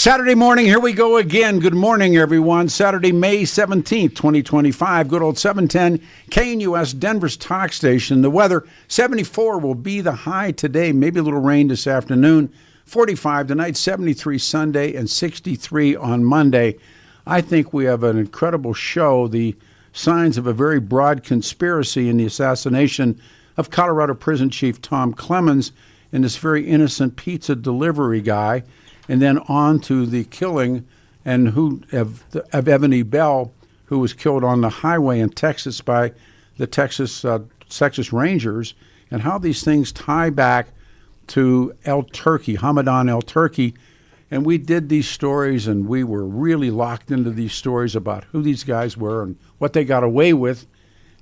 Saturday morning, here we go again. Good morning, everyone. Saturday, May 17th, 2025. Good old 710 KNUS, Denver's talk station. The weather, 74 will be the high today. Maybe a little rain this afternoon. 45 tonight, 73 Sunday, and 63 on Monday. I think we have an incredible show. The signs of a very broad conspiracy in the assassination of Colorado Prison Chief Tom Clemmons and this very innocent pizza delivery guy. And then on to the killing of Ebony Bell, who was killed on the highway in Texas by the Texas Rangers, and how these things tie back to Hamadan El Turki. And we did these stories, and we were really locked into these stories about who these guys were and what they got away with.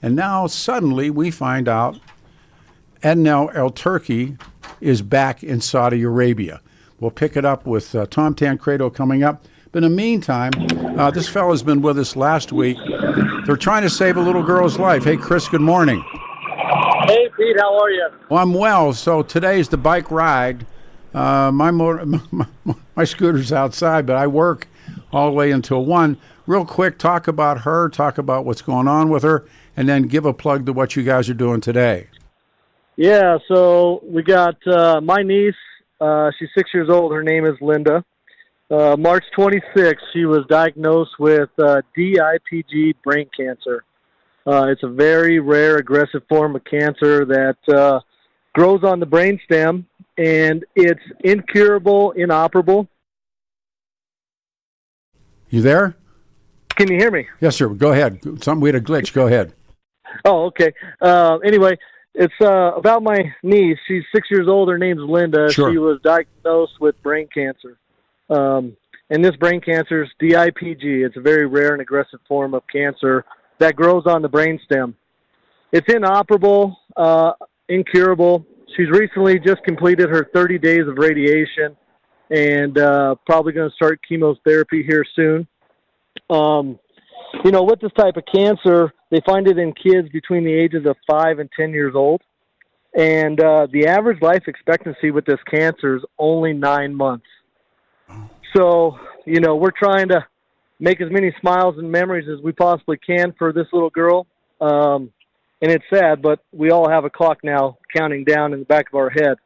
And now suddenly we find out Adnan El Turki is back in Saudi Arabia. We'll pick it up with Tom Tancredo coming up. But in the meantime, this fellow's been with us last week. They're trying to save a little girl's life. Hey, Chris, good morning. Hey, Pete, how are you? Well, I'm well. So today's the bike ride. My scooter's outside, but I work all the way until 1. Real quick, talk about her, talk about what's going on with her, and then give a plug to what you guys are doing today. Yeah, so we got my niece. She's 6 years old. Her name is Linda. March 26th, she was diagnosed with DIPG brain cancer. It's a very rare, aggressive form of cancer that grows on the brainstem, and it's incurable, inoperable. You there? Can you hear me? Yes, sir. Go ahead. We had a glitch. Go ahead. Oh, okay. Anyway, it's about my niece. She's 6 years old. Her name's Linda. Sure. She was diagnosed with brain cancer. And this brain cancer is DIPG. It's a very rare and aggressive form of cancer that grows on the brainstem. It's inoperable, incurable. She's recently just completed her 30 days of radiation and probably going to start chemotherapy here soon. With this type of cancer, they find it in kids between the ages of 5 and 10 years old. And the average life expectancy with this cancer is only 9 months. So, we're trying to make as many smiles and memories as we possibly can for this little girl. And it's sad, but we all have a clock now counting down in the back of our head.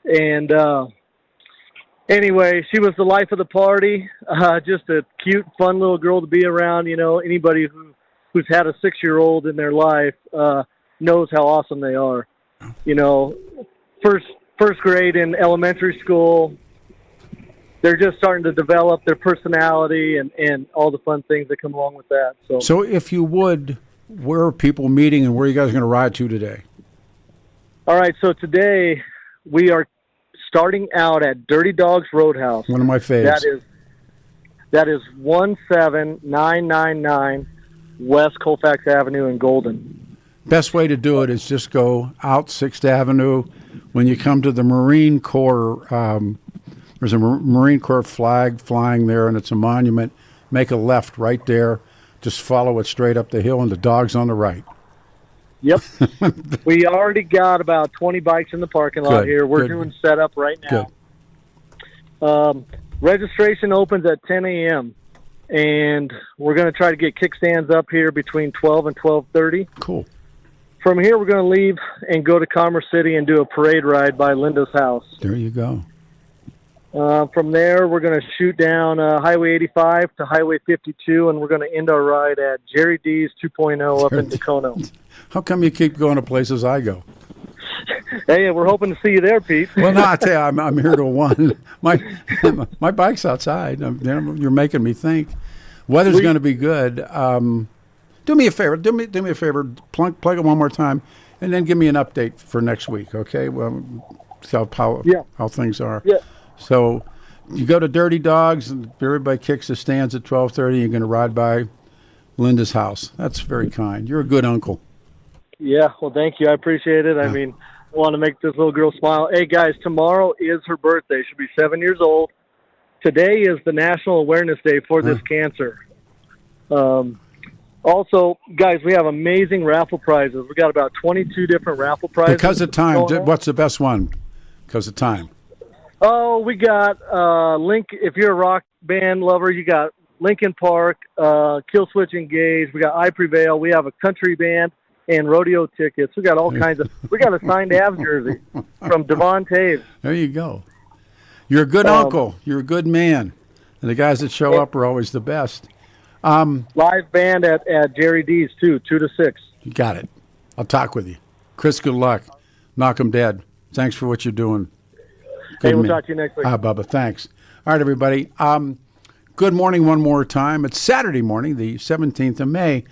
And anyway, she was the life of the party, just a cute, fun little girl to be around. Anybody who's had a 6-year-old in their life knows how awesome they are. First grade in elementary school, they're just starting to develop their personality and all the fun things that come along with that. So if you would, where are people meeting and where are you guys going to ride to today? All right, so today we are starting out at Dirty Dogs Roadhouse. One of my faves. That is 17999 West Colfax Avenue in Golden. Best way to do it is just go out 6th Avenue. When you come to the Marine Corps, there's a Marine Corps flag flying there, and it's a monument. Make a left right there. Just follow it straight up the hill, and the dog's on the right. Yep. We already got about 20 bikes in the parking lot here. We're doing setup right now. Registration opens at 10 a.m., and we're going to try to get kickstands up here between 12 and 12:30. Cool. From here, we're going to leave and go to Commerce City and do a parade ride by Linda's house. There you go. From there, we're going to shoot down Highway 85 to Highway 52, and we're going to end our ride at Jerry D's 2.0 up in Dacono. How come you keep going to places I go? Hey, we're hoping to see you there, Pete. Well, no, I tell you, I'm here till 1. My bike's outside. You're making me think. Weather's going to be good. Do me a favor. Do me a favor. Plug it one more time, and then give me an update for next week. Okay? Well, how things are. Yeah. So you go to Dirty Dogs, and everybody kicks the stands at 12:30. You're going to ride by Linda's house. That's very kind. You're a good uncle. Yeah, well, thank you. I appreciate it. I mean, I want to make this little girl smile. Hey, guys, tomorrow is her birthday. She'll be 7 years old. Today is the National Awareness Day for this cancer. Also, guys, we have amazing raffle prizes. We got about 22 different raffle prizes. Because of time, what's the best one? Because of time. Oh, we got Link. If you're a rock band lovers, you got Lincoln Park, Killswitch Engage. We got I Prevail. We have a country band and rodeo tickets. We got all kinds of. We got a signed Avs jersey from Devon Taves. There you go. You're a good uncle. You're a good man. And the guys that show up are always the best. Live band at Jerry D's, too, 2 to 6. You got it. I'll talk with you. Chris, good luck. Knock 'em dead. Thanks for what you're doing. Hey, we'll talk to you next week. Bubba, thanks. All right, everybody. Good morning one more time. It's Saturday morning, the 17th of May.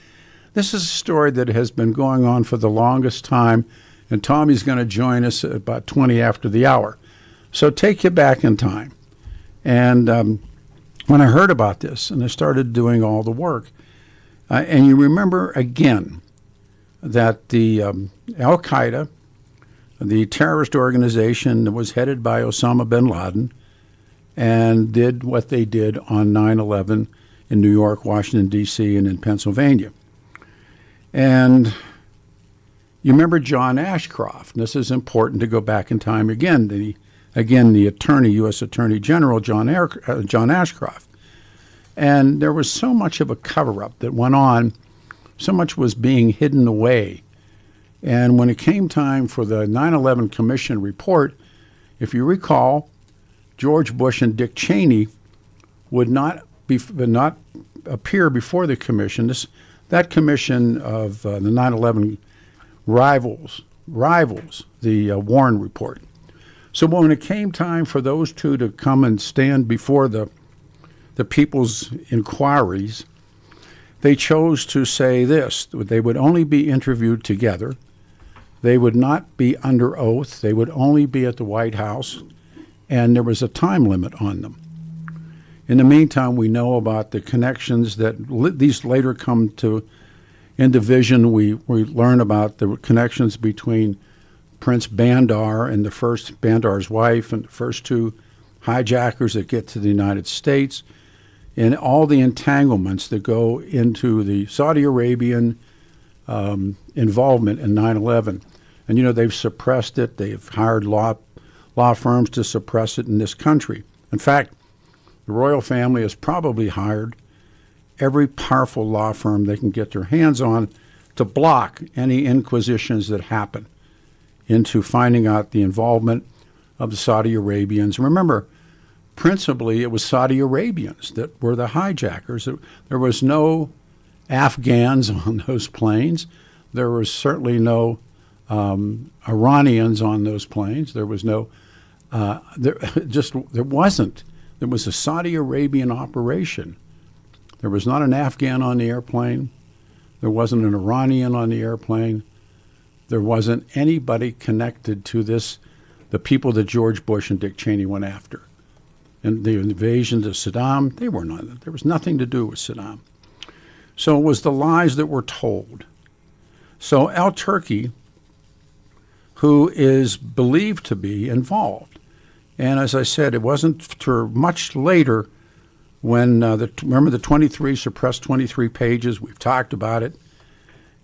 This is a story that has been going on for the longest time, and Tommy's going to join us at about 20 after the hour. So take you back in time. And when I heard about this and I started doing all the work, and you remember again that the Al-Qaeda, the terrorist organization that was headed by Osama bin Laden, and did what they did on 9/11 in New York, Washington, D.C., and in Pennsylvania. And you remember John Ashcroft. And this is important to go back in time again. The attorney, U.S. Attorney General John Ashcroft. And there was so much of a cover-up that went on. So much was being hidden away. And when it came time for the 9/11 Commission report, if you recall, George Bush and Dick Cheney would not appear before the commission. That commission of the 9/11 rivals the Warren report. So when it came time for those two to come and stand before the people's inquiries, they chose to say this: they would only be interviewed together. They would not be under oath. They would only be at the White House, and there was a time limit on them. In the meantime, we know about the connections that these later come to in division. We learn about the connections between Prince Bandar and Bandar's wife and the first two hijackers that get to the United States, and all the entanglements that go into the Saudi Arabian involvement in 9/11. And, they've suppressed it. They've hired law firms to suppress it in this country. In fact, the royal family has probably hired every powerful law firm they can get their hands on to block any inquisitions that happen into finding out the involvement of the Saudi Arabians. Remember, principally it was Saudi Arabians that were the hijackers. There was no Afghans on those planes. There was certainly no Iranians on those planes. There was no, there wasn't. There was a Saudi Arabian operation. There was not an Afghan on the airplane. There wasn't an Iranian on the airplane. There wasn't anybody connected to the people that George Bush and Dick Cheney went after. And the invasion to Saddam, there was nothing to do with Saddam. So it was the lies that were told. So Turki, who is believed to be involved, and as I said, it wasn't for much later when, remember the 23 suppressed 23 pages, we've talked about it,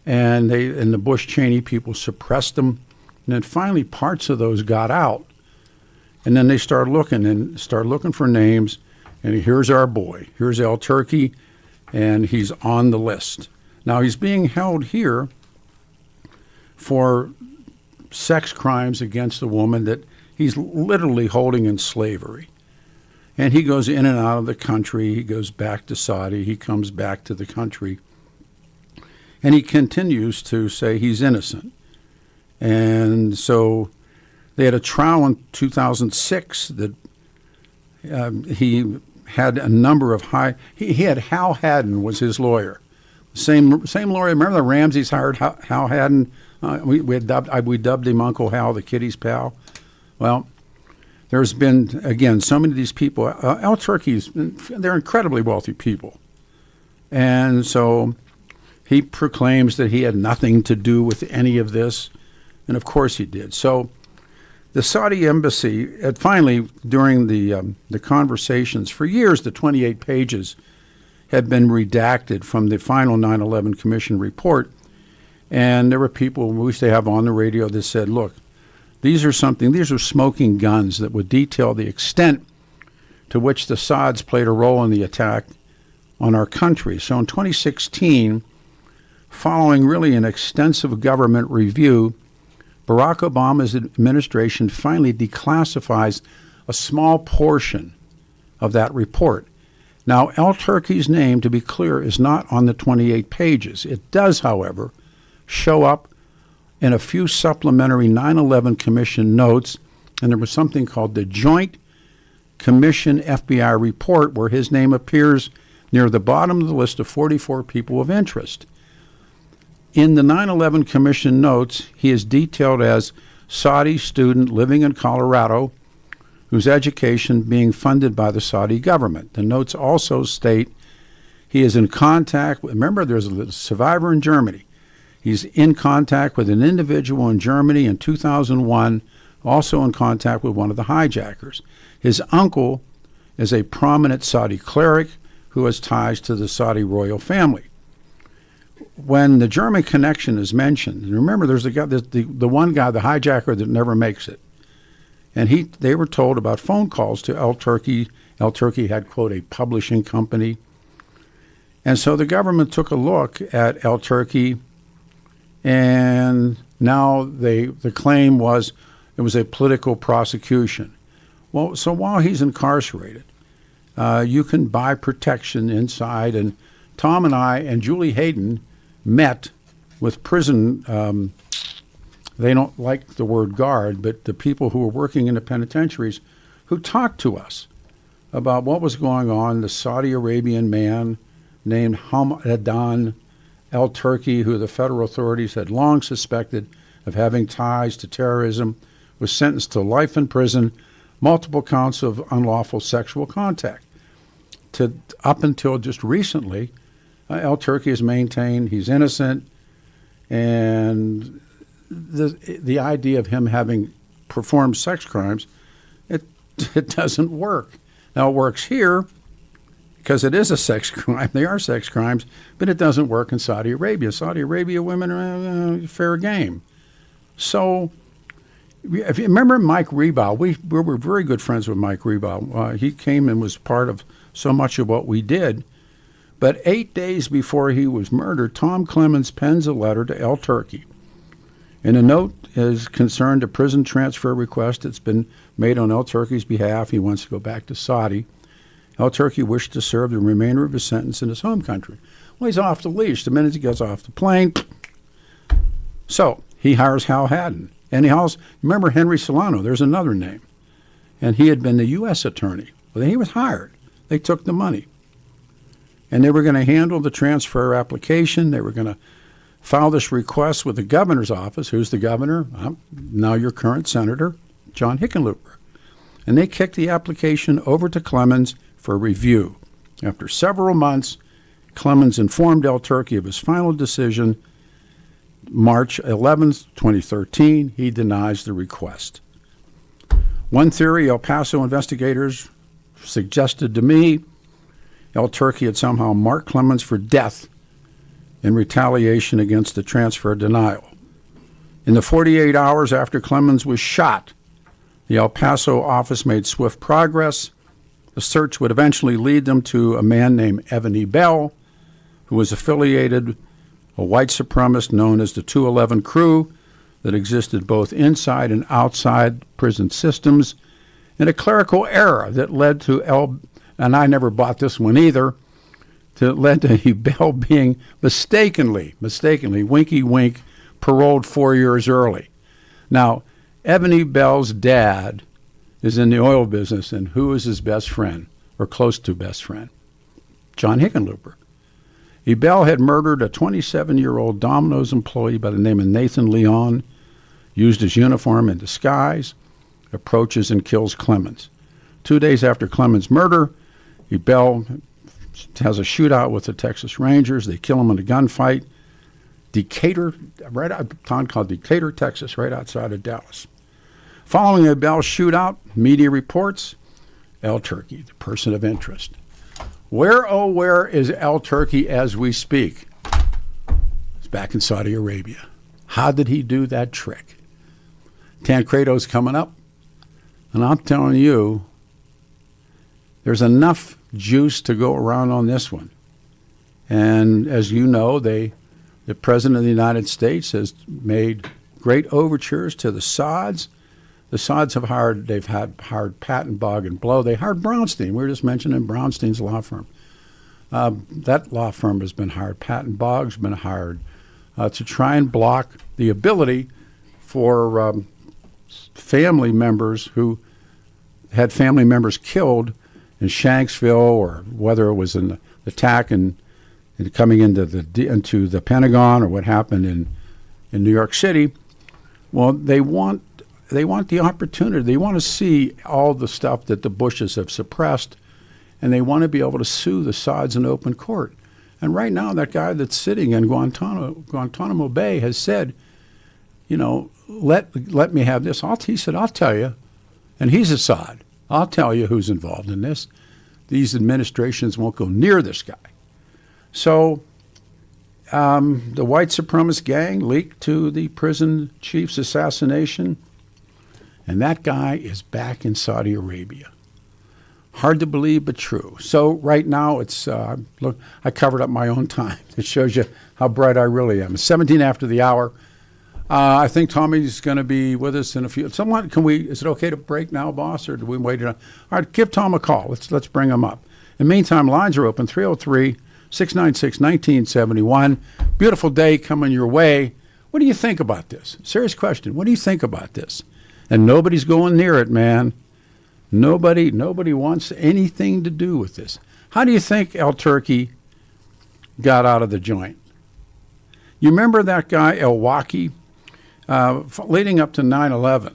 and the Bush-Cheney people suppressed them, and then finally parts of those got out, and then they started looking for names, and here's our boy, here's Turki, and he's on the list. Now he's being held here for sex crimes against a woman that he's literally holding in slavery. And he goes in and out of the country. He goes back to Saudi. He comes back to the country. And he continues to say he's innocent. And so they had a trial in 2006 that he had a number of he had Hal Haddon was his lawyer. Same lawyer. Remember the Ramseys hired Hal Haddon? We dubbed him Uncle Hal, the kiddies' pal. Well, there's been, again, so many of these people. Turki's, they're incredibly wealthy people. And so he proclaims that he had nothing to do with any of this. And of course he did. So the Saudi embassy, finally, during the conversations, for years, the 28 pages had been redacted from the final 9/11 Commission report. And there were people we used to have on the radio that said, look, these are smoking guns that would detail the extent to which the Saudis played a role in the attack on our country. So in 2016, following really an extensive government review, Barack Obama's administration finally declassifies a small portion of that report. Now, Turki's name, to be clear, is not on the 28 pages. It does, however, show up in a few supplementary 9/11 Commission notes, and there was something called the Joint Commission FBI report where his name appears near the bottom of the list of 44 people of interest. In the 9/11 Commission notes, he is detailed as Saudi student living in Colorado whose education being funded by the Saudi government. The notes also state he is in contact with, remember there's a survivor in Germany. He's in contact with an individual in Germany in 2001, also in contact with one of the hijackers. His uncle is a prominent Saudi cleric who has ties to the Saudi royal family. When the German connection is mentioned, remember there's the one guy, the hijacker that never makes it. And they were told about phone calls to Turki. Turki had, quote, a publishing company. And so the government took a look at Turki, and now the claim was it was a political prosecution. Well, so while he's incarcerated, you can buy protection inside. And Tom and I and Julie Hayden met with prison they don't like the word guard, but the people who were working in the penitentiaries who talked to us about what was going on. The Saudi Arabian man named Hamadan Turki, who the federal authorities had long suspected of having ties to terrorism, was sentenced to life in prison, multiple counts of unlawful sexual contact. Up until just recently, Turki has maintained he's innocent, and the idea of him having performed sex crimes, it doesn't work. Now, it works here because it is a sex crime. They are sex crimes, but it doesn't work in Saudi Arabia. Saudi Arabia women are fair game. So, if you remember Mike Rebow, we were very good friends with Mike Rebow. He came and was part of so much of what we did. But 8 days before he was murdered, Tom Clemmons pens a letter to Turki. And a note is concerned a prison transfer request that's been made on Turki's behalf. He wants to go back to Saudi. Turki wished to serve the remainder of his sentence in his home country. Well, he's off the leash. The minute he gets off the plane. So he hires Hal Haddon. And remember Henry Solano, there's another name. And he had been the U.S. attorney. Well, he was hired. They took the money. And they were going to handle the transfer application. They were going to file this request with the governor's office. Who's the governor? Now your current senator, John Hickenlooper. And they kicked the application over to Clemmons for review. After several months, Clemmons informed Turki of his final decision. March 11th, 2013, he denies the request. One theory El Paso investigators suggested to me Turki had somehow marked Clemmons for death in retaliation against the transfer denial. In the 48 hours after Clemmons was shot, the El Paso office made swift progress. The search would eventually lead them to a man named Evan E. Bell, who was affiliated, a white supremacist known as the 211 crew that existed both inside and outside prison systems, and a clerical error that led to and I never bought this one either, that led to Bell being mistakenly, winky wink, paroled 4 years early. Now, Ebony Bell's dad is in the oil business, and who is his best friend, or close to best friend? John Hickenlooper. Bell had murdered a 27-year-old Domino's employee by the name of Nathan Leon, used his uniform in disguise, approaches and kills Clemmons. 2 days after Clemmons' murder, Bell has a shootout with the Texas Rangers. They kill him in a gunfight. Decatur, a town called Decatur, Texas, right outside of Dallas. Following a Bell shootout, media reports, Turki, the person of interest. Where is Turki as we speak? He's back in Saudi Arabia. How did he do that trick? Tancredo's coming up, and I'm telling you, there's enough juice to go around on this one. And as you know, the President of the United States has made great overtures to the Sods. The Sods they've hired Patton, Bogg, and Blow. They hired Brownstein. We were just mentioning Brownstein's law firm. That law firm has been hired. Patton, Bogg's been hired to try and block the ability for family members who had family members killed in Shanksville, or whether it was an attack and coming into the Pentagon, or what happened in New York City. Well, they want the opportunity. They want to see all the stuff that the Bushes have suppressed, and they want to be able to sue the Sods in open court. And right now, that guy that's sitting in Guantanamo Bay has said, let me have this. He said, I'll tell you. And he's a Sod. I'll tell you who's involved in this. These administrations won't go near this guy. So the white supremacist gang leaked to the prison chief's assassination, and that guy is back in Saudi Arabia. Hard to believe, but true. So right now, it's look, I covered up my own time. It shows you how bright I really am. It's 17 after the hour. I think Tommy's going to be with us in a few. Is it okay to break now, boss, or do we wait? All right, give Tom a call. Let's bring him up. In the meantime, lines are open, 303-696-1971. Beautiful day coming your way. What do you think about this? Serious question. What do you think about this? And nobody's going near it, man. Nobody wants anything to do with this. How do you think El Turki got out of the joint? You remember that guy, El Waki, leading up to 9/11?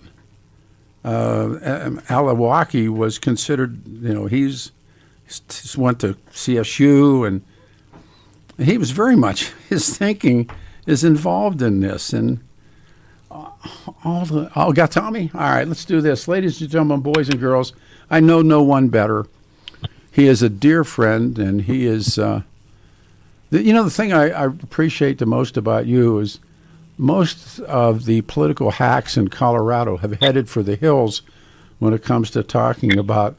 Al Waki was considered, he's went to CSU, and he was very much, his thinking is involved in this. And got Tommy? All right, let's do this. Ladies and gentlemen, boys and girls, I know no one better. He is a dear friend, and he is, the thing I appreciate the most about you is most of the political hacks in Colorado have headed for the hills when it comes to talking about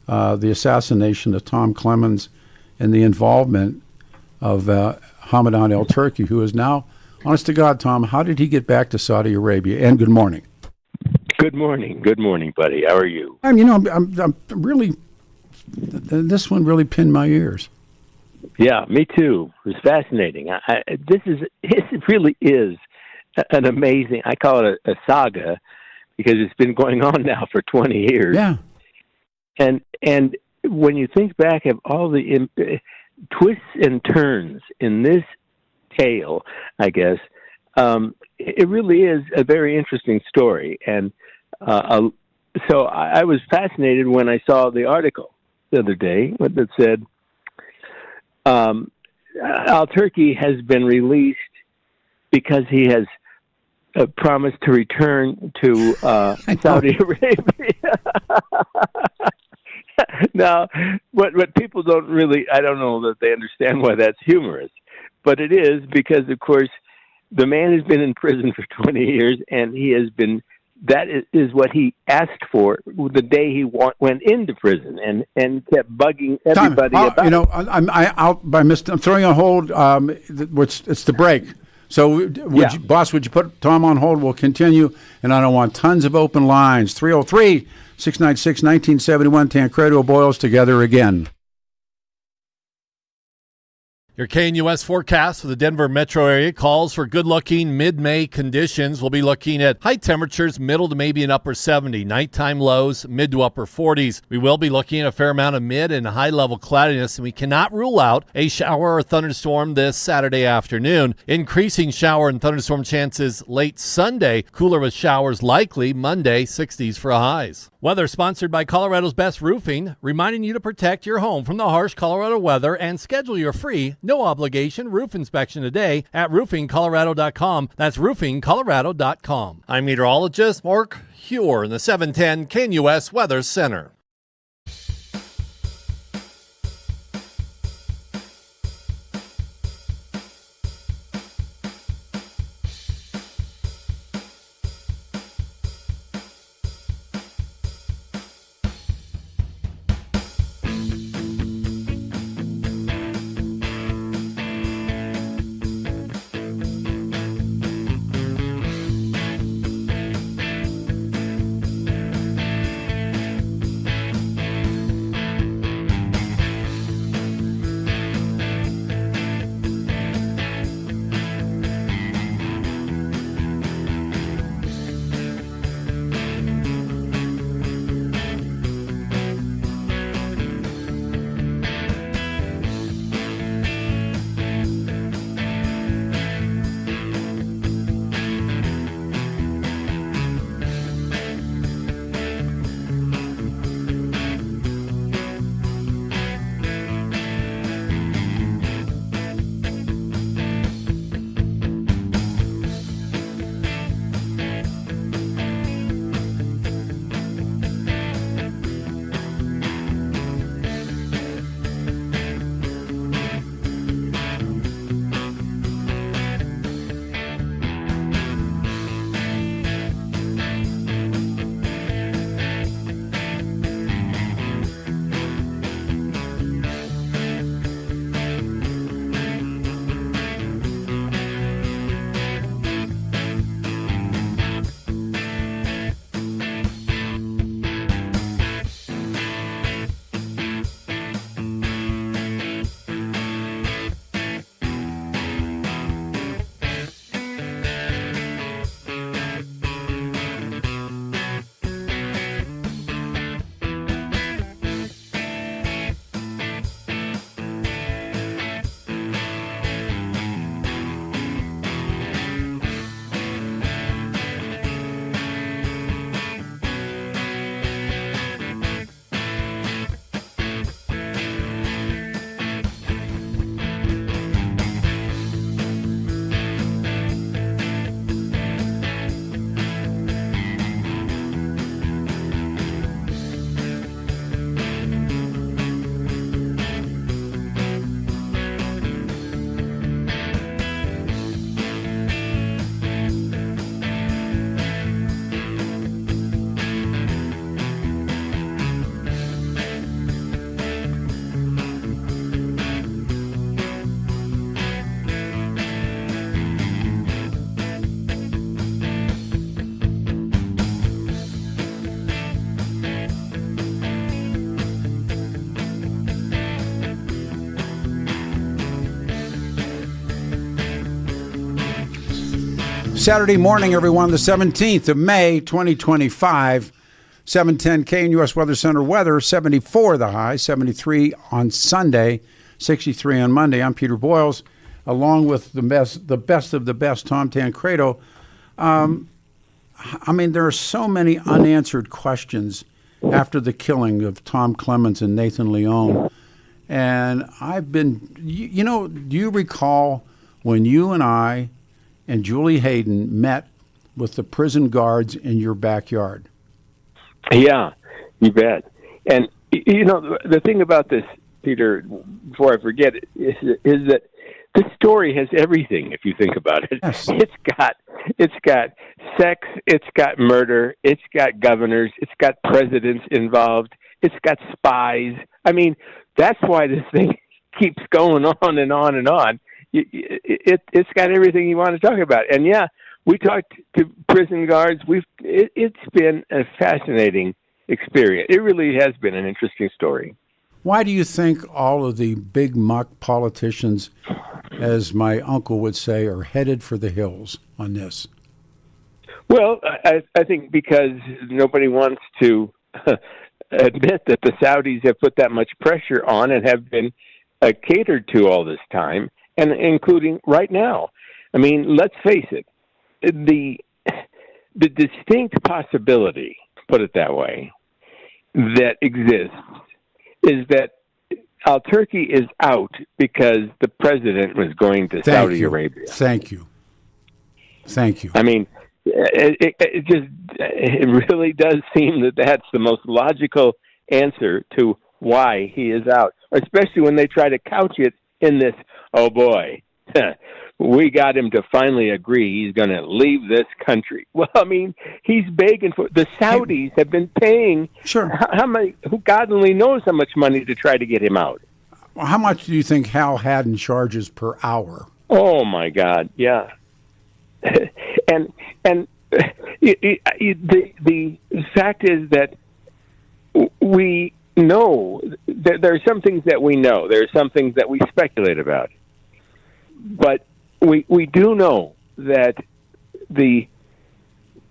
the assassination of Tom Clemmons and the involvement of Hamadan El Turki, who is now, honest to God, Tom, how did he get back to Saudi Arabia? And good morning. Good morning, buddy. How are you? I'm really. This one really pinned my ears. Yeah, me too. It was fascinating. This really is an amazing. I call it a saga because it's been going on now for 20 years. Yeah. And when you think back of all the twists and turns in this tale, I guess, it really is a very interesting story. And so I was fascinated when I saw the article the other day that said Al Turki has been released because he has promised to return to Saudi Arabia. Now, what people don't really, I don't know that they understand why that's humorous, but it is because, of course, the man has been in prison for 20 years, and he has been, that is what he asked for the day he went into prison, and kept bugging everybody about it. I'm throwing on hold, it's the break. So, boss, would you put Tom on hold? We'll continue, and I don't want tons of open lines. 303-696-1971, Tancredo, Boyles, together again. Your KNUS forecast for the Denver metro area calls for good-looking mid-May conditions. We'll be looking at high temperatures, middle to maybe an upper 70. Nighttime lows, mid to upper 40s. We will be looking at a fair amount of mid and high-level cloudiness, and we cannot rule out a shower or thunderstorm this Saturday afternoon. Increasing shower and thunderstorm chances late Sunday. Cooler with showers likely Monday, 60s for highs. Weather sponsored by Colorado's Best Roofing, reminding you to protect your home from the harsh Colorado weather and schedule your free, no-obligation roof inspection today at roofingcolorado.com. That's roofingcolorado.com. I'm meteorologist Mark Huer in the 710 KNUS Weather Center. Saturday morning, everyone, the 17th of May, 2025. 710 KNUS Weather Center weather, 74 the high, 73 on Sunday, 63 on Monday. I'm Peter Boyles, along with the best of the best, Tom Tancredo. I mean, there are so many unanswered questions after the killing of Tom Clemmons and Nathan Leone. And I've been, do you recall when you and I and Julie Hayden met with the prison guards in your backyard? Yeah, you bet. And, the thing about this, Peter, before I forget it, is that this story has everything, if you think about it. Yes. It's got sex, it's got murder, it's got governors, it's got presidents involved, it's got spies. I mean, that's why this thing keeps going on and on and on. It's got everything you want to talk about. And yeah, we talked to prison guards. It's been a fascinating experience. It really has been an interesting story. Why do you think all of the big muck politicians, as my uncle would say, are headed for the hills on this? Well, I think because nobody wants to admit that the Saudis have put that much pressure on and have been catered to all this time, and including right now. I mean, let's face it, the distinct possibility, put it that way, that exists is that Turkey is out because the president was going to Saudi Arabia. Thank you. I mean, it really does seem that that's the most logical answer to why he is out, especially when they try to couch it in this, oh boy, we got him to finally agree he's going to leave this country. Well, I mean, he's begging for the Saudis have been paying. Sure. How many? Who God only knows how much money to try to get him out. Well, how much do you think Hal Haddon charges per hour? Oh my God, yeah. and the fact is that we know that there are some things that we know. There are some things that we speculate about, but we do know that the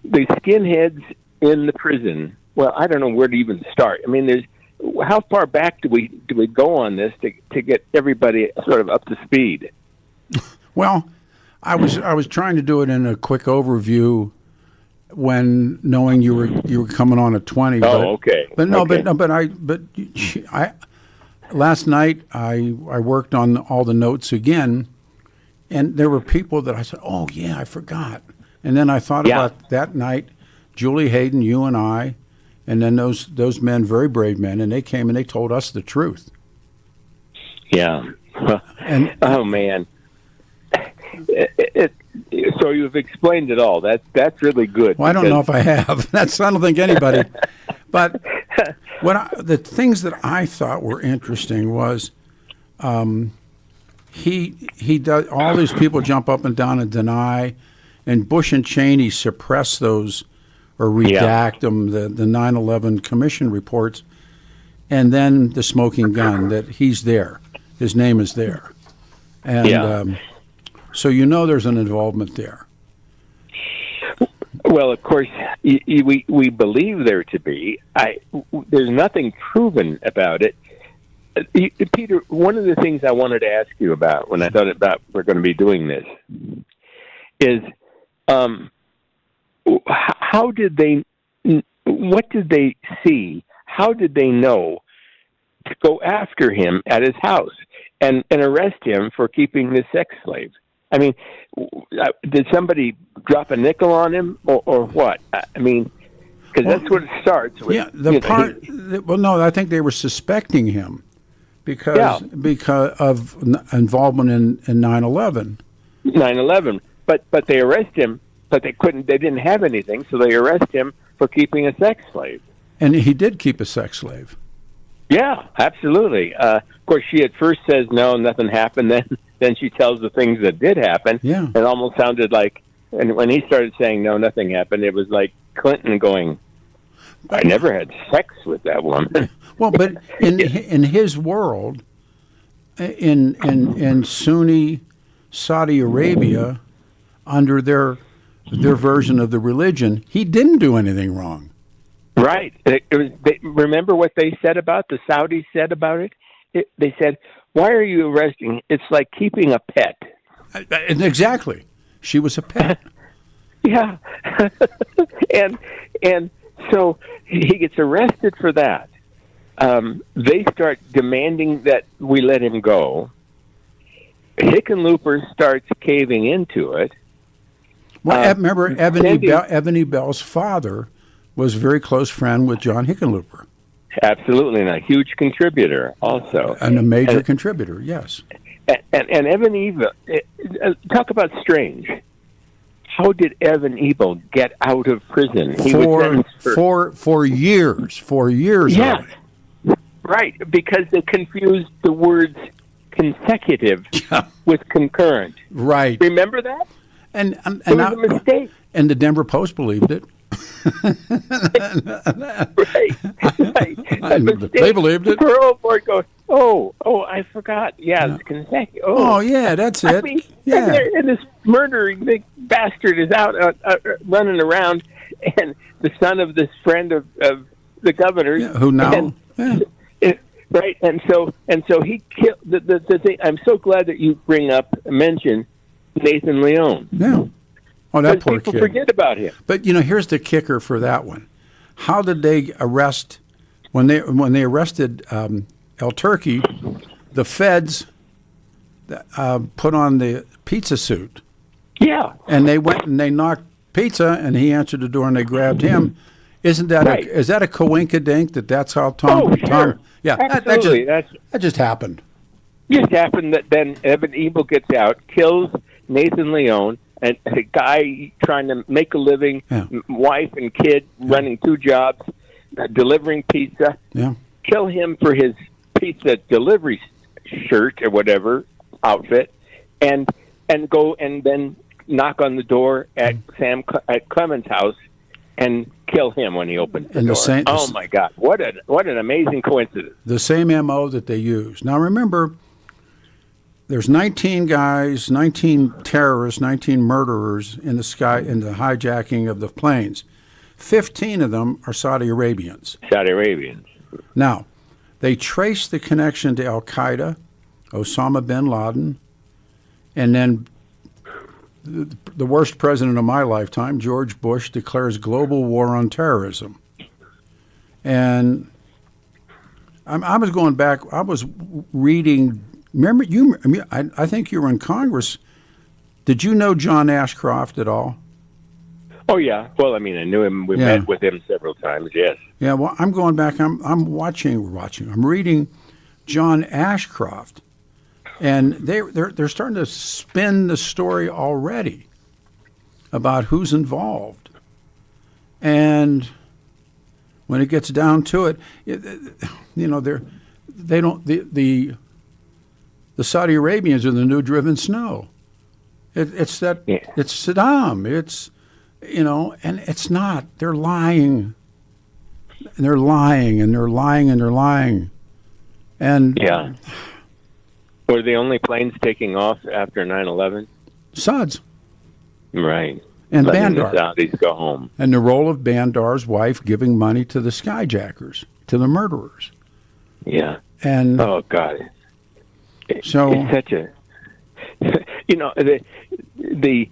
skinheads in the prison. Well, I don't know where to even start. I mean, how far back do we go on this to get everybody sort of up to speed? Well, I was trying to do it in a quick overview when knowing you were coming on at 20. Okay. But last night I worked on all the notes again, and there were people that I said, "Oh yeah, I forgot." And then I thought about that night, Julie Hayden, you and I, and then those men, very brave men, and they came and they told us the truth. Yeah. And oh man. So you've explained it all. That's really good. Well, I don't know if I have. I don't think anybody. But the things that I thought were interesting was he does all these people jump up and down and deny, and Bush and Cheney suppress those or redact them, the 9/11 Commission reports, and then the smoking gun that he's there, his name is there, and so there's an involvement there. Well, of course, we believe there to be. There's nothing proven about it. Peter, one of the things I wanted to ask you about when I thought about we're going to be doing this is how did they? What did they see? How did they know to go after him at his house and arrest him for keeping this sex slave? I mean, did somebody drop a nickel on him or what? I mean, because that's what it starts with. Yeah, no, I think they were suspecting him because of involvement in 9/11. 9/11, but they arrest him, but they didn't have anything, so they arrest him for keeping a sex slave. And he did keep a sex slave. Yeah, absolutely. Of course, she at first says no, nothing happened. Then she tells the things that did happen. Yeah. It almost sounded like, and when he started saying no, nothing happened, it was like Clinton going, "I never had sex with that woman." Well, but in his world, in Sunni Saudi Arabia, under their their version of the religion, he didn't do anything wrong. Right. Remember what they said about, the Saudis said about it? They said, why are you arresting? It's like keeping a pet. Exactly. She was a pet. Yeah. and so he gets arrested for that. They start demanding that we let him go. Hickenlooper starts caving into it. Well, remember, Ebony Bell's father was a very close friend with John Hickenlooper. Absolutely, and a huge contributor also. And a major contributor, yes. And Evan Ebel, talk about strange. How did Evan Ebel get out of prison? He was for years. For years. Yeah, right, because they confused the words consecutive with concurrent. Right. Remember that? And it was a mistake. And the Denver Post believed it. right. They believed it. Parole board goes, I forgot. Yeah, it's consecutive. Oh, yeah, that's it. I mean, yeah. and this murdering big bastard is out running around, and the son of this friend of the governor's. Yeah, who now? Right, and so he killed the thing. I'm so glad that you mention Nathan Leone. Yeah. Oh, that poor people kid. Forget about him. But here's the kicker for that one. How did they arrest when they arrested El Turki? The feds put on the pizza suit. Yeah. And they went and they knocked pizza, and he answered the door, and they grabbed him. Isn't that right. Is that a coinkydink that's how Tom? Sure. Tom, yeah, absolutely. that just happened. Just happened that then Evan Ebel gets out, kills Nathan Leone, and a guy trying to make a living, wife and kid running 2 jobs, delivering pizza. Yeah. Kill him for his pizza delivery shirt or whatever outfit, and go and then knock on the door at Clemmons' house and kill him when he opens the door. Oh my God! What an amazing coincidence! The same MO that they use. Now remember, there's 19 guys, 19 terrorists, 19 murderers in the hijacking of the planes. 15 of them are Saudi Arabians. Now, they trace the connection to Al Qaeda, Osama bin Laden, and then the worst president of my lifetime, George Bush, declares global war on terrorism. And I was going back. I was reading. Remember you? I think you were in Congress. Did you know John Ashcroft at all? Oh yeah. Well, I mean, I knew him. We met with him several times. Yes. Yeah. Well, I'm going back. I'm watching. I'm reading John Ashcroft, and they're starting to spin the story already about who's involved, and when it gets down to it, the Saudi Arabians are the new driven snow. It's Saddam. And it's not. They're lying. And they're lying, and they're lying, and they're lying. And yeah. Were the only planes taking off after 9/11? Saud's. Right. And letting Bandar. The Saudis go home. And the role of Bandar's wife giving money to the skyjackers, to the murderers. Yeah. And oh God. It's such a the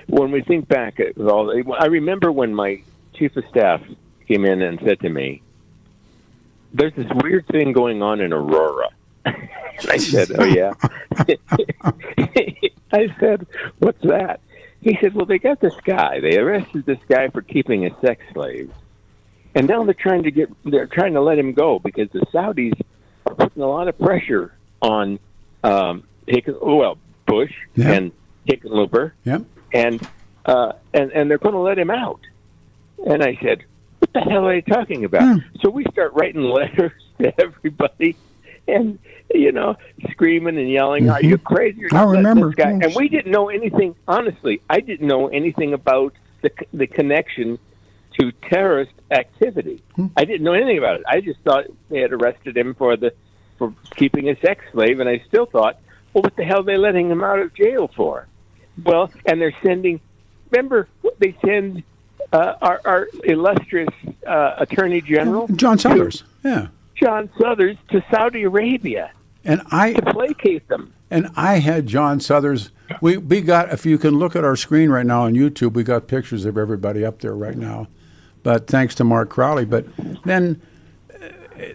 when we think back at all, I remember when my chief of staff came in and said to me, "There's this weird thing going on in Aurora." I said, "Oh yeah." I said, "What's that?" He said, "Well, they got this guy. They arrested this guy for keeping a sex slave, and now they're trying to let him go because the Saudis are putting a lot of pressure on Bush and Hickenlooper, and they're going to let him out." And I said, "What the hell are they talking about?" So we start writing letters to everybody, and screaming and yelling, "Are you crazy? You're not letting this guy." And we didn't know anything. Honestly, I didn't know anything about the connection to terrorist activity. I didn't know anything about it. I just thought they had arrested him for keeping a sex slave, and I still thought, well, what the hell are they letting him out of jail for? Well, and they're sending remember they send our illustrious Attorney General John Suthers. Yeah. John Suthers to Saudi Arabia And to placate them. And I had John Suthers. We got, if you can look at our screen right now on YouTube, we got pictures of everybody up there right now. But thanks to Mark Crowley. But then,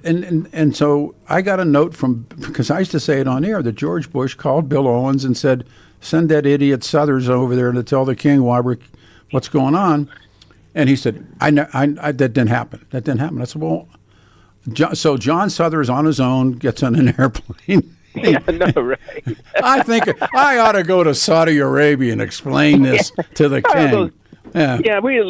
and so I got a note from, because I used to say it on air, that George Bush called Bill Owens and said, send that idiot Suthers over there to tell the king what's going on. And he said, that didn't happen. That didn't happen. I said, well, so John Suthers on his own gets on an airplane. Yeah, no, right. I think I ought to go to Saudi Arabia and explain this to the king. Yeah, we at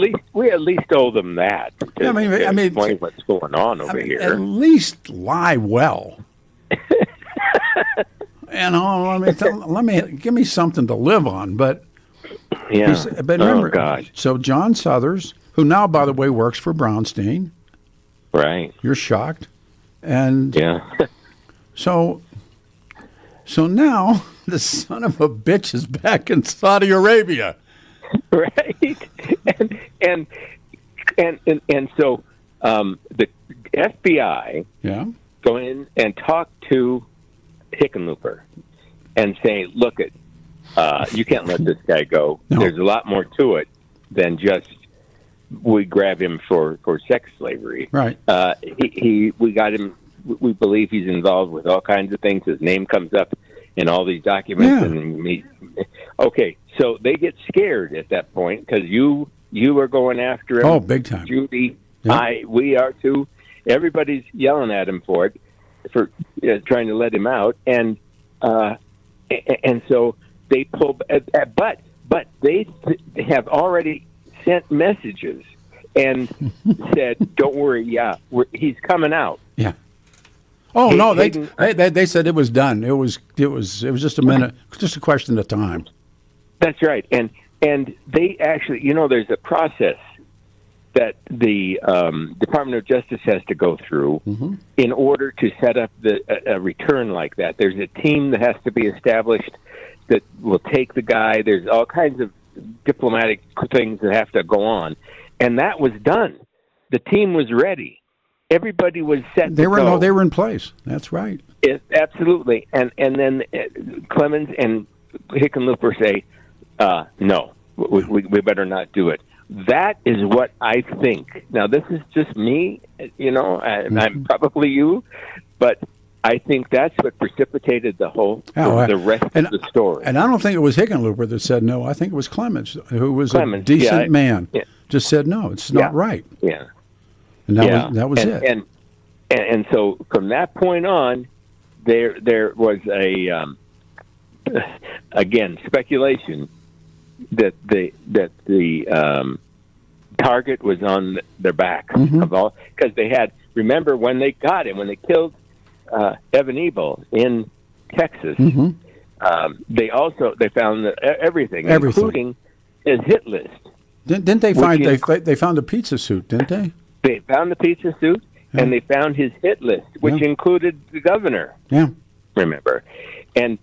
least owe them that. Yeah, I mean, explain what's going on over here. At least lie well. Give me something to live on. But yeah, but remember, oh gosh. So John Suthers, who now, by the way, works for Brownstein. Right. You're shocked, and yeah. So now the son of a bitch is back in Saudi Arabia. Right. And so the FBI go in and talk to Hickenlooper and say, look, you can't let this guy go. No. There's a lot more to it than just we grab him for sex slavery. Right. We got him. We believe he's involved with all kinds of things. His name comes up in all these documents. Yeah. Okay, so they get scared at that point because you are going after him. Oh, big time. Judy, we are too. Everybody's yelling at him for trying to let him out, and so they pull. But they have already sent messages and said, "Don't worry, he's coming out." Yeah. Oh no, they said it was done. It was just a minute, just a question of time. That's right, and they actually, there's a process that the Department of Justice has to go through in order to set up a return like that. There's a team that has to be established that will take the guy. There's all kinds of diplomatic things that have to go on, and that was done. The team was ready. Everybody was set. They were in place. That's right. Yes, absolutely. And then Clemmons and Hickenlooper say, no, we better not do it. That is what I think. Now, this is just me, I'm probably you, but I think that's what precipitated the rest of the story. And I don't think it was Hickenlooper that said no. I think it was Clemmons, who was a decent man, just said no, it's not right. Yeah. And that was it. And so from that point on, there was again speculation that the target was on their back of all, because they had, remember when they got him, when they killed Evan Ebel in Texas, they found everything, including his hit list. Didn't they find they found a pizza suit? Didn't they? They found the pizza suit, and they found his hit list, which included the governor. Yeah, remember, and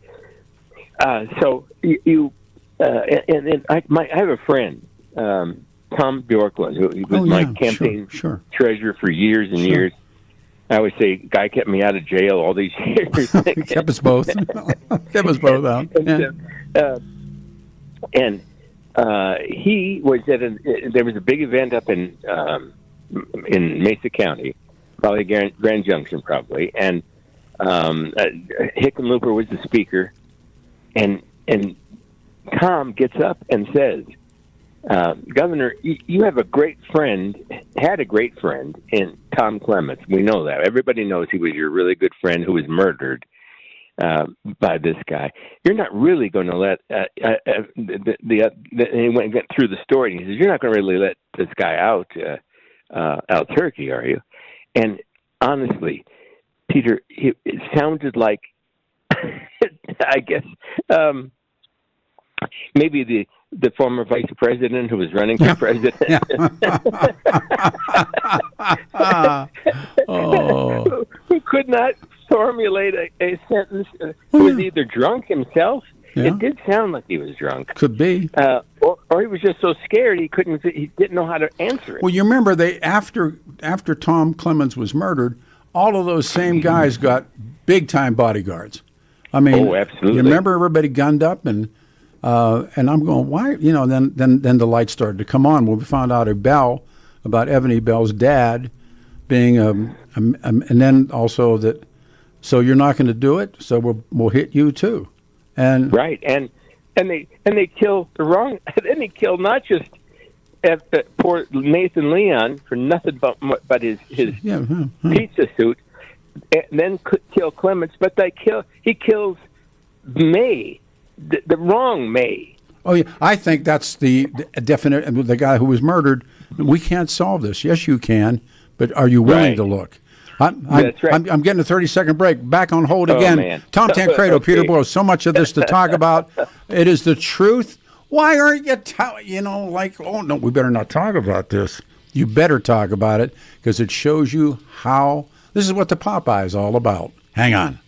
so I have a friend, Tom Bjorklund, who was my campaign treasurer for years and years. I always say, guy kept me out of jail all these years. Kept us both. Kept us both out. And he was there was a big event up in Mesa County, probably Grand Junction, probably, and Hickenlooper was the speaker, and Tom gets up and says, Governor, you have had a great friend in Tom Clemmons. We know that. Everybody knows he was your really good friend who was murdered by this guy. You're not really going to let and he went through the story, and he says, you're not going to really let this guy out Turkey, are you? And honestly, Peter, it sounded like, I guess, maybe the former vice president who was running for president. Who could not formulate a sentence, who was either drunk himself Yeah. It did sound like he was drunk. Could be. Or he was just so scared he didn't know how to answer it. Well, you remember after Tom Clemmons was murdered, all of those same guys got big time bodyguards. I mean, Oh, absolutely. You remember everybody gunned up, and I'm going, why? You know, then the lights started to come on when we found out about Ebony Bell's dad being and then also that. So you're not going to do it, so we'll hit you too, and right, and they kill the wrong. Then they kill not just poor Nathan Leon for nothing but his pizza suit, and then kill Clemmons. But he kills May, the wrong May. Oh yeah, I think that's the definite. The guy who was murdered. We can't solve this. Yes, you can, but are you willing to look? That's right. I'm getting a 30-second break. Back on hold again. Man. Tom Tancredo, Okay. Peter Boyles. So much of this to talk about. It is the truth. Why aren't you oh, no, we better not talk about this. You better talk about it because it shows you how this is what the Popeye is all about. Hang on.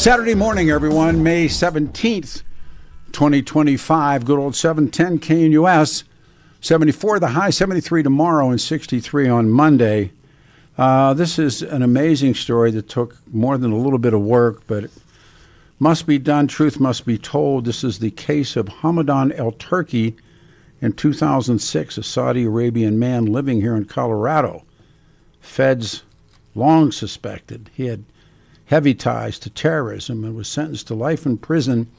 Saturday morning, everyone, May 17th, 2025. Good old 710 KNUS. 74 the high, 73 tomorrow, and 63 on Monday. This is an amazing story that took more than a little bit of work, but it must be done. Truth must be told. This is the case of Hamadan El-Turki in 2006, a Saudi Arabian man living here in Colorado. Feds long suspected he had heavy ties to terrorism and was sentenced to life in prison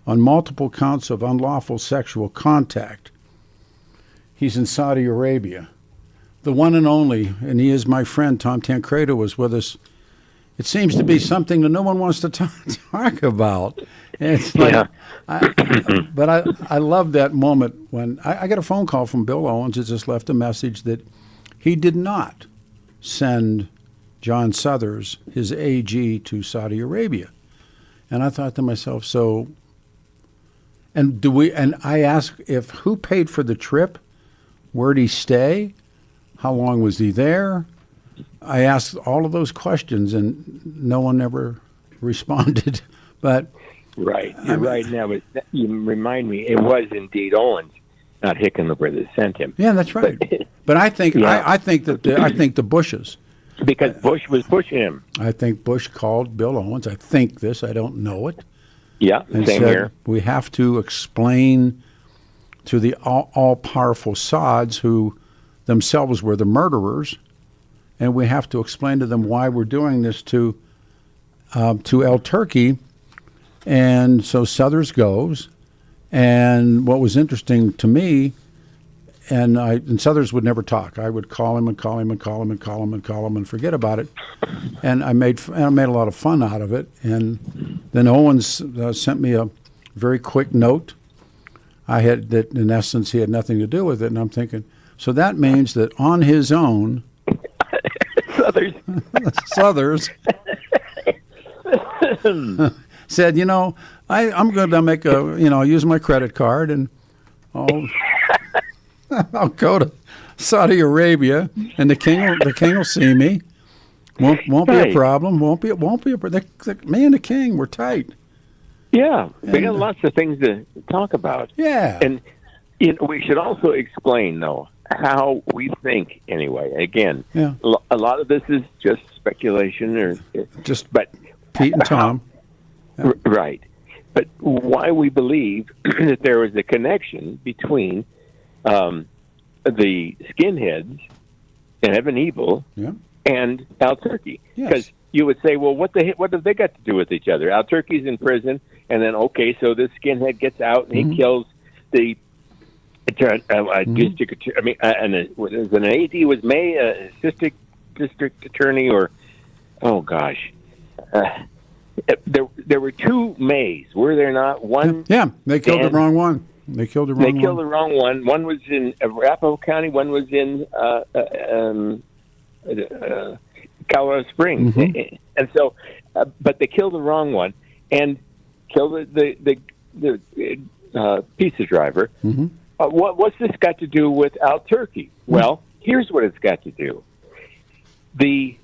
on multiple counts of unlawful sexual contact. He's in Saudi Arabia. The one and only, and he is my friend, Tom Tancredo, was with us. It seems to be something that no one wants to talk about. And it's like, but I love that moment when I got a phone call from Bill Owens that just left a message that he did not send John Suthers, his AG, to Saudi Arabia. And I thought to myself, and I asked if who paid for the trip, where'd he stay, how long was he there? I asked all of those questions, and no one ever responded. But right, you're right. Now, you remind me, it was indeed Owens, not Hickenlooper, that sent him. Yeah, that's right. But I think I think the Bushes. Because Bush was pushing him. I think Bush called Bill Owens. I think this. I don't know it. Yeah, and same said, here. We have to explain to the all-powerful Saudis, who themselves were the murderers, and we have to explain to them why we're doing this to El-Turki. And so Suthers goes. And what was interesting to me, and Suthers would never talk. I would call him and call him and call him and call him and call him and forget about it. And I made a lot of fun out of it. And then Owens sent me a very quick note. That in essence he had nothing to do with it. And I'm thinking, so that means that on his own, Suthers said, I'm going to make use my credit card and I'll go to Saudi Arabia, and the king will see me. Won't be a problem. Won't be a me and the king, we're tight. Yeah, we got lots of things to talk about. Yeah, and we should also explain though how we think. Anyway, again, a lot of this is just speculation, but Pete and Tom, right? But why we believe that there was a connection between the skinheads and Evan Evil and El-Turki. Because you would say, well, what have they got to do with each other? El-Turki's in prison, and then, so this skinhead gets out and he kills the district, and an AD was May, district attorney, or, oh gosh. There were two Mays, were there not? One. Yeah, they killed the wrong one. They killed the wrong one. One was in Arapahoe County. One was in Colorado Springs. Mm-hmm. And so, but they killed the wrong one and killed the pizza driver. Mm-hmm. What's this got to do with El-Turki? Mm-hmm. Well, here's what it's got to do. The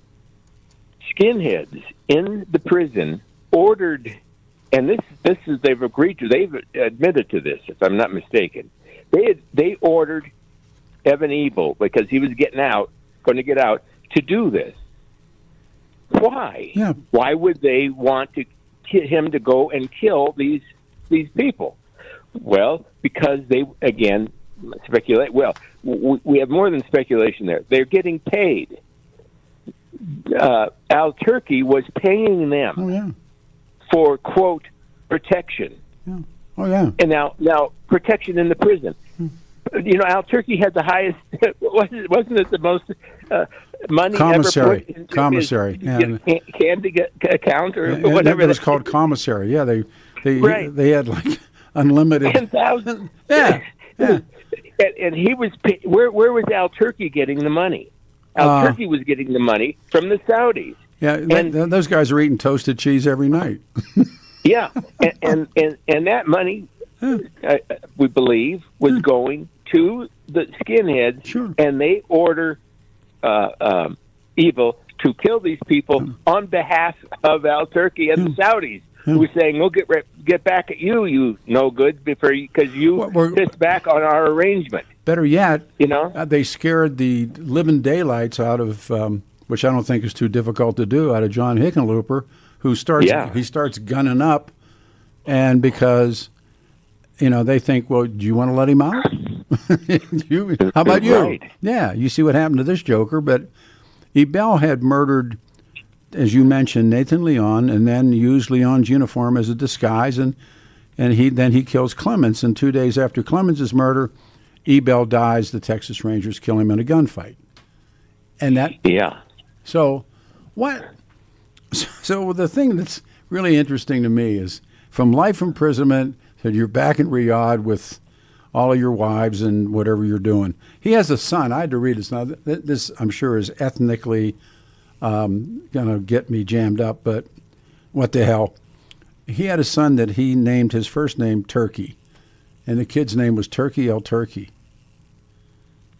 skinheads in the prison ordered. And this is they've admitted to this, if I'm not mistaken. They ordered Evan Evil, because he was going to get out, to do this. Why? Yeah. Why would they want to get him to go and kill these people? Well, because they speculate. Well, we have more than speculation there. They're getting paid. El-Turki was paying them. Oh, yeah. For, quote, protection. Yeah. Oh, yeah. And now protection in the prison. El-Turki had the highest, wasn't it the most money commissary. Ever put into commissary. his candy account or whatever? It was called commissary. Yeah, they had like unlimited. 10,000. Yeah. And he was, where was El-Turki getting the money? El-Turki was getting the money from the Saudis. Yeah, those guys are eating toasted cheese every night. Yeah, and that money, we believe, was going to the skinheads, and they order Evil to kill these people on behalf of Turkey and the Saudis, who were saying, "We'll get back at you, you no good, because you pissed back on our arrangement." Better yet, they scared the living daylights out of, which I don't think is too difficult to do, out of John Hickenlooper, who starts gunning up, and because they think, well, do you want to let him out? How about you? Right. Yeah, you see what happened to this joker. But Ebell had murdered, as you mentioned, Nathan Leon, and then used Leon's uniform as a disguise, and he kills Clemmons. And 2 days after Clemmons' murder, Ebell dies. The Texas Rangers kill him in a gunfight. And that So what? So the thing that's really interesting to me is, from life imprisonment to you're back in Riyadh with all of your wives and whatever you're doing. He has a son. I had to read this. Now, this I'm sure is ethnically going to get me jammed up, but what the hell? He had a son that he named his first name Turki, and the kid's name was Turki El Turki.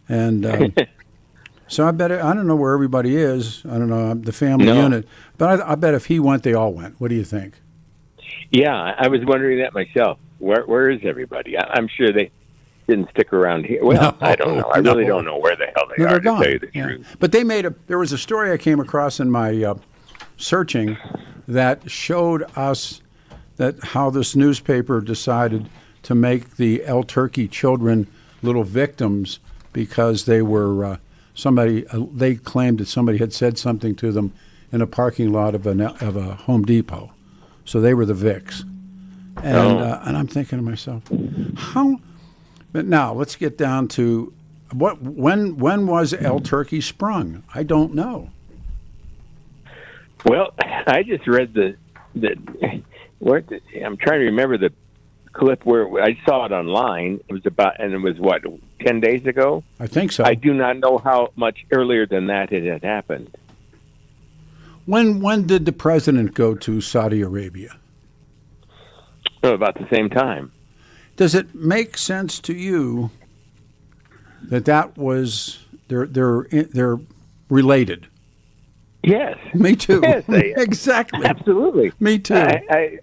And so I don't know where everybody is. I don't know the family unit, but I bet if he went, they all went. What do you think? Yeah, I was wondering that myself. Where is everybody? I'm sure they didn't stick around here. Well, I don't know. I really don't know where the hell they are, to tell you the truth. But there was a story I came across in my searching that showed us that how this newspaper decided to make the El Turki children little victims because they were they claimed that somebody had said something to them in a parking lot of a Home Depot. So they were the Vicks. And I'm thinking to myself, how? But now let's get down to when was El Turki sprung? I don't know. Well, I just read I'm trying to remember the clip where I saw it online. It was what, 10 days ago? I think so. I do not know how much earlier than that it had happened. When did the president go to Saudi Arabia? Oh, about the same time. Does it make sense to you that was they're related? Yes. Me too. Yes, exactly. Absolutely. Me too. And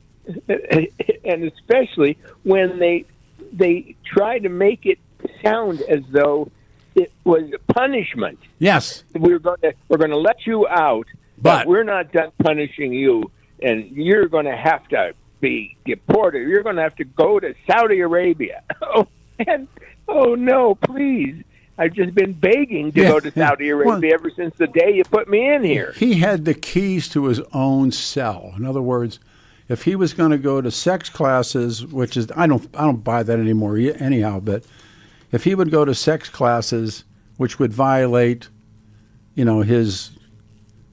especially when they try to make it sound as though it was a punishment. Yes. We're going to let you out, but we're not done punishing you, and you're going to have to be deported. You're going to have to go to Saudi Arabia. Oh no, please. I've just been begging to go to Saudi Arabia ever since the day you put me in here. He had the keys to his own cell. In other words, if he was going to go to sex classes, which is I don't buy that anymore anyhow, but if he would go to sex classes which would violate, his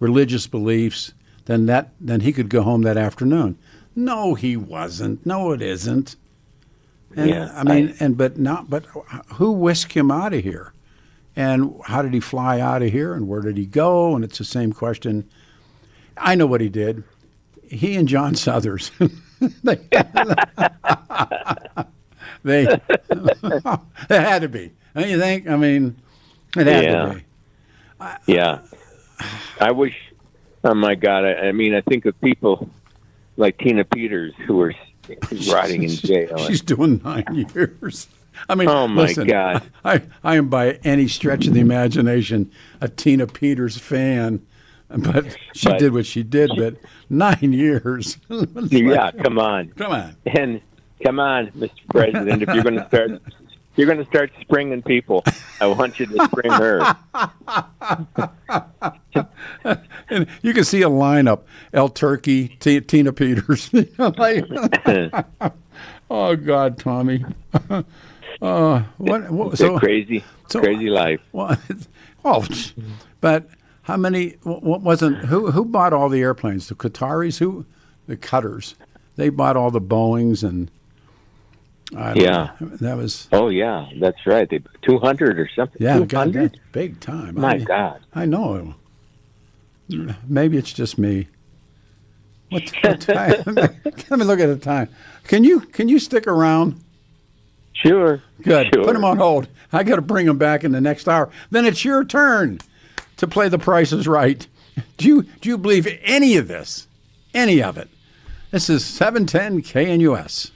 religious beliefs, then he could go home that afternoon. No, he wasn't. No, it isn't. And, but who whisked him out of here? And how did he fly out of here? And where did he go? And it's the same question. I know what he did. He and John Suthers, they it had to be. Don't you think? I mean, it had to be. I wish. Oh my God! I mean, I think of people like Tina Peters who are rotting in jail. She's doing 9 years. I mean, oh my listen, God! I am by any stretch of the imagination a Tina Peters fan, but she did what she did. But 9 years. Yeah, come on, and come on, Mr. President. If you're going to start springing people, I want you to spring her. And you can see a lineup: El Turki, Tina Peters. Oh God, Tommy. Crazy life. But how many? What wasn't? Who bought all the airplanes? The Qataris? The Qatars? They bought all the Boeings and. That was. Oh yeah, that's right. 200 or something. Yeah, 200, big time. My God, I know. Maybe it's just me. What time? Let me look at the time. Can you stick around? Sure. Good. Sure. Put him on hold. I got to bring him back in the next hour. Then it's your turn to play The Price is Right. Do you believe any of this? Any of it? This is 710 KNUS.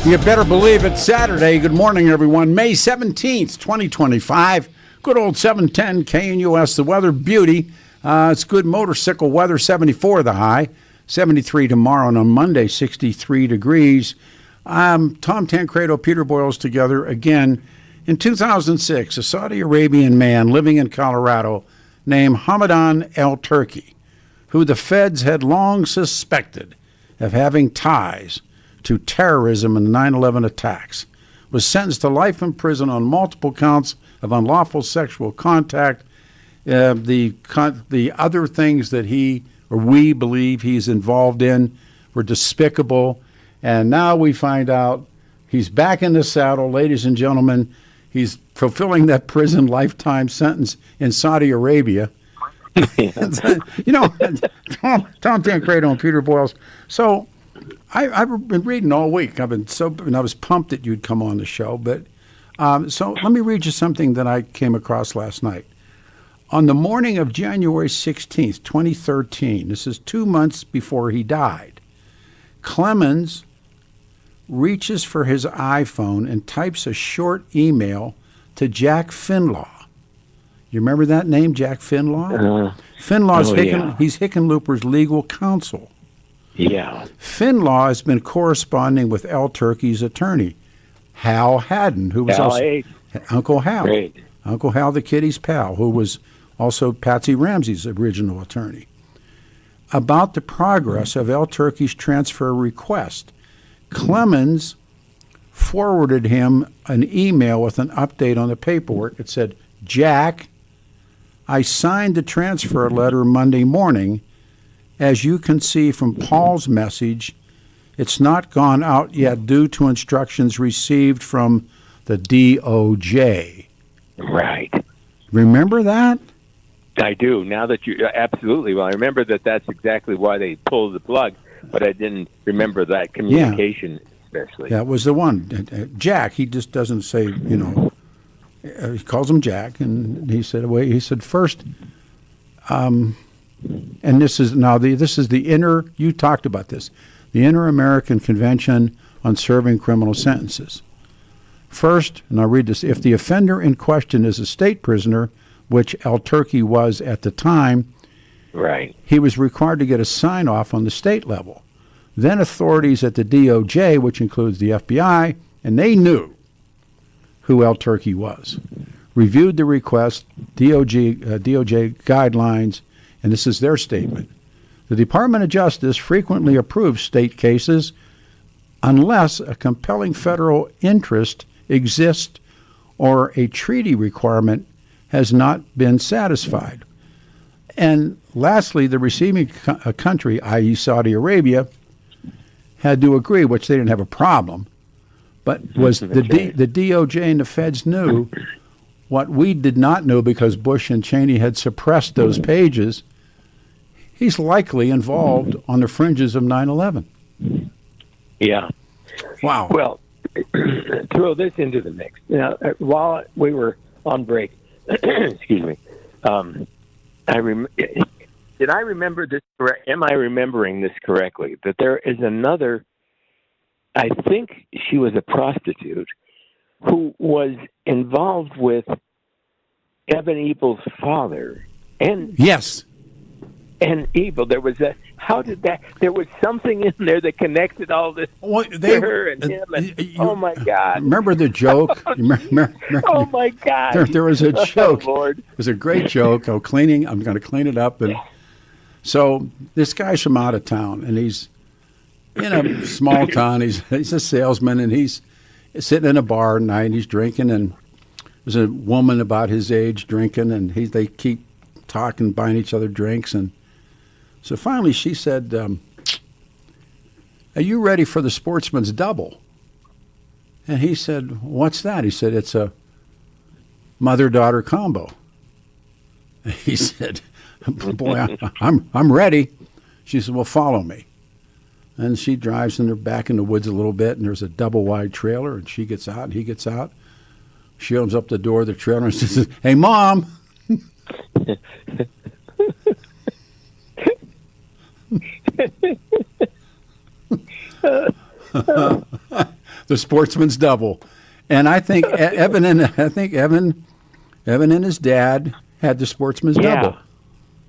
You better believe it's Saturday. Good morning, everyone. May 17th, 2025. Good old 710 KNUS, the weather beauty. It's good motorcycle weather, 74 the high, 73 tomorrow, and on Monday, 63 degrees. Tom Tancredo, Peter Boyles together again. In 2006, a Saudi Arabian man living in Colorado named Hamadan el-Turki, who the feds had long suspected of having ties to terrorism and 9/11 attacks, was sentenced to life in prison on multiple counts of unlawful sexual contact. The other things that he or we believe he's involved in were despicable. And now we find out he's back in the saddle, ladies and gentlemen. He's fulfilling that prison lifetime sentence in Saudi Arabia. You know, Tom Tancredo and Peter Boyles. So I've been reading all week. I was pumped that you'd come on the show. But so let me read you something that I came across last night. On the morning of January 16th, 2013, this is 2 months before he died, Clemmons reaches for his iPhone and types a short email to Jack Finlaw. You remember that name, Jack Finlaw? Finlaw's he's Hickenlooper's legal counsel. Yeah. Finlaw has been corresponding with el-Turki's attorney, Hal Haddon, who was also Uncle Hal. Great. Uncle Hal, the kiddie's pal, who was also Patsy Ramsey's original attorney, about the progress of el-Turki's transfer request. Clemmons forwarded him an email with an update on the paperwork. It said, Jack, I signed the transfer letter Monday morning. As you can see from Paul's message, it's not gone out yet due to instructions received from the DOJ. Right. Remember that? I do. Now that you absolutely. Well, I remember that's exactly why they pulled the plug, but I didn't remember that communication especially. That was the one. Jack, he just doesn't say, he calls him Jack, and he said first, and this is the you talked about this, the Inter-American Convention on Serving Criminal Sentences. First, and I'll read this, if the offender in question is a state prisoner, which el-Turki was at the time, right, he was required to get a sign-off on the state level. Then authorities at the DOJ, which includes the FBI, and they knew who el-Turki was, reviewed the request, DOJ guidelines, and this is their statement. The Department of Justice frequently approves state cases unless a compelling federal interest exists or a treaty requirement has not been satisfied. And lastly, the receiving country, i.e. Saudi Arabia, had to agree, which they didn't have a problem, but was the DOJ and the feds knew what we did not know because Bush and Cheney had suppressed those pages. He's likely involved on the fringes of 9/11. Yeah. Wow. Well, throw this into the mix. Now, while we were on break, excuse me, did I remember this correct? Am I remembering this correctly? That there is another, I think she was a prostitute, who was involved with Evan Ebel's father. And yes. And Ebel, there was there was something in there that connected all this to her and him. And, oh my God! Remember the joke? Remember, oh my God! There was a joke. Oh, Lord. It was a great joke. I'm going to clean it up. And so this guy's from out of town, and he's in a small town. He's a salesman, and he's sitting in a bar at night. And he's drinking, and there's a woman about his age drinking, and they keep talking, buying each other drinks, and so finally she said, are you ready for the sportsman's double? And he said, what's that? He said, it's a mother-daughter combo. And he said, boy, I'm ready. She said, well, follow me. And she drives and they're back in the woods a little bit, and there's a double-wide trailer, and she gets out and he gets out. She opens up the door of the trailer and says, hey, Mom. the sportsman's double. And I think Evan and his dad had the sportsman's double.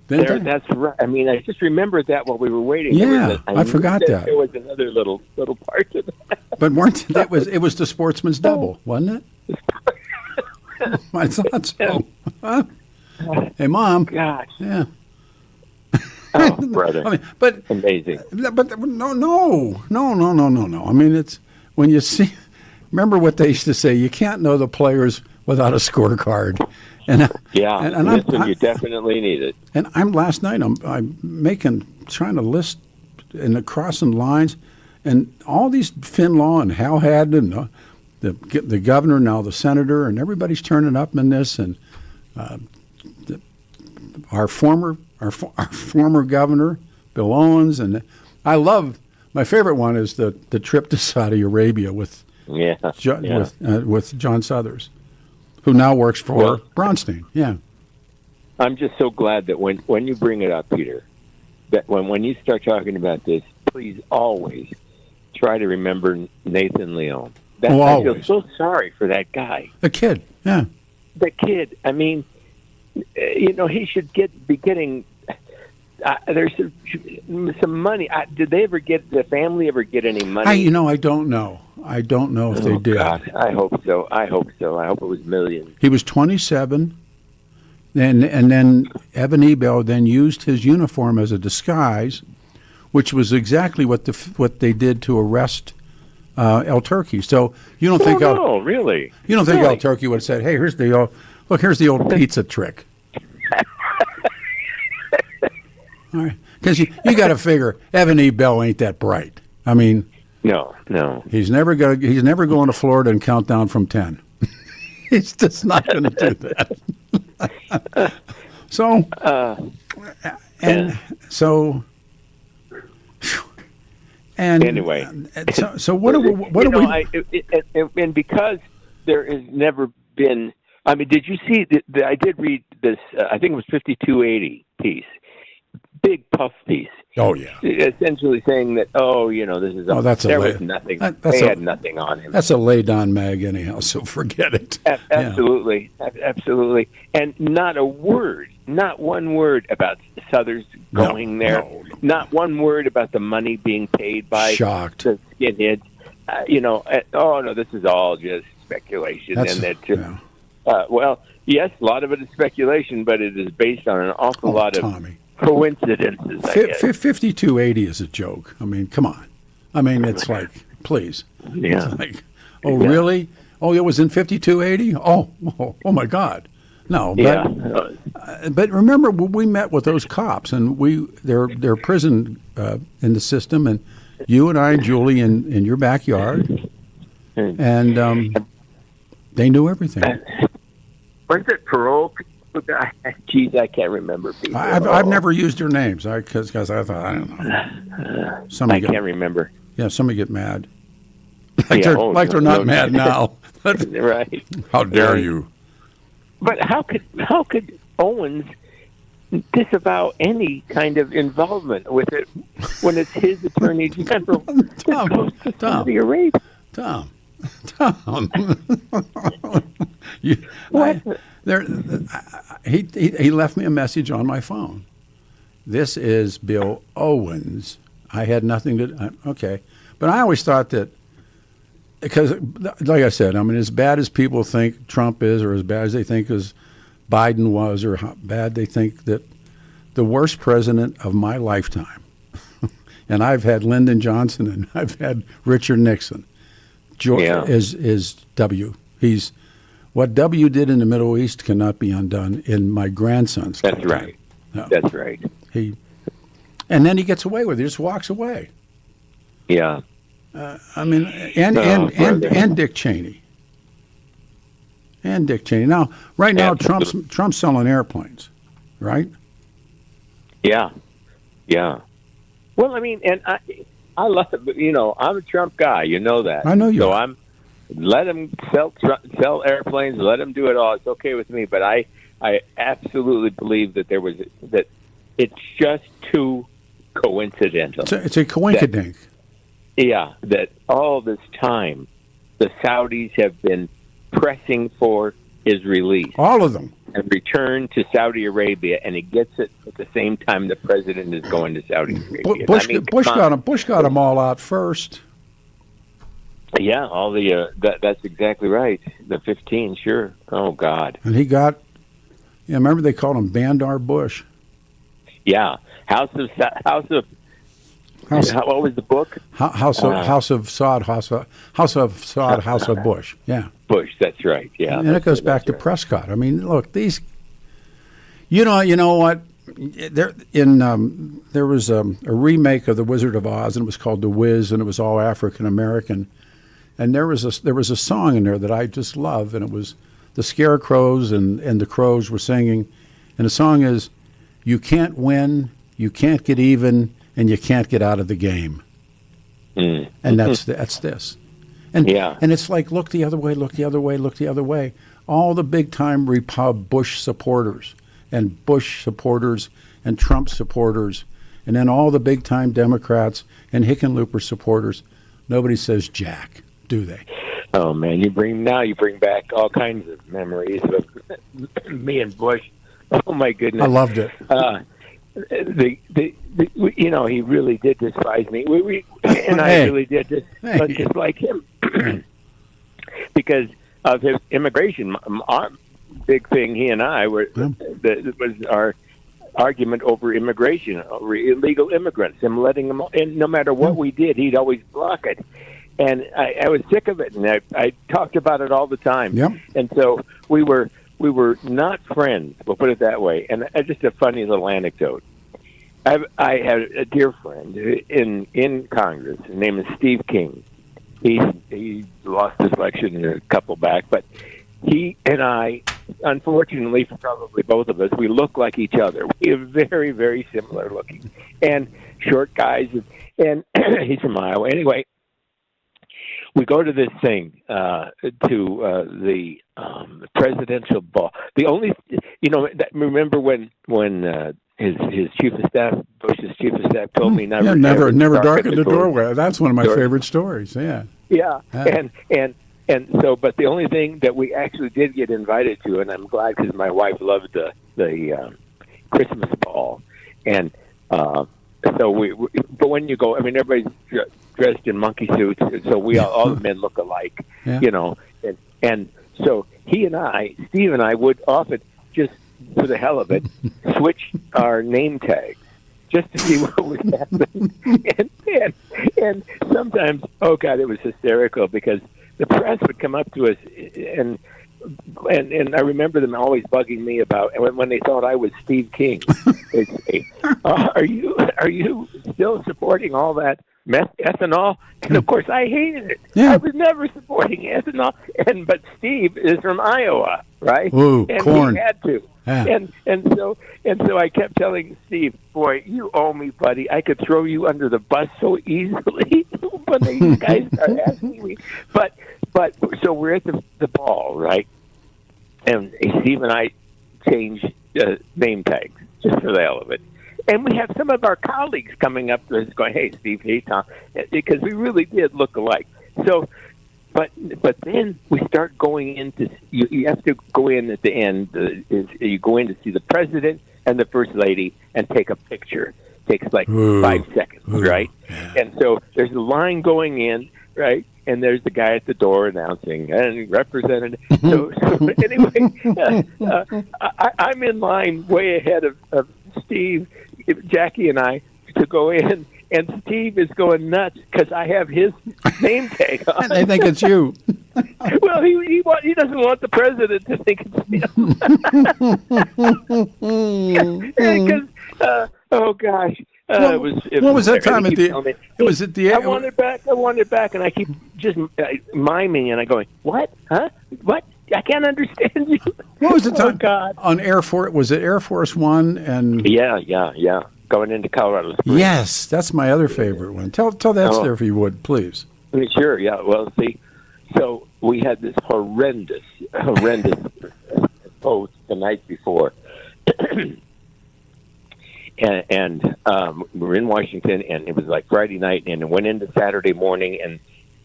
That's right. I mean, I just remembered that while we were waiting. Yeah, I forgot that. There was another little part to that. But it was the sportsman's double, wasn't it? I thought so. Huh? Hey, Mom. Gosh. Yeah. Oh, brother. I mean, but amazing. But no. I mean, it's when you see. Remember what they used to say: you can't know the players without a scorecard. And you definitely need it. And last night I'm trying to list and crossing lines, and all these Finlaw and Hal Haddon, the governor, now the senator, and everybody's turning up in this, and our former governor Bill Owens, and my favorite one is the trip to Saudi Arabia with John Suthers, who now works for Braunstein. Yeah. I'm just so glad that when you bring it up, Peter, that when you start talking about this, please always try to remember Nathan Leone. I feel so sorry for that guy. The kid, yeah. The kid. I mean, he should be getting. There's some money. Did the family ever get any money? I don't know. I don't know if they did. God, I hope so. I hope it was millions. He was 27, and then Evan Ebel then used his uniform as a disguise, which was exactly what they did to arrest El Turki. So you don't think really? You don't think El Turki would have said, "Hey, here's the old pizza trick." All right, because you got to figure Evan Ebel ain't that bright. I mean. No. He's never going to Florida and count down from 10. He's just not going to do that. Anyway. So what do we? And because there has never been. I mean, did you see? I did read this. I think it was 5280 piece. Big puff piece. Oh yeah. Essentially saying that this is was nothing. They had nothing on him. That's a laid on mag anyhow, so forget it. Absolutely. Absolutely. And not one word about Suthers going there. No. Not one word about the money being paid by the skinheads. This is all just speculation. Yes, a lot of it is speculation, but it is based on an awful lot of coincidences. 5280 is a joke. I mean, come on. I mean, it's like, please. Yeah. It's like, really? Oh, it was in 5280? Oh my God. No. But remember, we met with those cops, and they're prison in the system, and you and I and Julie in your backyard, and they knew everything. Was it parole? Geez, I can't remember people. I've never used their names because I thought, I don't know. I can't remember. Yeah, somebody get mad. They're not mad now. Right. How dare you? But how could Owens disavow any kind of involvement with it when it's his attorney general? Tom. He left me a message on my phone. This is Bill Owens. I had nothing to. Okay, but I always thought that because, like I said, I mean, as bad as people think Trump is, or as bad as they think as Biden was, or how bad they think that the worst president of my lifetime, and I've had Lyndon Johnson and I've had Richard Nixon. Is W. He's what W did in the Middle East cannot be undone in my grandson's lifetime. That's right. No. That's right. And then he gets away with it. He just walks away. Yeah. I mean, and Dick Cheney. And Dick Cheney. Now, right now, Trump's selling airplanes, right? Yeah. Yeah. Well, I mean, and I love it. I'm a Trump guy. You know that. I know you. So let him sell airplanes. Let him do it all. It's okay with me. But I absolutely believe that it's just too coincidental. It's a coinkydink. That all this time the Saudis have been pressing for his release All of them. and return to Saudi Arabia, and he gets it at the same time the president is going to Saudi Arabia. Bush got them all out first. Yeah, all the that's exactly right. The 15, sure. Oh God. And he got. Yeah, remember they called him Bandar Bush. Yeah, House of what was the book? House of Saud, House of Bush. Yeah. Bush. That's right. Yeah. And it goes back to Prescott. I mean, look, these. You know what? There was a remake of The Wizard of Oz, and it was called The Wiz, and it was all African American. And there was a song in there that I just love, and it was the Scarecrows and the Crows were singing, and the song is, "You can't win, you can't get even, and you can't get out of the game." Mm. And that's this. And Yeah. and it's like, look the other way, look the other way, look the other way. All the big time Bush supporters and Trump supporters, and then all the big time Democrats and Hickenlooper supporters. Nobody says jack, do they? Oh man, you bring back all kinds of memories of me and Bush. Oh my goodness, I loved it. He really did despise me. I really did dislike him because of his immigration. Our big thing, he and I were was our argument over immigration, over illegal immigrants, him letting them, and no matter what we did, he'd always block it. And I was sick of it, and I talked about it all the time. Yep. And so we were not friends. We'll put it that way. And just a funny little anecdote. I had a dear friend in Congress. His name is Steve King. He lost his election a couple back, but he and I, unfortunately for probably both of us, we look like each other. We are very, very similar looking, and short guys. And he's from Iowa. Anyway, we go to this thing to the presidential ball. The only, remember when his chief of staff, Bush's chief of staff, told me never darken the doorway. That's one of my favorite stories. Yeah. Yeah. And so, but the only thing that we actually did get invited to, and I'm glad because my wife loved the Christmas ball, and so but when you go, I mean, everybody's dressed in monkey suits, so we all the men look alike, and so Steve and I would often just for the hell of it switch our name tags just to see what was happening, and sometimes, oh God, it was hysterical because the press would come up to us and I remember them always bugging me about when they thought I was Steve King. They'd say, "Are you still supporting all that ethanol?" And of course, I hated it. Yeah. I was never supporting ethanol. But Steve is from Iowa, right? Ooh, and corn. He had to. Yeah. And so I kept telling Steve, "Boy, you owe me, buddy. I could throw you under the bus so easily." When these guys start asking me, but so we're at the ball, right? And Steve and I changed name tags just for the hell of it. And we have some of our colleagues coming up to us going, "Hey, Steve, hey, Tom," because we really did look alike. So, but then we start going into, you have to go in at the end, you go in to see the president and the first lady and take a picture. It takes like 5 seconds, right? Yeah. And so there's a line going in, right? And there's the guy at the door announcing, and representative. So anyway, I'm in line way ahead of Steve, Jackie, and I to go in, and Steve is going nuts because I have his name tag on. They think it's you. Well, he doesn't want the president to think it's him. Because oh gosh. What was that time at the? It was at the. I want it back, and I keep just miming, and I going, "What? Huh? What? I can't understand you." What was the time? Oh God! On Air Force, was it Air Force One? And yeah, going into Colorado Springs. Yes, that's my other fairite one. Tell that story if you would, please. Sure. Yeah. Well, see, so we had this horrendous post the night before. And we were in Washington, and it was like Friday night, and it went into Saturday morning,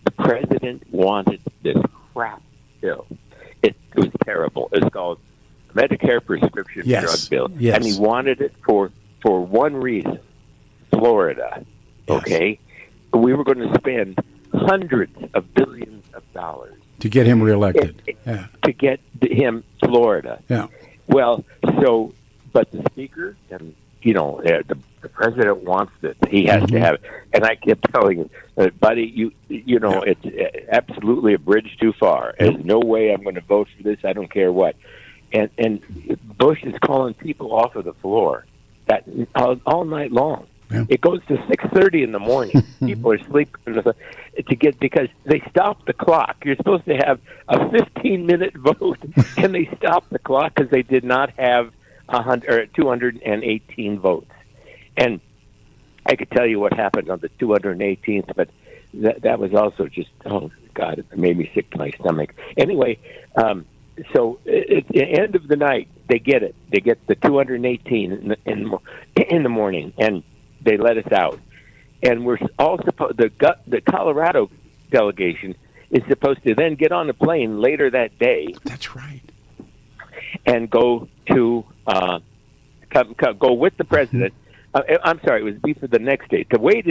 The president wanted this crap bill. It was terrible. It's called Medicare prescription drug bill. Yes. And he wanted it for one reason, Florida. Yes. Okay? We were going to spend hundreds of billions of dollars to get him reelected. to get him Florida. Yeah. Well, but the speaker and the president wants it. He has to have it. And I kept telling him, buddy, it's absolutely a bridge too far. There's no way I'm going to vote for this. I don't care what. And Bush is calling people off of the floor all night long. Yeah. It goes to 6:30 in the morning. People are sleeping because they stopped the clock. You're supposed to have a 15-minute vote, and they stopped the clock because they did not have 218 votes. And I could tell you what happened on the 218th, but that was also just, oh, God, it made me sick to my stomach. Anyway, so at the end of the night, they get it. They get the 218 in the morning, and they let us out. And we're all supposed, the Colorado delegation is supposed to then get on a plane later that day. That's right. And go to, go with the president. I'm sorry, it was be for the next day. To wait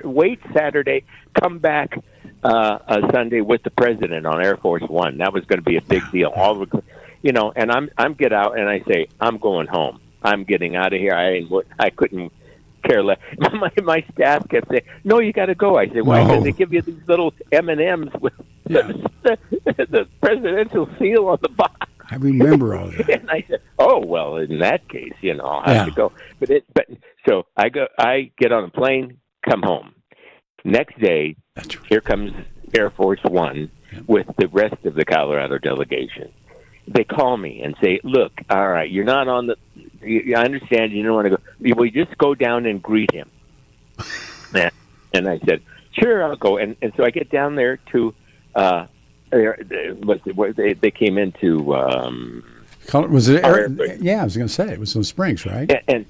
wait Saturday, come back Sunday with the president on Air Force One. That was going to be a big deal. And I'm get out and I say, I'm going home. I'm getting out of here. I couldn't care less. My staff kept saying, "No, you got to go." I said, "Why?" Because they give you these little M&Ms with the presidential seal on the box. I remember all that. And I said, "Oh well, in that case, I'll have to go." But so I go. I get on a plane, come home. Next day, here comes Air Force One with the rest of the Colorado delegation. They call me and say, "Look, all right, you're not on the. I understand you don't want to go. Will you just go down and greet him?" And I said, "Sure, I'll go." And so I get down there to. They came into. Was it? Yeah, I was going to say it was in Springs, right? And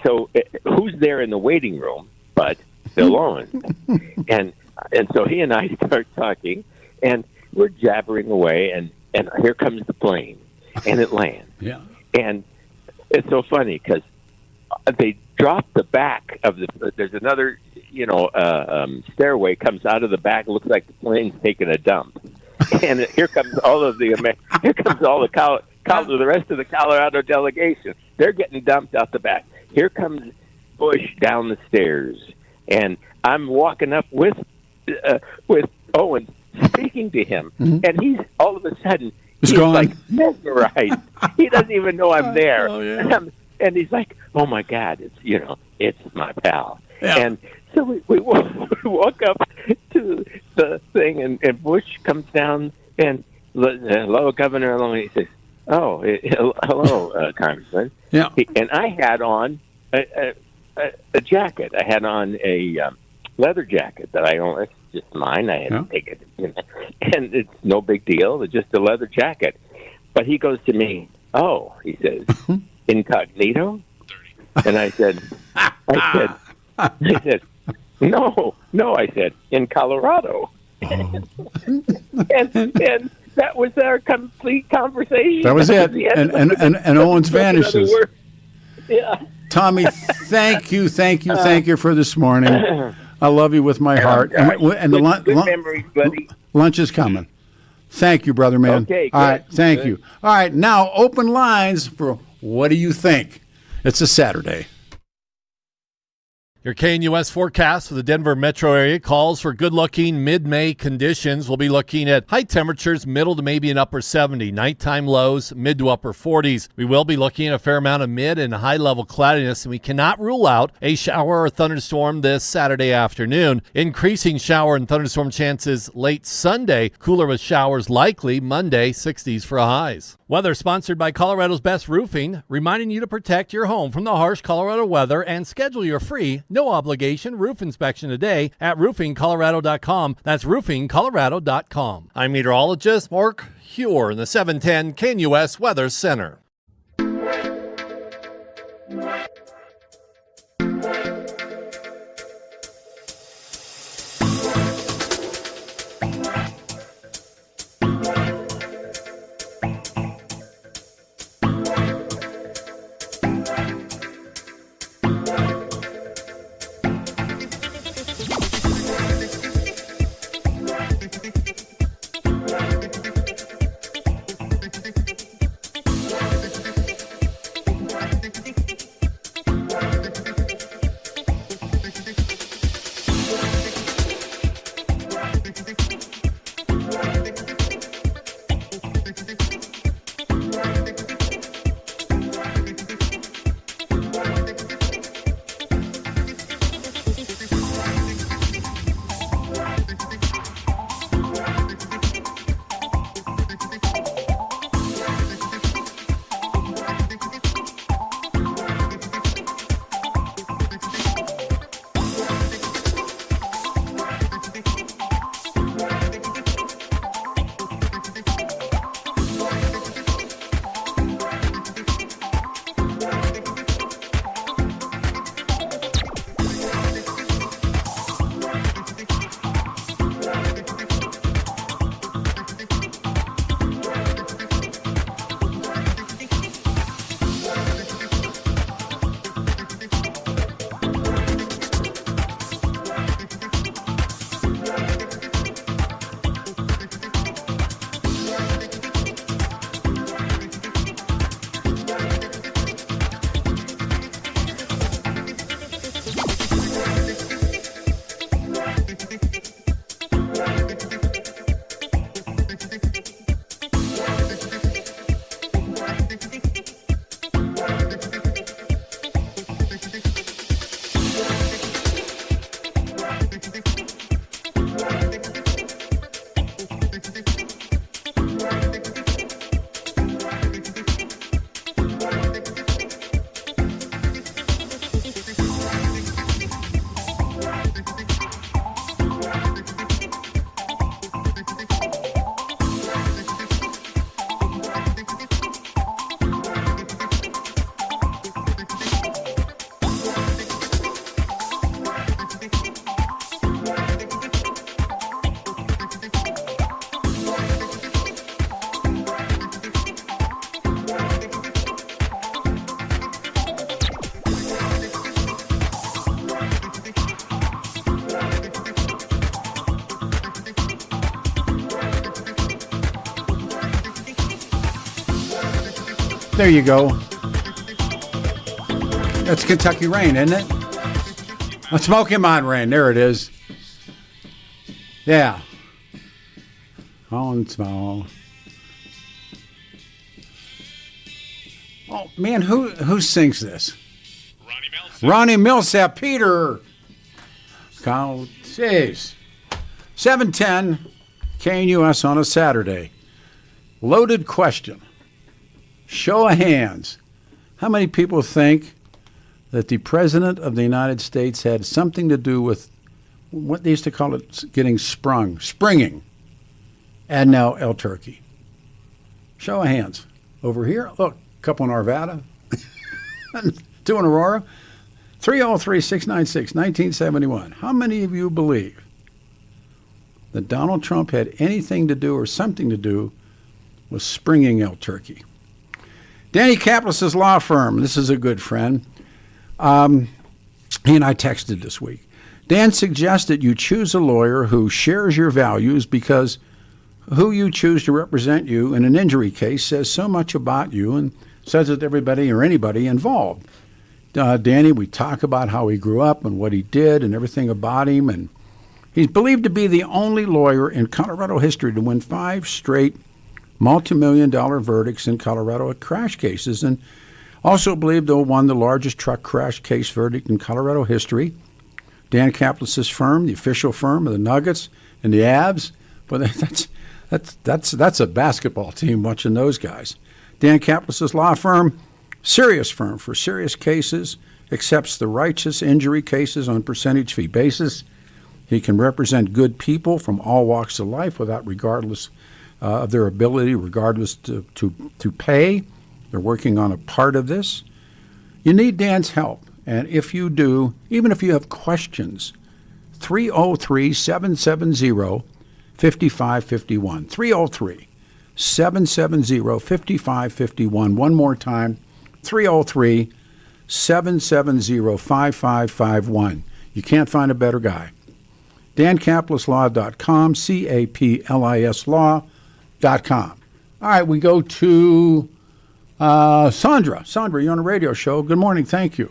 so who's there in the waiting room? But Bill Owens, and so he and I start talking, and we're jabbering away, and here comes the plane, and it lands. Yeah, and it's so funny because they drop the back of there's another. Stairway comes out of the back. It looks like the plane's taking a dump, and here comes all the rest of the Colorado delegation. They're getting dumped out the back. Here comes Bush down the stairs, and I'm walking up with Owen, speaking to him, and he's all of a sudden he's like mesmerized. He doesn't even know I'm there, and he's like, "Oh my God, it's my pal." Yeah. And so we walk up to the thing, and Bush comes down, and hello, Governor. Hello, and he says, "Oh, hello, Congressman." Yeah. And I had on a jacket. I had on a leather jacket that I own. It's just mine. I had to take it, and it's no big deal. It's just a leather jacket. But he goes to me, "Oh," he says, "incognito?" And I said, No, I said, in Colorado. And that was our complete conversation. That was it. And Owens vanishes. Yeah. Tommy, thank you for this morning. I love you with my heart. And good memories, buddy. Lunch is coming. Thank you, brother man. Okay, all right, thank you. All right, now open lines for what do you think? It's a Saturday. Your KNUS forecast for the Denver metro area calls for good-looking mid-May conditions. We'll be looking at high temperatures, middle to maybe an upper 70. Nighttime lows, mid to upper 40s. We will be looking at a fair amount of mid and high-level cloudiness, and we cannot rule out a shower or thunderstorm this Saturday afternoon. Increasing shower and thunderstorm chances late Sunday. Cooler with showers likely Monday, 60s for highs. Weather sponsored by Colorado's Best Roofing, reminding you to protect your home from the harsh Colorado weather and schedule your free, no obligation roof inspection today at roofingcolorado.com. That's roofingcolorado.com. I'm meteorologist Mark Huer in the 710 KNUS Weather Center. There you go. That's Kentucky Rain, isn't it? Oh, Smoky Mountain Rain. There it is. Yeah. On small. Oh man, who sings this? Ronnie Millsap. Ronnie Millsap. Peter. Kyle says 7:10 KNUS on a Saturday. Loaded question. Show of hands. How many people think that the President of the United States had something to do with what they used to call it getting springing, and now El Turkey? Show of hands. Over here, look, a couple in Arvada, 2 in Aurora, 303-696-1971. How many of you believe that Donald Trump had anything to do or something to do with springing El Turkey? Danny Kaplis' law firm, this is a good friend. He and I texted this week. Dan suggested you choose a lawyer who shares your values because who you choose to represent you in an injury case says so much about you and says it to everybody or anybody involved. Danny, we talk about how he grew up and what he did and everything about him, and he's believed to be the only lawyer in Colorado history to win 5 straight multi-million-dollar verdicts in Colorado crash cases, and also believed to have won the largest truck crash case verdict in Colorado history. Dan Kaplis' firm, the official firm of the Nuggets and the Avs, but that's a basketball team watching those guys. Dan Kaplis' law firm, serious firm for serious cases, accepts the righteous injury cases on percentage fee basis. He can represent good people from all walks of life without regardless of their ability, regardless to pay. They're working on a part of this. You need Dan's help. And if you do, even if you have questions, 303-770-5551. 303-770-5551. One more time, 303-770-5551. You can't find a better guy. DanKaplisLaw.com, CAPLIS Law.com. All right, we go to Sandra. Sandra, you're on a radio show. Good morning. Thank you.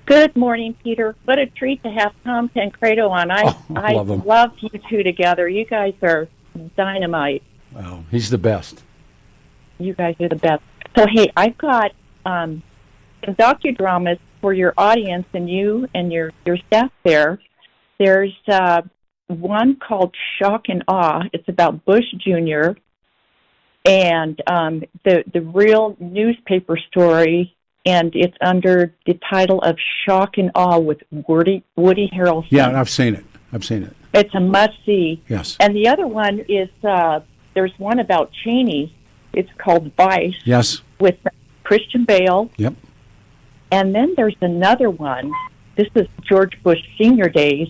Good morning, Peter. What a treat to have Tom Tancredo on. I love you two together. You guys are dynamite. Well, he's the best. You guys are the best. So, hey, I've got some docudramas for your audience and you and your staff there. There's one called Shock and Awe. It's about Bush Jr. and the real newspaper story, and it's under the title of Shock and Awe with Woody Harrelson. Yeah, I've seen it. It's a must-see. Yes. And the other one is, there's one about Cheney. It's called Vice. Yes. With Christian Bale. Yep. And then there's another one. This is George Bush Sr. days,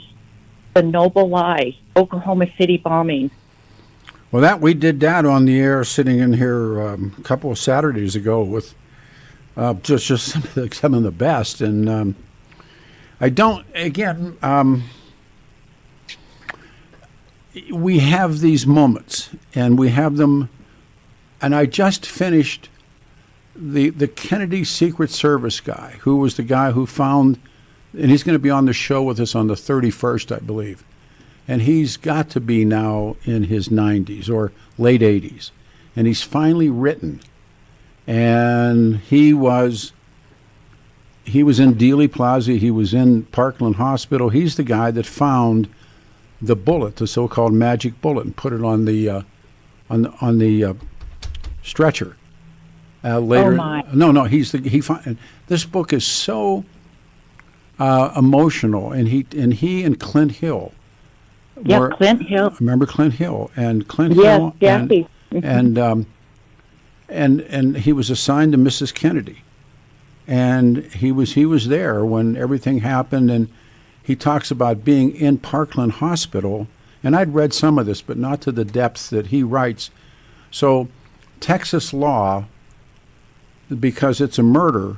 The Noble Lie, Oklahoma City bombing. Well, we did that on the air, sitting in here a couple of Saturdays ago with just some of the best. And we have these moments, and we have them. And I just finished the Kennedy Secret Service guy, who was the guy who found, and he's going to be on the show with us on the 31st, I believe. And he's got to be now in his 90s or late 80s. And he's finally written. And he was in Dealey Plaza. He was in Parkland Hospital. He's the guy that found the bullet, the so-called magic bullet, and put it on the stretcher. Later, oh my! No, this book is so emotional, and he and Clint Hill. Yeah, Clint Hill. Remember Clint Hill and Clint yes, Hill, Jackie. and he was assigned to Mrs. Kennedy, and he was there when everything happened, and he talks about being in Parkland Hospital, and I'd read some of this, but not to the depth that he writes. So, Texas law, because it's a murder,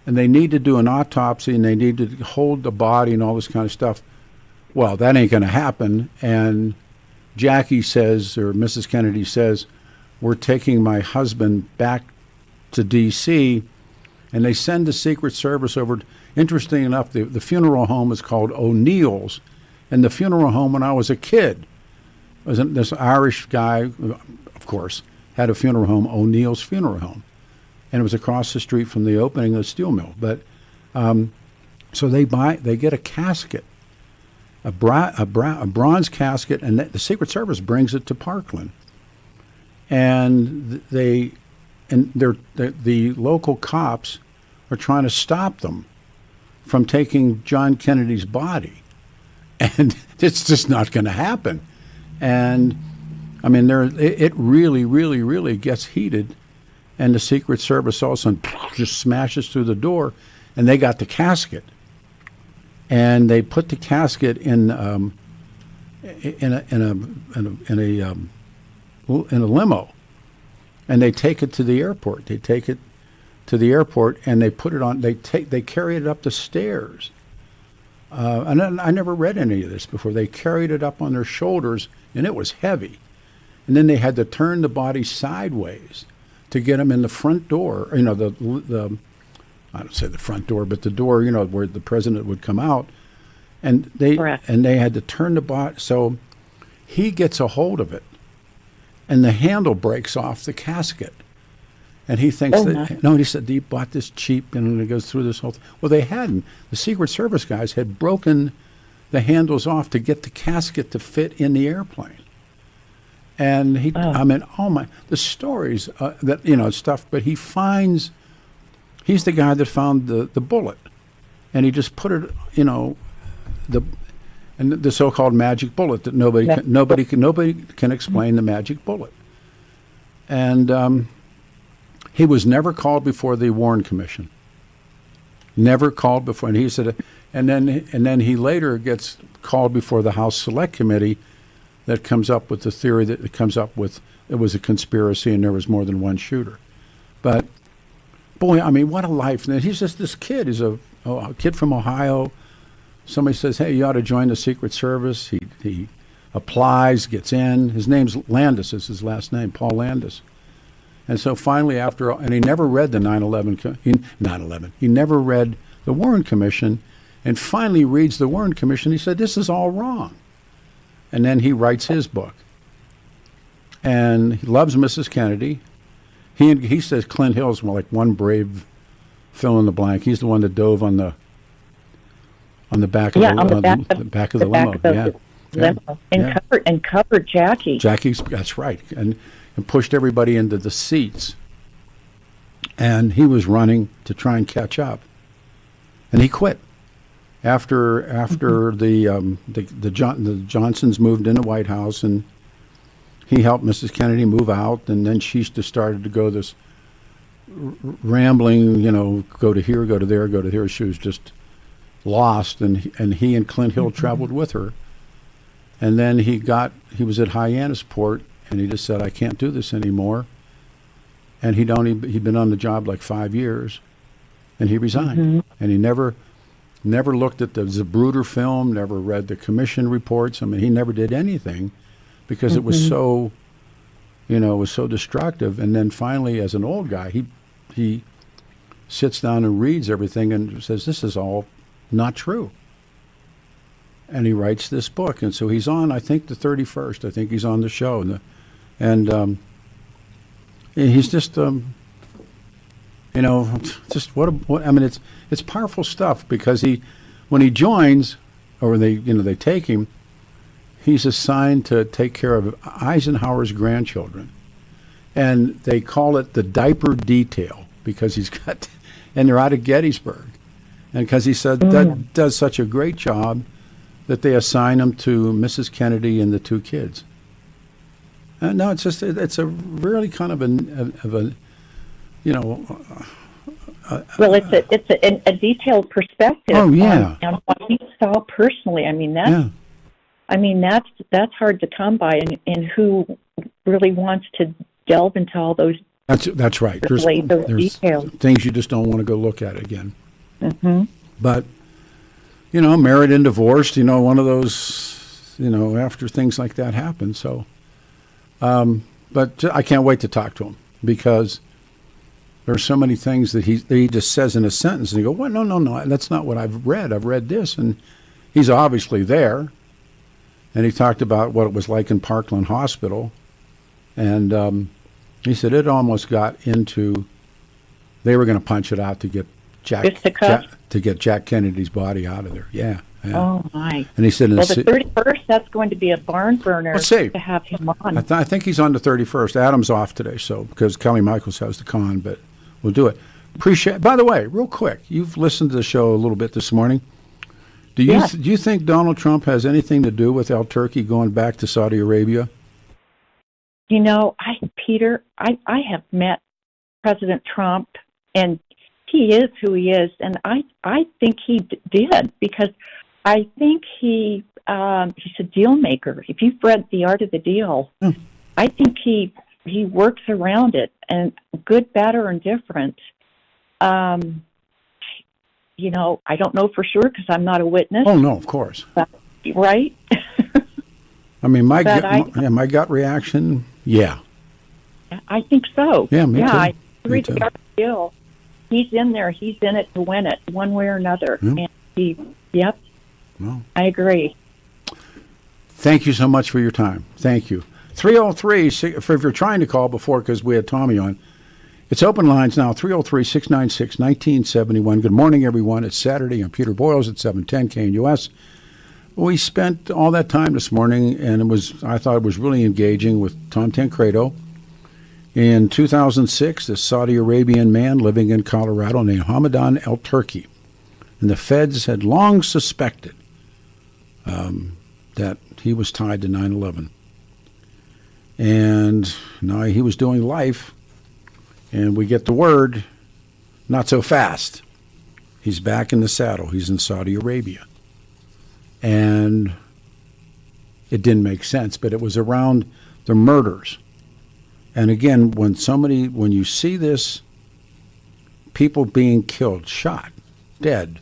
and they need to do an autopsy, and they need to hold the body and all this kind of stuff. Well, that ain't going to happen. And Jackie says, or Mrs. Kennedy says, we're taking my husband back to D.C., and they send the Secret Service over. Interesting enough, the funeral home is called O'Neill's, and the funeral home when I was a kid was this Irish guy, of course, had a funeral home, O'Neill's Funeral Home, and it was across the street from the opening of the steel mill. But so they get a casket, a bronze casket, and the Secret Service brings it to Parkland, and the local cops are trying to stop them from taking John Kennedy's body, and it's just not going to happen. And I mean, it really, really, really gets heated, and the Secret Service all of a sudden just smashes through the door, and they got the casket, and they put the casket in a limo, and they take it to the airport. They take it to the airport, and they put it on. They carry it up the stairs. And I never read any of this before. They carried it up on their shoulders, and it was heavy. And then they had to turn the body sideways to get him in the front door. You know, the I don't say the front door, but the door, you know, where the president would come out. And they had to turn the body. So he gets a hold of it, and the handle breaks off the casket. And he thinks he said, he bought this cheap, and it goes through this whole thing. Well, they hadn't. The Secret Service guys had broken the handles off to get the casket to fit in the airplane. And the stories that, you know, stuff, but he's the guy that found the bullet. And he just put it, you know, the so-called magic bullet that nobody can explain the magic bullet. And he was never called before the Warren Commission. Never called before, and he said, and then he later gets called before the House Select Committee, that comes up with the theory that it comes up with it was a conspiracy and there was more than one shooter. But boy, I mean, what a life! And he's just this kid. He's a kid from Ohio. Somebody says, "Hey, you ought to join the Secret Service." He applies, gets in. His name's Landis. Is his last name, Paul Landis. And so finally, and he never read the 9/11. He never read the Warren Commission, and finally reads the Warren Commission. He said, "This is all wrong," and then he writes his book. And he loves Mrs. Kennedy. He says Clint Hill's more like one brave fill in the blank. He's the one that dove on the back of the back of the limo. Limo. And covered Jackie. That's right. And pushed everybody into the seats. And he was running to try and catch up. And he quit. After the Johnsons moved in the White House, and he helped Mrs. Kennedy move out, and then she just started to go this rambling, you know, go to here, go to there, go to here. She was just lost, and he and Clint Hill traveled with her. And then he was at Hyannisport, and he just said, "I can't do this anymore." And he'd been on the job like 5 years, and he resigned. Mm-hmm. And he never looked at the Zapruder film, never read the commission reports. I mean, he never did anything because it was so, you know, it was so destructive. And then finally, as an old guy, he sits down and reads everything and says, "This is all not true." And he writes this book. And so he's on, I think, the 31st. I think he's on the show. And he's just, you know, just I mean, it's powerful stuff, because when he joins, or they take him, he's assigned to take care of Eisenhower's grandchildren. And they call it the diaper detail, because and they're out of Gettysburg. And because he said that does such a great job that they assign him to Mrs. Kennedy and the two kids. No, it's a really kind of a you know. Well, it's a detailed perspective. Oh yeah. On what he saw personally. I mean that's hard to come by, and who really wants to delve into all those. That's right. There's details. Things you just don't want to go look at again. Mm-hmm. But, you know, married and divorced, you know, one of those, you know, after things like that happen. So, but I can't wait to talk to him, because There are so many things that he just says in a sentence, and you go, "What? No, no, no. That's not what I've read. I've read this." And he's obviously there. And he talked about what it was like in Parkland Hospital, and he said it almost got into. They were going to punch it out to get Jack Kennedy's body out of there. Yeah. Yeah. Oh my! And he said, "Well, the 31st, that's going to be a barn burner Let's see. to have him on." I think he's on the 31st. Adam's off today, so because Kelly Michaels has the con, but we'll do it. Appreciate. By the way, real quick, you've listened to the show a little bit this morning. Do you think Donald Trump has anything to do with Turki going back to Saudi Arabia? You know, Peter, I have met President Trump, and he is who he is, and I think he did, because I think he's a deal maker. If you've read The Art of the Deal, I think he works around it, and good, bad, or indifferent. You know, I don't know for sure because I'm not a witness. Oh no, of course. But, right? I mean, my gut reaction, yeah. I think so. Yeah, me too. I Me read too. The Art of the Deal. He's in there. He's in it to win it, one way or another. Yeah. And yep. Well, I agree. thank you so much for your time. Thank you. 303, if you're trying to call before, because we had Tommy on, it's open lines now, 303-696-1971. Good morning, everyone. It's Saturday. I'm Peter Boyles at 710 KNUS. We spent all that time this morning, and I thought it was really engaging with Tom Tancredo. In 2006, this Saudi Arabian man living in Colorado named Hamadan El-Turki, and the feds had long suspected that he was tied to 9/11. And now he was doing life, and we get the word, not so fast. He's back in the saddle. He's in Saudi Arabia. And it didn't make sense, but it was around the murders. And again, when you see this, people being killed, shot, dead,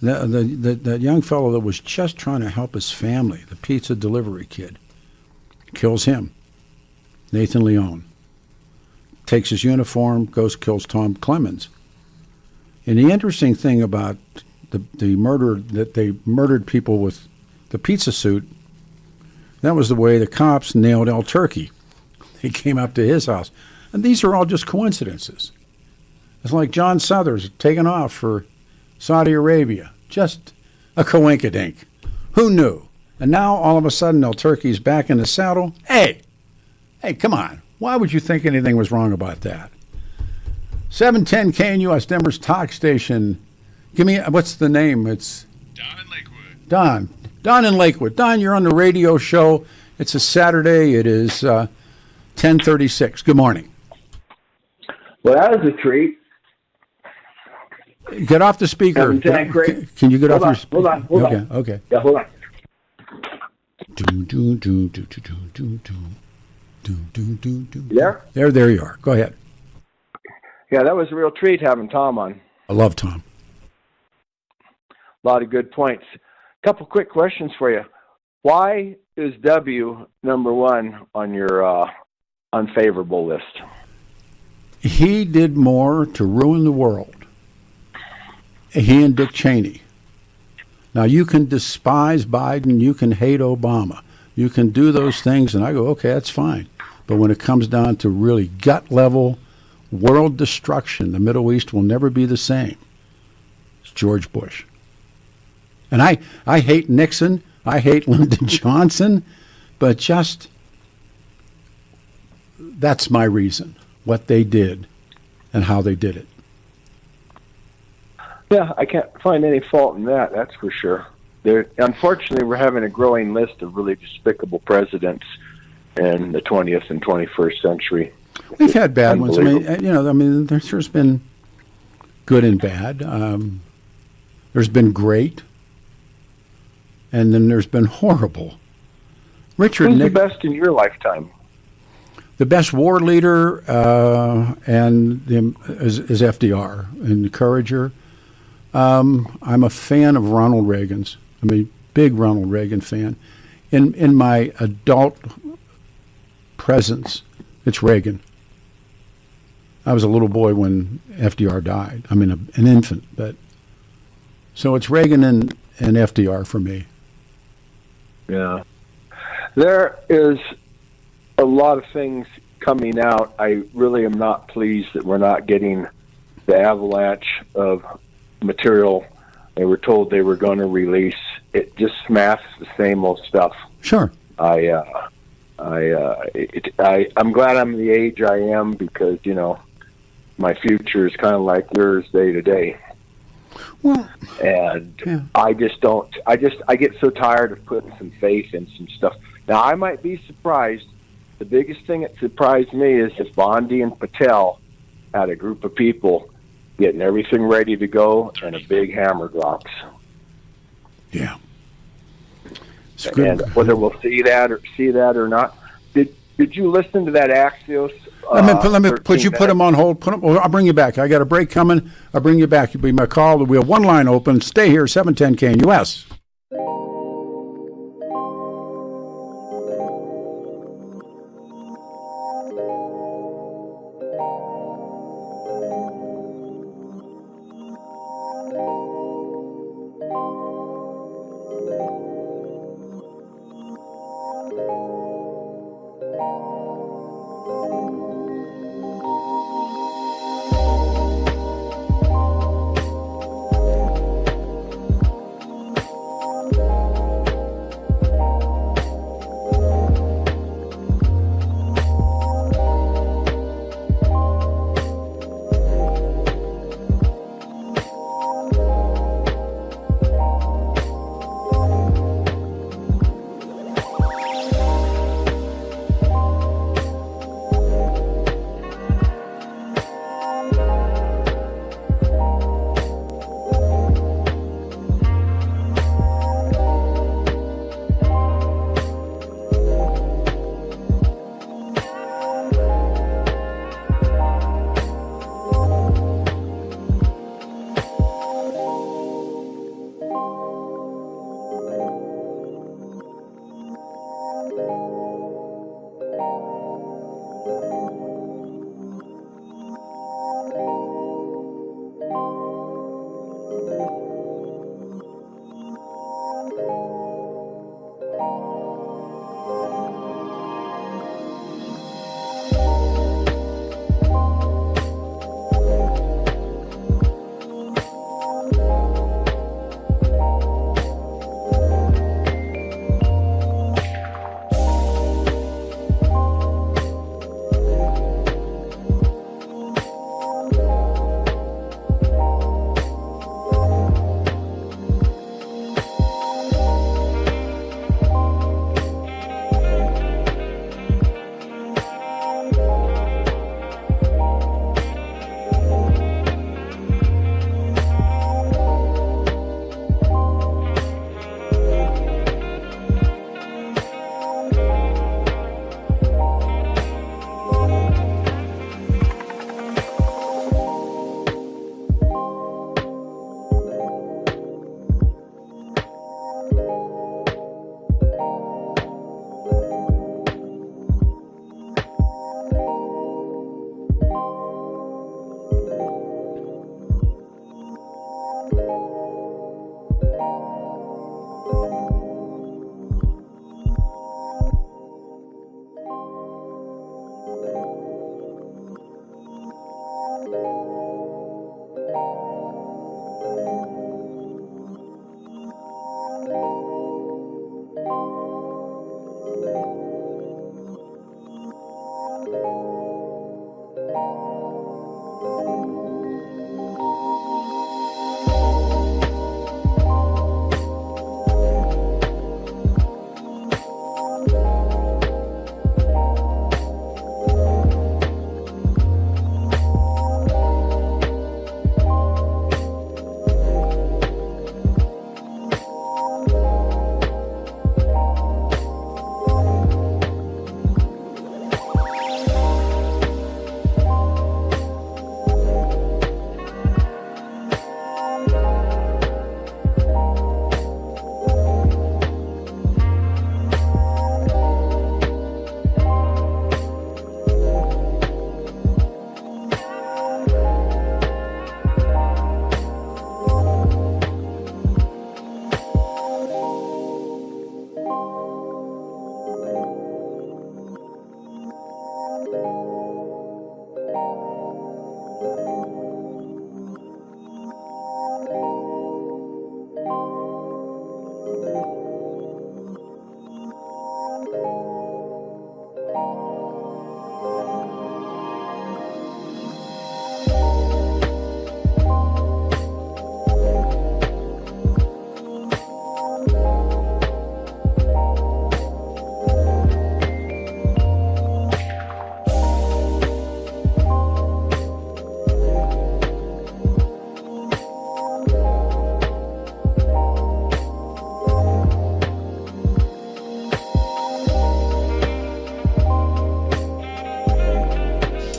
the young fellow that was just trying to help his family, the pizza delivery kid, kills him. Nathan Leone takes his uniform, kills Tom Clemmons. And the interesting thing about the murder, that they murdered people with the pizza suit, that was the way the cops nailed El-Turki. They came up to his house. And these are all just coincidences. It's like John Suthers taking off for Saudi Arabia. Just a coinkydink. Who knew? And now, all of a sudden, El-Turki's back in the saddle. Hey, come on. Why would you think anything was wrong about that? 710 KNUS, Denver's talk station. Give me, what's the name? It's Don in Lakewood. Don in Lakewood. Don, you're on the radio show. It's a Saturday. It is 10:36. Good morning. Well, that was a treat. Get off the speaker. Can you get off your speaker? Hold on. Okay. Yeah, hold on. There you are. Go ahead. Yeah, that was a real treat having Tom on. I love Tom. A lot of good points. A couple quick questions for you. Why is W number one on your unfavorable list? He did more to ruin the world. He and Dick Cheney. Now, you can despise Biden. You can hate Obama. You can do those things, and I go, okay, that's fine. But when it comes down to really gut-level world destruction, the Middle East will never be the same. It's George Bush. And I hate Nixon. I hate Lyndon Johnson. But just, that's my reason, what they did and how they did it. Yeah, I can't find any fault in that, that's for sure. Unfortunately, we're having a growing list of really despicable presidents in the 20th and 21st century. We've had bad ones. There's been good and bad. There's been great, and then there's been horrible. Who's the best in your lifetime? The best war leader is FDR, and encourager. I'm a fan of Ronald Reagan's. I'm a big Ronald Reagan fan. In my adult presence, it's Reagan. I was a little boy when FDR died. I mean, an infant. But so it's Reagan and FDR for me. Yeah. There is a lot of things coming out. I really am not pleased that we're not getting the avalanche of material they were told they were going to release. It just masks the same old stuff. Sure. I'm glad I'm the age I am because, my future is kind of like yours day to day. Well, and yeah. I get so tired of putting some faith in some stuff. Now, I might be surprised. The biggest thing that surprised me is if Bondi and Patel had a group of people getting everything ready to go and a big hammer drops. Yeah. And whether we'll see that or not. Did you listen to that Axios? Let me put him on hold. I'll bring you back. I got a break coming. I'll bring you back. You'll be my call. We have one line open. Stay here, 710 KNUS.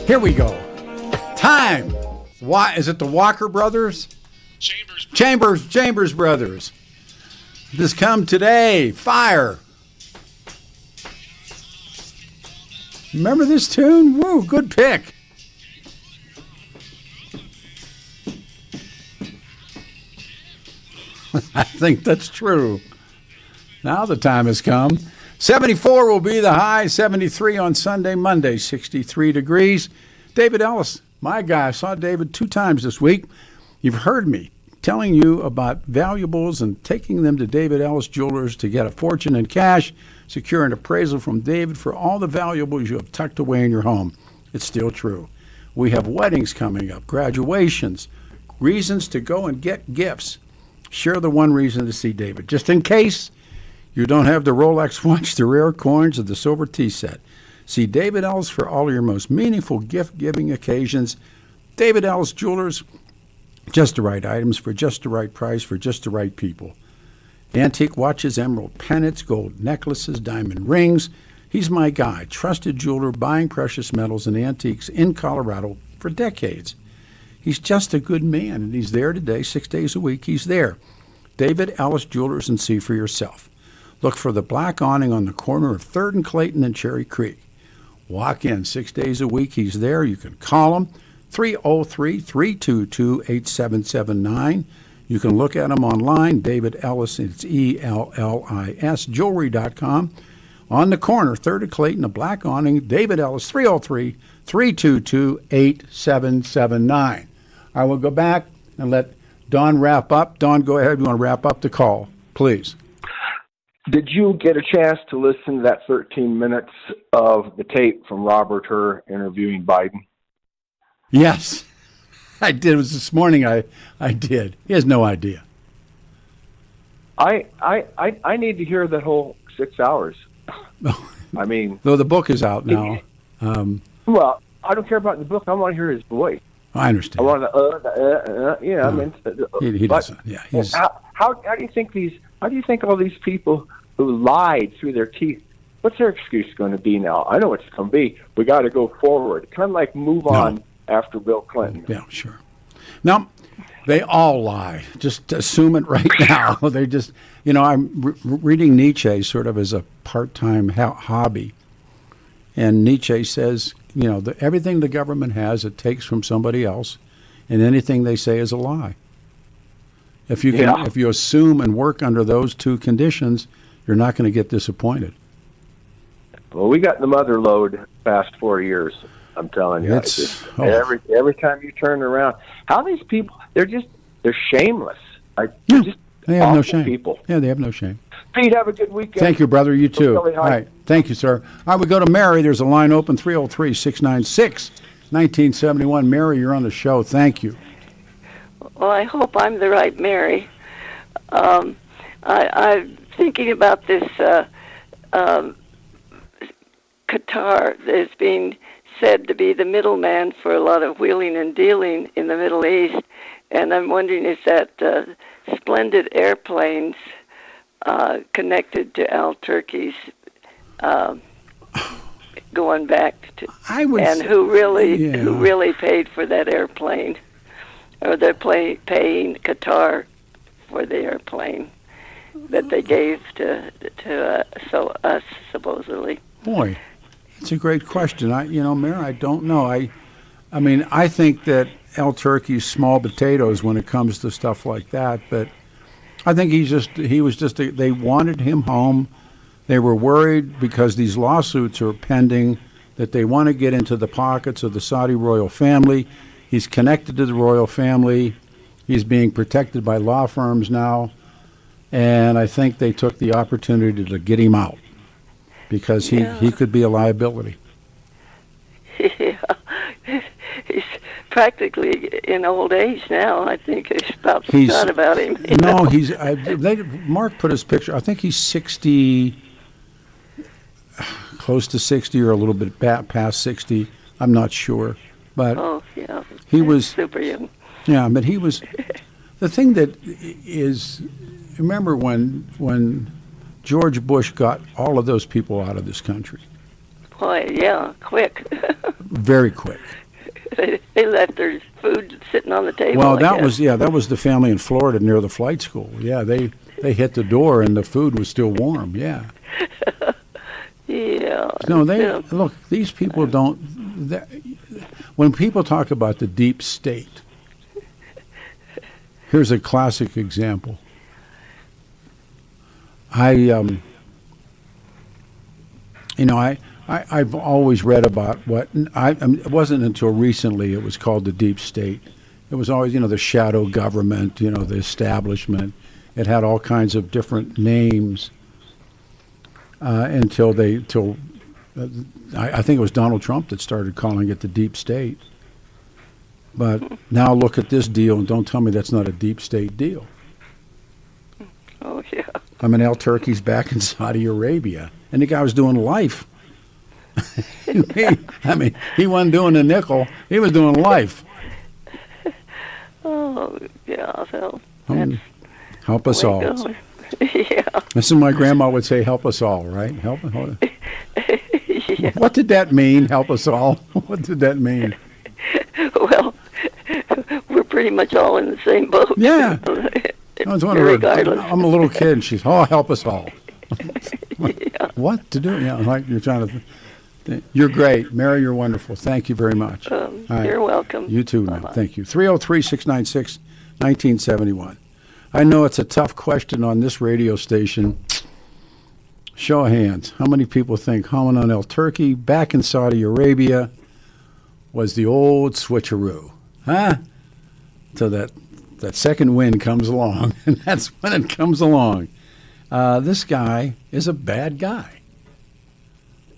Here we go. Time. Why is it the Walker Brothers? Chambers Brothers. This come today. Fire. Remember this tune? Woo, good pick. I think that's true. Now the time has come. 74 will be the high, 73 on Sunday, Monday, 63 degrees. David Ellis, my guy. I saw David 2 times this week. You've heard me telling you about valuables and taking them to David Ellis Jewelers to get a fortune in cash, secure an appraisal from David for all the valuables you have tucked away in your home. It's still true. We have weddings coming up, graduations, reasons to go and get gifts. Share the one reason to see David. Just in case you don't have the Rolex watch, the rare coins, or the silver tea set. See David Ellis for all your most meaningful gift-giving occasions. David Ellis Jewelers, just the right items for just the right price for just the right people. Antique watches, emerald pendants, gold necklaces, diamond rings. He's my guy, trusted jeweler buying precious metals and antiques in Colorado for decades. He's just a good man, and he's there today, 6 days a week. He's there. David Ellis Jewelers, and see for yourself. Look for the black awning on the corner of 3rd and Clayton and Cherry Creek. Walk in 6 days a week. He's there. You can call him, 303-322-8779. You can look at him online, David Ellis, it's ELLIS, jewelry.com. On the corner, 3rd and Clayton, a black awning, David Ellis, 303-322-8779. I will go back and let Don wrap up. Don, go ahead. You want to wrap up the call, please. Did you get a chance to listen to that 13 minutes of the tape from Robert Hur interviewing Biden? Yes, I did. It was this morning. I did. He has no idea. I need to hear that whole 6 hours. I mean, though the book is out now. Well, I don't care about the book. I want to hear his voice. I understand. I want to, I mean, he doesn't. Yeah. How do you think How do you think all these people who lied through their teeth? What's their excuse going to be now? I know what it's going to be. We got to go forward. Kind of like move on after Bill Clinton. Yeah, sure. Now, they all lie. Just assume it right now. They just, I'm reading Nietzsche sort of as a part-time hobby. And Nietzsche says, everything the government has, it takes from somebody else, and anything they say is a lie. If you assume and work under those two conditions, you're not going to get disappointed. Well, we got the mother load past 4 years. I'm telling you, every time you turn around, how these people, they're shameless. They have no shame. People. Yeah, they have no shame. Pete, have a good weekend. Thank you, brother. You too. All right. Thank you, sir. All right, we go to Mary. There's a line open, 303-696-1971. Mary, you're on the show. Thank you. Well, I hope I'm the right Mary. I'm thinking about this Qatar that's being said to be the middleman for a lot of wheeling and dealing in the Middle East, and I'm wondering, is that splendid airplanes connected to Al Turki's going back to, who really paid for that airplane? Or they're paying Qatar for the airplane that they gave to us supposedly. Boy, it's a great question. Mayor, I don't know. I mean, I think that El Turki's small potatoes when it comes to stuff like that. But I think they wanted him home. They were worried because these lawsuits are pending that they want to get into the pockets of the Saudi royal family. He's connected to the royal family. He's being protected by law firms now. And I think they took the opportunity to get him out because he could be a liability. Yeah. He's practically in old age now. I think it's about forgot about him. No, Mark put his picture. I think he's 60, close to 60 or a little bit past 60. I'm not sure. But he was super young. Yeah, but he was. The thing that is, remember when George Bush got all of those people out of this country? Boy, yeah, quick. Very quick. They left their food sitting on the table. Well, that was the family in Florida near the flight school. Yeah, they hit the door and the food was still warm. Yeah. Yeah. No, look. These people don't. When people talk about the deep state, here's a classic example. I've always read about it wasn't until recently it was called the deep state. It was always, the shadow government, the establishment. It had all kinds of different names until I think it was Donald Trump that started calling it the deep state. But now look at this deal and don't tell me that's not a deep state deal. Oh, yeah. El Turki's back in Saudi Arabia, and the guy was doing life. He wasn't doing a nickel. He was doing life. Oh, yeah. So help us all. Yeah. This is my grandma would say, help us all, right? Help. Yeah. What did that mean, help us all? What did that mean? Well, we're pretty much all in the same boat. Yeah. I was wondering, regardless. I'm a little kid, and she's, help us all. Yeah. What to do? Like you're trying to... You're great. Mary, you're wonderful. Thank you very much. Right. You're welcome. You too, man. Thank you. 303-696-1971. I know it's a tough question on this radio station. Show of hands. How many people think Haman El Turki back in Saudi Arabia was the old switcheroo? Huh? So that second wind comes along, and that's when it comes along. This guy is a bad guy.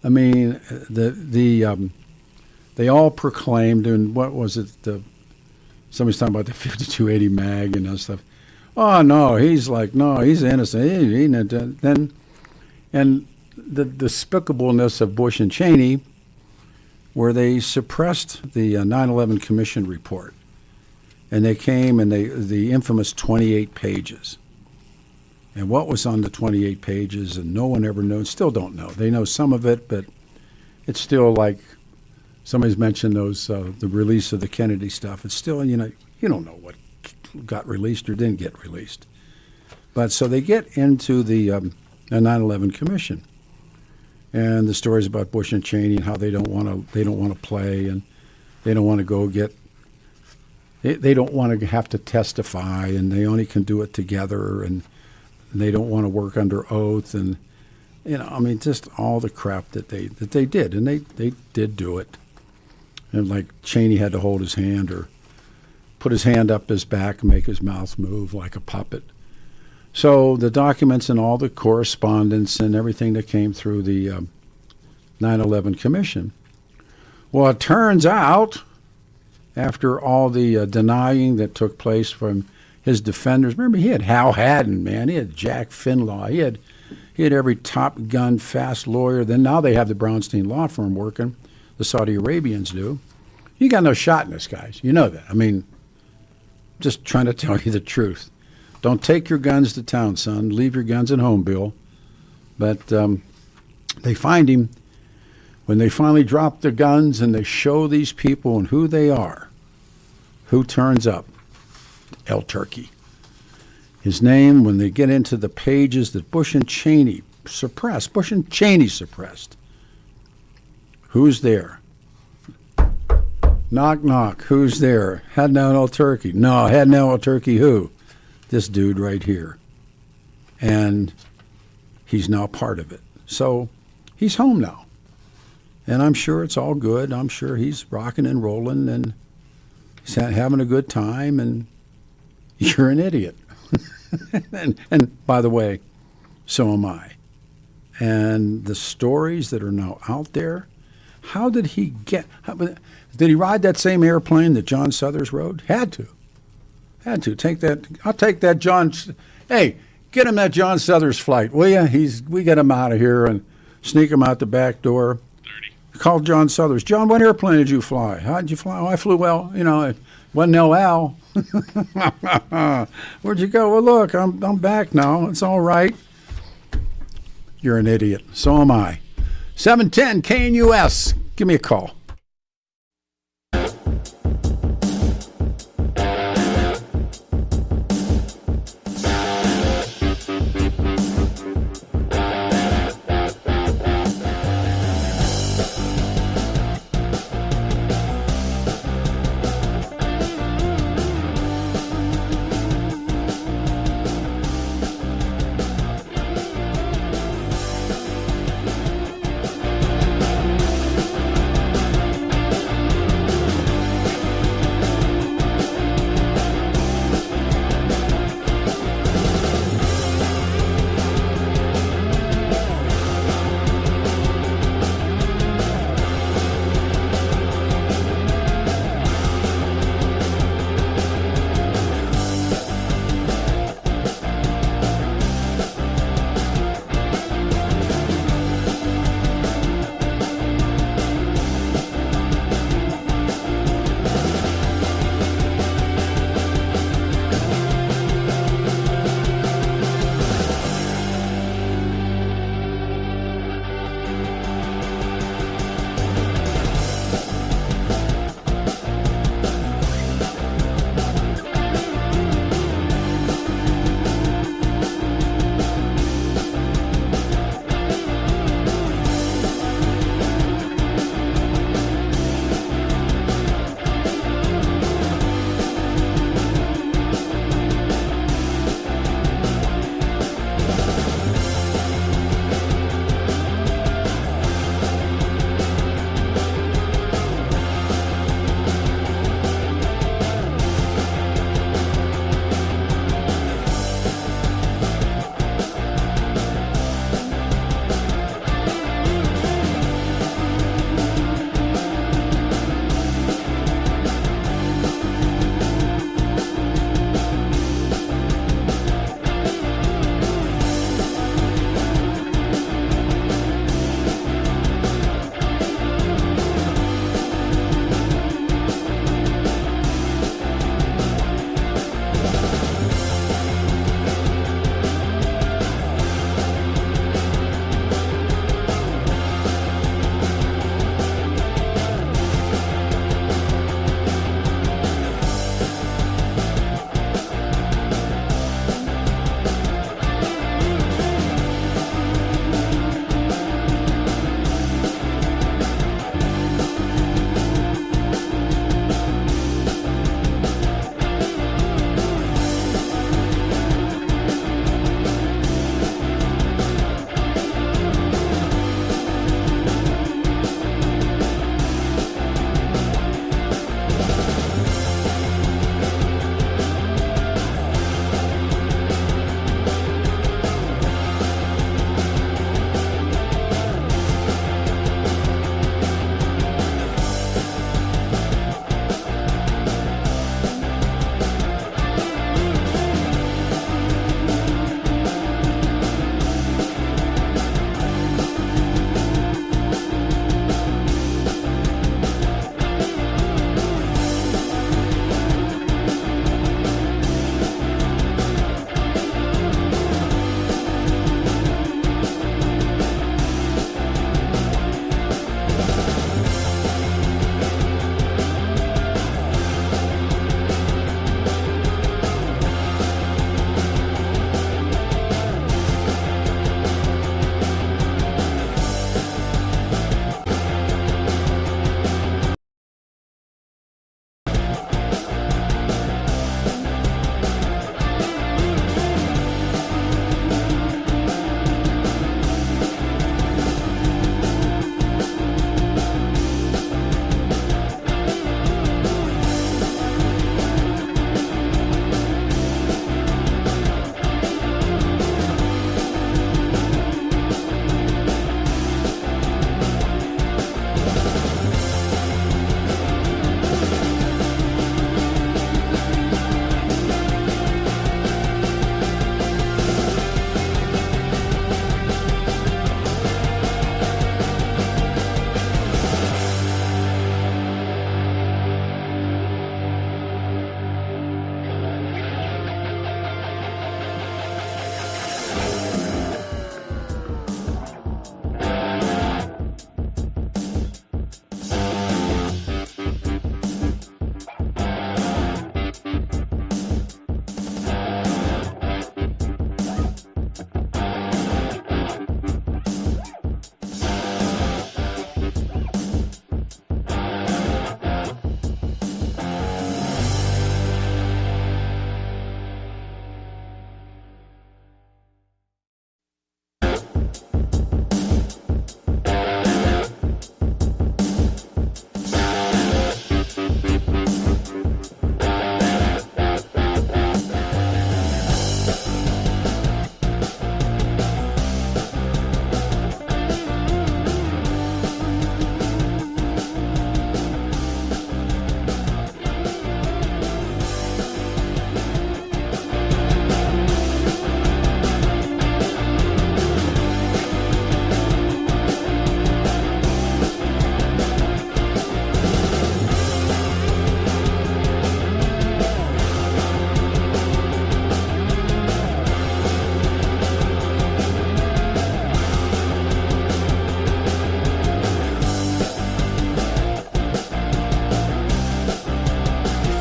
I mean, they all proclaimed, and what was it? Somebody's talking about the 5280 mag and that stuff. Oh no, he's innocent. And the despicableness of Bush and Cheney, where they suppressed the 9/11 Commission report, and they came and the infamous 28 pages. And what was on the 28 pages, and no one ever knows, still don't know. They know some of it, but it's still like somebody's mentioned the release of the Kennedy stuff. It's still, you don't know what got released or didn't get released. But so they get into the 9/11 Commission, and the stories about Bush and Cheney and how they don't want to play, and they don't want to go get. They don't want to have to testify, and they only can do it together, and they don't want to work under oath, and just all the crap that they did, and they did do it. And like Cheney had to hold his hand or put his hand up his back and make his mouth move like a puppet. So the documents and all the correspondence and everything that came through the 9/11 Commission. Well, it turns out, after all the denying that took place from his defenders, remember he had Hal Haddon, man. He had Jack Finlaw. He had every Top Gun fast lawyer. Then now they have the Brownstein law firm working. The Saudi Arabians do. You got no shot in this, guys. You know that. I mean, just trying to tell you the truth. Don't take your guns to town, son. Leave your guns at home, Bill. But they find him when they finally drop the guns and they show these people and who they are. Who turns up? El Turki. His name, when they get into the pages that Bush and Cheney suppressed. Who's there? Knock, knock. Who's there? Hadnan El Turki. No, Hadnan El Turki who? This dude right here. And he's now part of it. So he's home now. And I'm sure it's all good. I'm sure he's rocking and rolling and he's having a good time, and you're an idiot. and by the way, so am I. And the stories that are now out there, how did he get... Did he ride that same airplane that John Suthers rode? Had to. Take that. I'll take that John... Hey, get him that John Suthers flight, will you? We get him out of here and sneak him out the back door. 30. Call John Suthers. John, what airplane did you fly? How did you fly? Oh, I flew well. It wasn't El Al. Where'd you go? Well, look, I'm back now. It's all right. You're an idiot. So am I. 710 KNUS. Give me a call.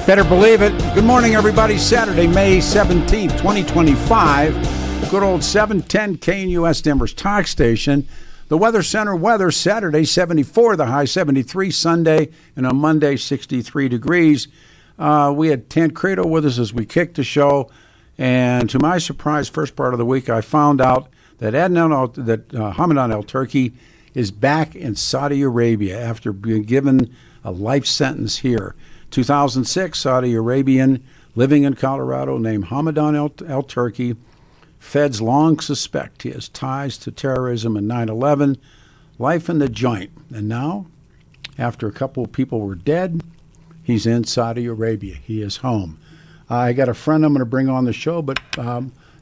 Better believe it. Good morning, everybody. Saturday, May 17th, 2025. Good old 710 KNUS Denver's talk station. The Weather Center weather, Saturday, 74, the high 73, Sunday, and on Monday, 63 degrees. We had Tancredo with us as we kicked the show. And to my surprise, first part of the week, I found out that Hamadan al-Turki is back in Saudi Arabia after being given a life sentence here. 2006, Saudi Arabian living in Colorado named Hamadan al-Turki. Feds long suspect he has ties to terrorism and 9/11, life in the joint. And now, after a couple of people were dead, he's in Saudi Arabia. He is home. I got a friend I'm going to bring on the show, but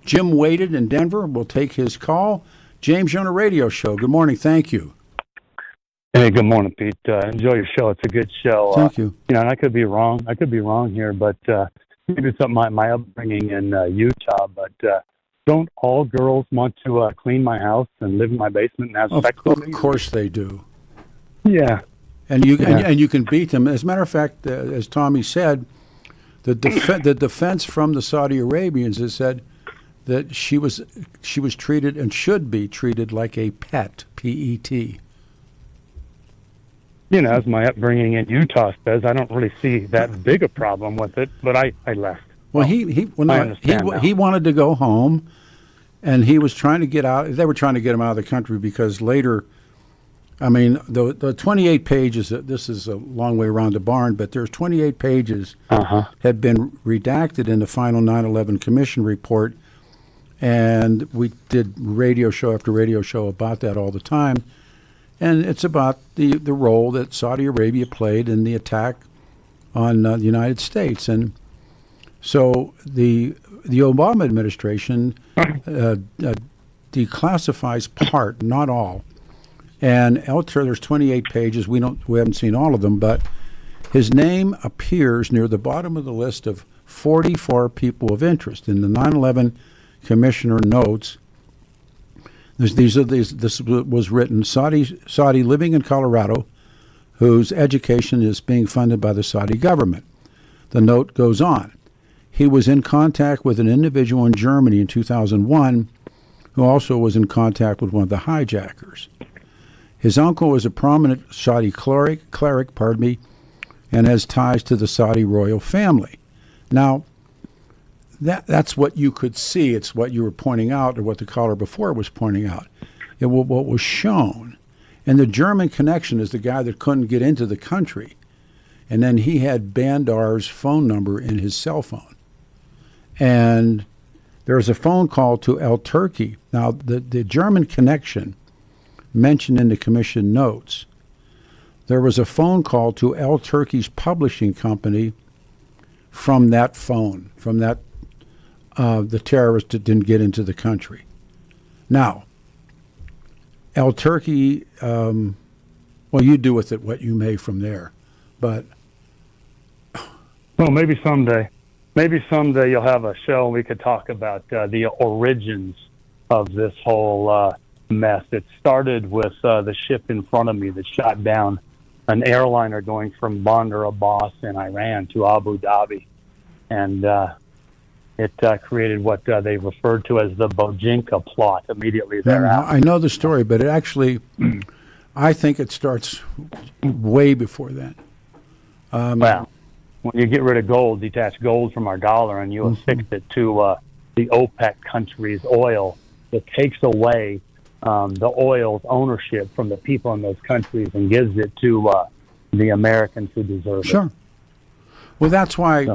Jim waited in Denver. We'll take his call. James, you're on a radio show. Good morning. Thank you. Hey, good morning, Pete. Enjoy your show. It's a good show. Thank you. And I could be wrong. I could be wrong here, but maybe it's something my upbringing in Utah. But don't all girls want to clean my house and live in my basement and have sex with me? Of course they do. Yeah. And you can beat them. As a matter of fact, as Tommy said, the defense from the Saudi Arabians has said that she was treated and should be treated like a pet, P-E-T. As my upbringing in Utah says, I don't really see that big a problem with it, but I left. Well, he wanted to go home, and he was trying to get out. They were trying to get him out of the country because later, the 28 pages, this is a long way around the barn, but there's 28 pages had been redacted in the final 9/11 Commission report, and we did radio show after radio show about that all the time. And it's about the role that Saudi Arabia played in the attack on the United States. And so the Obama administration declassifies part, not all. And there's 28 pages. We haven't seen all of them, but his name appears near the bottom of the list of 44 people of interest in the 9/11 Commissioner notes. This was written, Saudi living in Colorado, whose education is being funded by the Saudi government. The note goes on. He was in contact with an individual in Germany in 2001 who also was in contact with one of the hijackers. His uncle is a prominent Saudi cleric, and has ties to the Saudi royal family. Now, that's what you could see. It's what you were pointing out, or what the caller before was pointing out. What was shown. And the German connection is the guy that couldn't get into the country. And then he had Bandar's phone number in his cell phone. And there was a phone call to al-Turki. Now, the German connection mentioned in the commission notes, there was a phone call to al-Turki's publishing company from that phone, from that the terrorist that didn't get into the country. Now, al-Turki, you do with it what you may from there, but... Well, maybe someday you'll have a show and we could talk about the origins of this whole mess. It started with the ship in front of me that shot down an airliner going from Bandar Abbas in Iran to Abu Dhabi. And it created what they referred to as the Bojinka plot immediately thereafter. I know the story, but it actually, I think it starts way before that. Well, when you get rid of gold, detach gold from our dollar, and you affix it to the OPEC countries' oil, it takes away the oil's ownership from the people in those countries and gives it to the Americans who deserve it. Sure. Well, that's why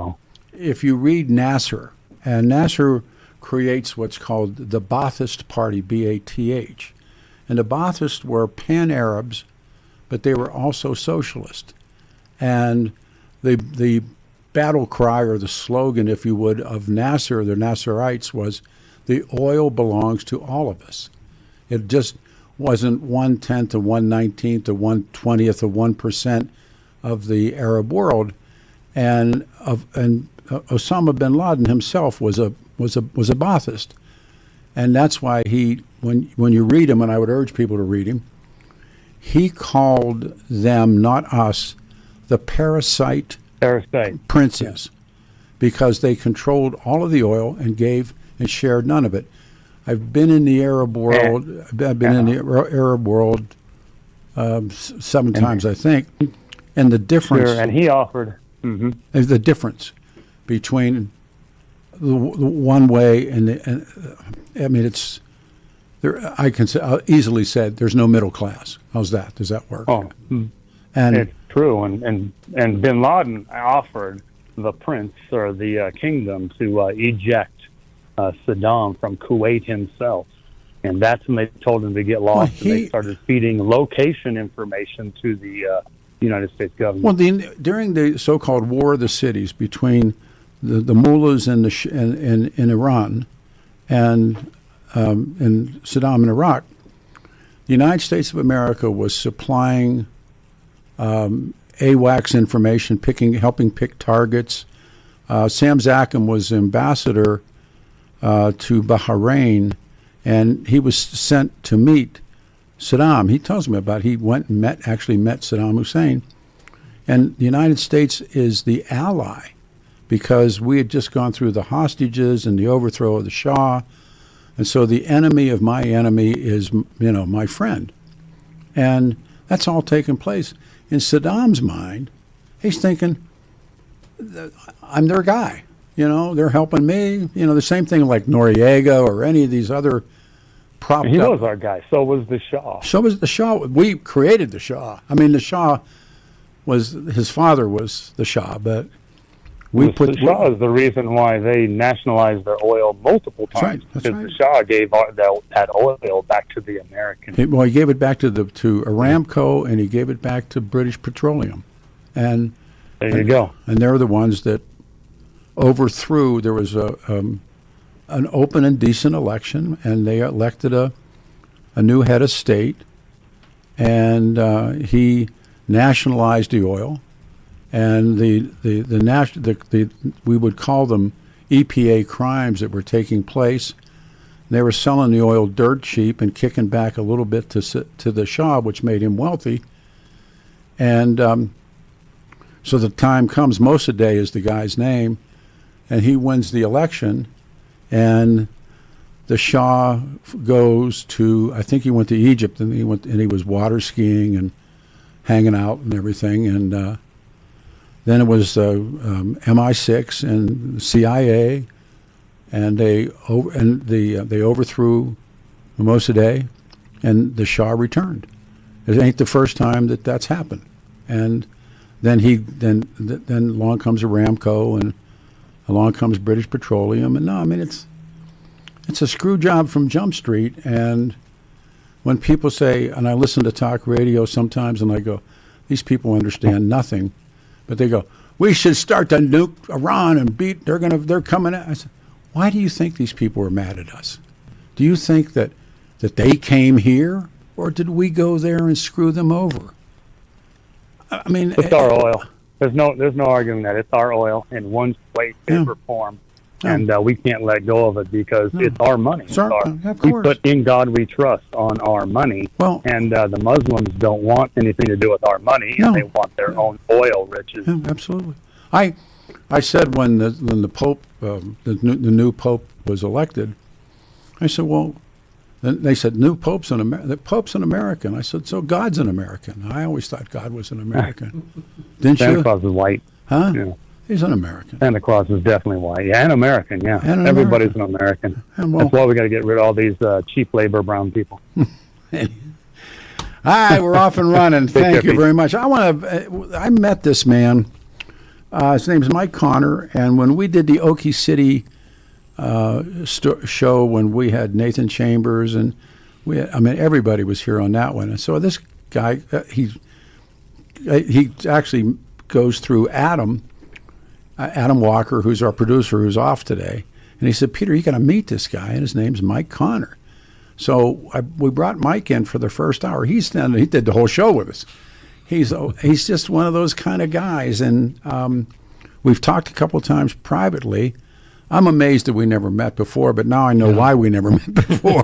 if you read Nasser, and Nasser creates what's called the Ba'athist Party, B-A-T-H. And the Ba'athists were pan-Arabs, but they were also socialist. And the battle cry, or the slogan, if you would, of Nasser, the Nasserites, was, the oil belongs to all of us. It just wasn't 1/10 of 1/19 to 1/20 of 1% of the Arab world. And Osama bin Laden himself was a Ba'athist, and that's why when you read him, and I would urge people to read him, he called them, not us, the parasite princes, because they controlled all of the oil and gave and shared none of it. I've been in the Arab world. I've been in the Arab world 7 times, I think, and the difference. Sure, and he offered the difference between the one way and I mean, it's there. I'll easily say there's no middle class. How's that? Does that work? Oh, and it's true. And Bin Laden offered the prince or the kingdom to eject Saddam from Kuwait himself. And that's when they told him to get lost, and they started feeding location information to the United States government. Well, during the so-called War of the Cities between the mullahs in Iran and Saddam in Iraq, the United States of America was supplying AWACS information, helping pick targets. Sam Zakhem was ambassador to Bahrain, and he was sent to meet Saddam. He tells me about he went and actually met Saddam Hussein. And the United States is the ally because we had just gone through the hostages and the overthrow of the Shah. And so the enemy of my enemy is, my friend. And that's all taken place. In Saddam's mind, he's thinking, I'm their guy. They're helping me. The same thing like Noriega or any of these other propped up. He was our guy. So was the Shah. So was the Shah. We created the Shah. I mean, the Shah his father was the Shah, but the Shah is the reason why they nationalized their oil multiple times. That's right. Because the Shah gave that oil back to the Americans. He gave it back to Aramco, and he gave it back to British Petroleum. And there you go. And they're the ones that overthrew. There was an open and decent election, and they elected a new head of state, and he nationalized the oil, and we would call them EPA crimes that were taking place. They were selling the oil dirt cheap and kicking back a little bit to the Shah, which made him wealthy. And so the time comes, Mossadegh is the guy's name, and he wins the election, and the Shah goes to, I think he went to Egypt, and he was water skiing and hanging out and everything, and then it was MI6 and CIA, and they overthrew Mossadegh, and the Shah returned. It ain't the first time that's happened, and then along comes Aramco, and along comes British Petroleum, and it's a screw job from Jump Street. And when people say, and I listen to talk radio sometimes, and I go, these people understand nothing, but they go, we should start to nuke Iran and they're coming at. I said, why do you think these people are mad at us? Do you think that they came here, or did we go there and screw them over? I mean, it's our oil. There's no arguing that it's our oil in one way, shape, or form, and we can't let go of it because it's our money. We put in God we trust on our money, and the Muslims don't want anything to do with our money, and they want their own oil riches. Yeah, absolutely. I said when the Pope, the new Pope was elected, I said, well, then they said, the Pope's an American. I said, so God's an American. I always thought God was an American. Didn't you? Santa Claus is white. Huh? Yeah. He's an American. Santa Claus is definitely white. Yeah, and American, yeah. Everybody's an American. That's why we got to get rid of all these cheap labor brown people. All right, we're off and running. Thank you very much. I met this man. His name's Mike Connors, and when we did the Okie City show, when we had Nathan Chambers, and everybody was here on that one. And so this guy, he actually goes through Adam Walker, who's our producer, who's off today, and he said, Peter, you got to meet this guy, and his name's Mike Connors. So we brought Mike in for the first hour. He did the whole show with us. He's just one of those kind of guys, and we've talked a couple of times privately. I'm amazed that we never met before, but now I know why we never met before.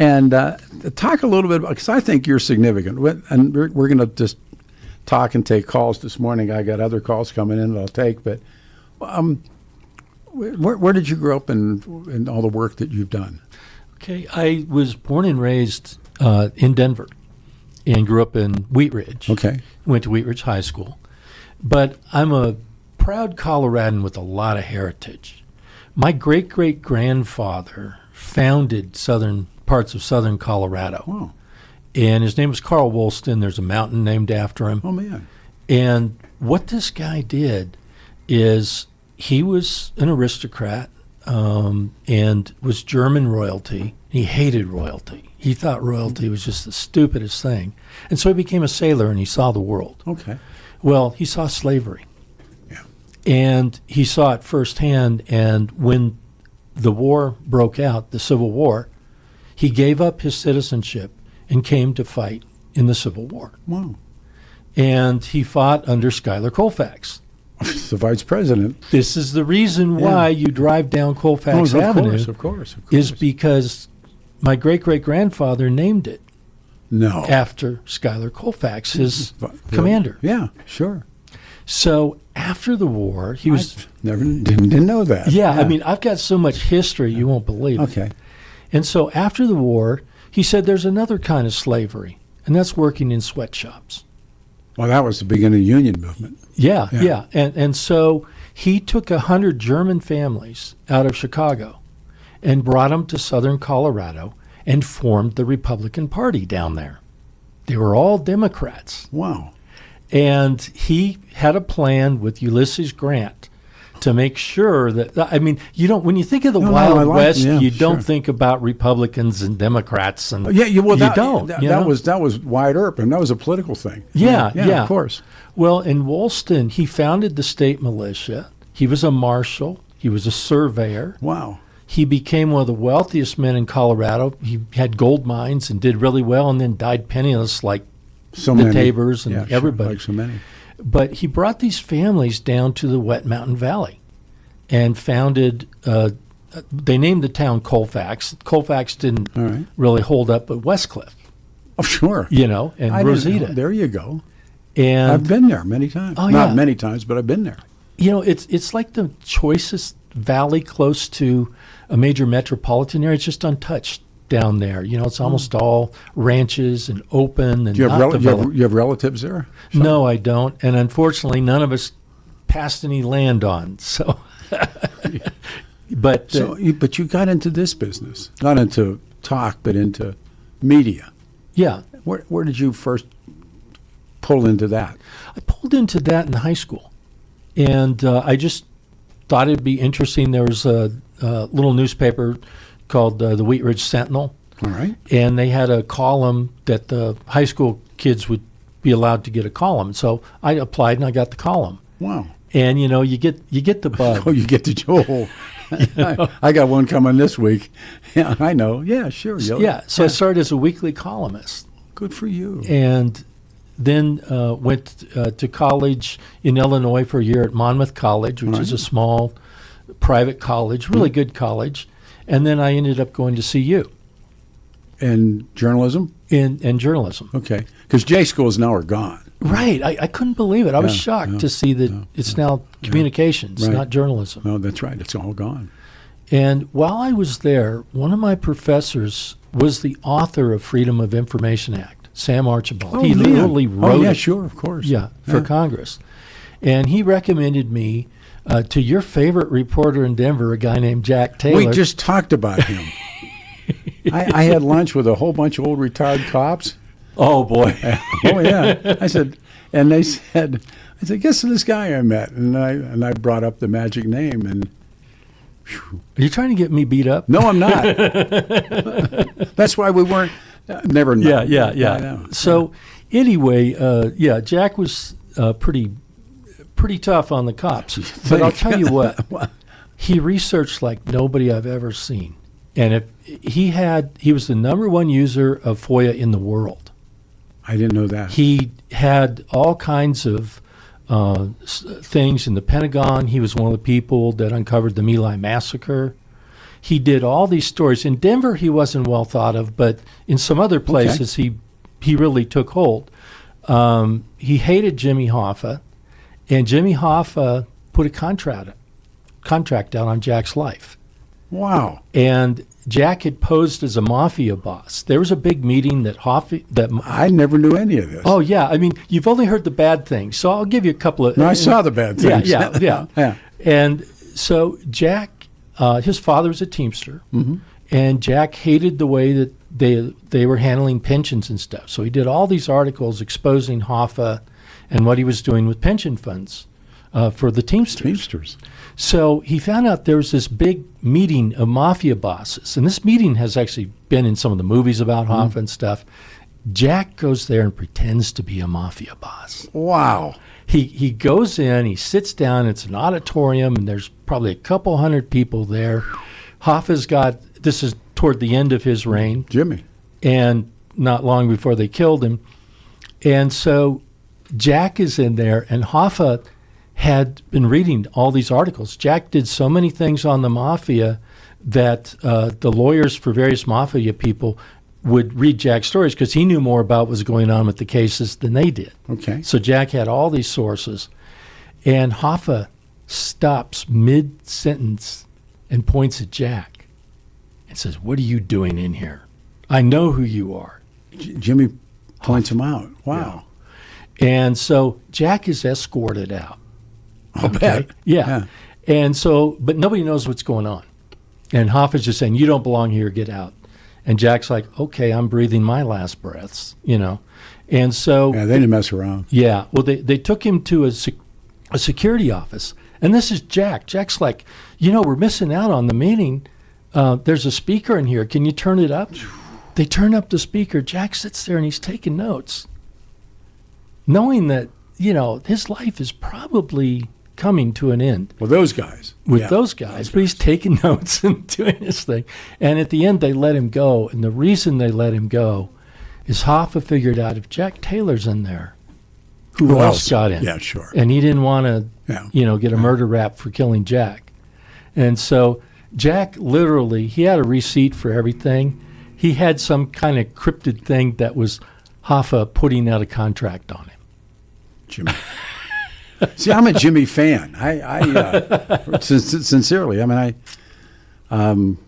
And talk a little bit about, because I think you're significant. And we're going to just talk and take calls this morning. I got other calls coming in that I'll take. But where did you grow up in all the work that you've done? Okay, I was born and raised in Denver and grew up in Wheat Ridge. Okay. Went to Wheat Ridge High School. But I'm a proud Coloradan with a lot of heritage. My great-great-grandfather founded parts of southern Colorado. Wow. And his name was Carl Woolston. There's a mountain named after him. Oh, man. And what this guy did is he was an aristocrat and was German royalty. He hated royalty. He thought royalty was just the stupidest thing. And so he became a sailor and he saw the world. Okay. Well, he saw slavery. Yeah. And he saw it firsthand. And when the war broke out, the Civil War, he gave up his citizenship and came to fight in the Civil War. Wow. And he fought under Schuyler Colfax. The vice president. This is the reason why you drive down Colfax Avenue. Of course. Is because my great-great-grandfather named it. No. After Schuyler Colfax, his commander. Yeah, sure. So after the war, he was... Didn't know that. Yeah, I mean, I've got so much history, you won't believe it. Okay. And so after the war, he said there's another kind of slavery, and that's working in sweatshops. Well, that was the beginning of the union movement. Yeah. And so he took 100 German families out of Chicago and brought them to southern Colorado and formed the Republican Party down there. They were all Democrats. Wow. And he had a plan with Ulysses Grant to make sure that, I mean, you don't, when you think of the Wild West, you don't think about Republicans and Democrats. And that was Wyatt Earp, and that was a political thing. Yeah, of course. Well, in Woolston, he founded the state militia. He was a marshal. He was a surveyor. Wow. He became one of the wealthiest men in Colorado. He had gold mines and did really well, and then died penniless like the Tabors and everybody. Like so many. But he brought these families down to the Wet Mountain Valley and founded, they named the town Colfax. Colfax didn't really hold up, but Westcliff. Oh, sure. And Rosita. There you go. And I've been there many times. Oh, Not many times, but I've been there. It's like the choicest valley close to a major metropolitan area. It's just untouched down there. It's almost all ranches and open and not developed. You have relatives there? No, I don't. And unfortunately, none of us passed any land on. So, but you got into this business, not into talk, but into media. Yeah. Where did you first pull into that? I pulled into that in high school. And I just thought it'd be interesting. There was a little newspaper called the Wheat Ridge Sentinel. All right. And they had a column that the high school kids would be allowed to get a column. So I applied and I got the column. Wow. And you get the bug. Oh, you get the Joel. I got one coming this week. Yeah, I know. Yeah, sure. So I started as a weekly columnist. Good for you. And then went to college in Illinois for a year at Monmouth College, which is a small private college, really good college. And then I ended up going to CU. In journalism? In journalism. Okay. Because J schools now are gone. Right. I couldn't believe it. I was shocked to see that it's now communications, not journalism. No, that's right. It's all gone. And while I was there, one of my professors was the author of Freedom of Information Act, Sam Archibald. He literally wrote it. Sure, of course. For Congress. And he recommended me to your favorite reporter in Denver, a guy named Jack Taylor. We just talked about him. I had lunch with a whole bunch of old retired cops. Oh, boy. Oh, yeah. I said, guess this guy I met. And I brought up the magic name. And whew. Are you trying to get me beat up? No, I'm not. That's why we weren't. Never know. Yeah. So anyway, Jack was pretty tough on the cops. But I'll tell you what, he researched like nobody I've ever seen. And if he was the number one user of FOIA in the world. I didn't know that. He had all kinds of things in the Pentagon. He was one of the people that uncovered the My Lai massacre. he did all these stories. In Denver, he wasn't well thought of, but in some other places, he really took hold. He hated Jimmy Hoffa, and Jimmy Hoffa put a contract out on Jack's life. Wow. And Jack had posed as a mafia boss. There was a big meeting that I never knew any of this. Oh, yeah. I mean, you've only heard the bad things, so I'll give you a couple of... No, I saw the bad things. Yeah. And so Jack, his father was a Teamster, and Jack hated the way that they were handling pensions and stuff. So he did all these articles exposing Hoffa and what he was doing with pension funds for the Teamsters. So he found out there was this big meeting of mafia bosses, and this meeting has actually been in some of the movies about Hoffa and stuff. Jack goes there and pretends to be a mafia boss. Wow. He goes in, he sits down, it's an auditorium, and there's probably a couple hundred people there. Hoffa's this is toward the end of his reign. Jimmy. And not long before they killed him. And so Jack is in there, and Hoffa had been reading all these articles. Jack did so many things on the mafia that the lawyers for various mafia people would read Jack's stories because he knew more about what was going on with the cases than they did. Okay. So Jack had all these sources. And Hoffa stops mid-sentence and points at Jack and says, "What are you doing in here? I know who you are." Jimmy points him out. Wow. Yeah. And so Jack is escorted out. I'll bet. Yeah. And so, but nobody knows what's going on. And Hoffa's just saying, "You don't belong here, get out." And Jack's like, "Okay, I'm breathing my last breaths," And so... Yeah, they didn't mess around. Yeah. Well, they took him to a security office. And this is Jack. Jack's like, "We're missing out on the meeting. There's a speaker in here. Can you turn it up?" They turn up the speaker. Jack sits there and he's taking notes, knowing that, his life is probably coming to an end. Well, those guys. But he's taking notes and doing his thing. And at the end, they let him go. And the reason they let him go is Hoffa figured out if Jack Taylor's in there, who else got in? Yeah, sure. And he didn't want to, get a murder rap for killing Jack. And so Jack literally, he had a receipt for everything. He had some kind of cryptid thing that was Hoffa putting out a contract on him. Jimmy. See, I'm a Jimmy fan. I sincerely. I mean,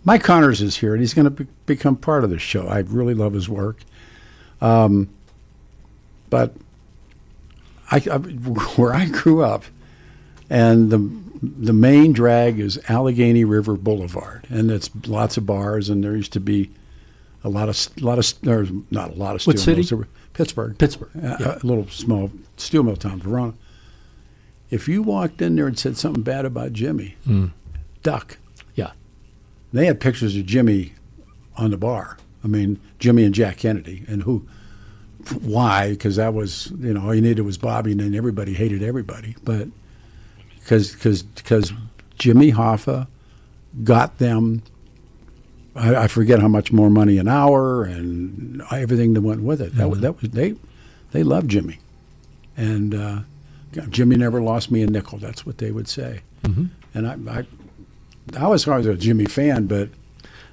Mike Connors is here, and he's going to become part of the show. I really love his work. But where I grew up, and the main drag is Allegheny River Boulevard, and it's lots of bars, and there used to be a lot of there's not a lot of steel What city? mills. Pittsburgh. Yeah. A little small steel mill town, Verona. If you walked in there and said something bad about Jimmy, duck. Yeah. They had pictures of Jimmy on the bar. I mean, Jimmy and Jack Kennedy, and why? Because that was, all you needed was Bobby, and then everybody hated everybody. But because Jimmy Hoffa got them, I forget how much more money an hour and everything that went with it. That was they loved Jimmy, and Jimmy never lost me a nickel. That's what they would say. Mm-hmm. And I was always a Jimmy fan, but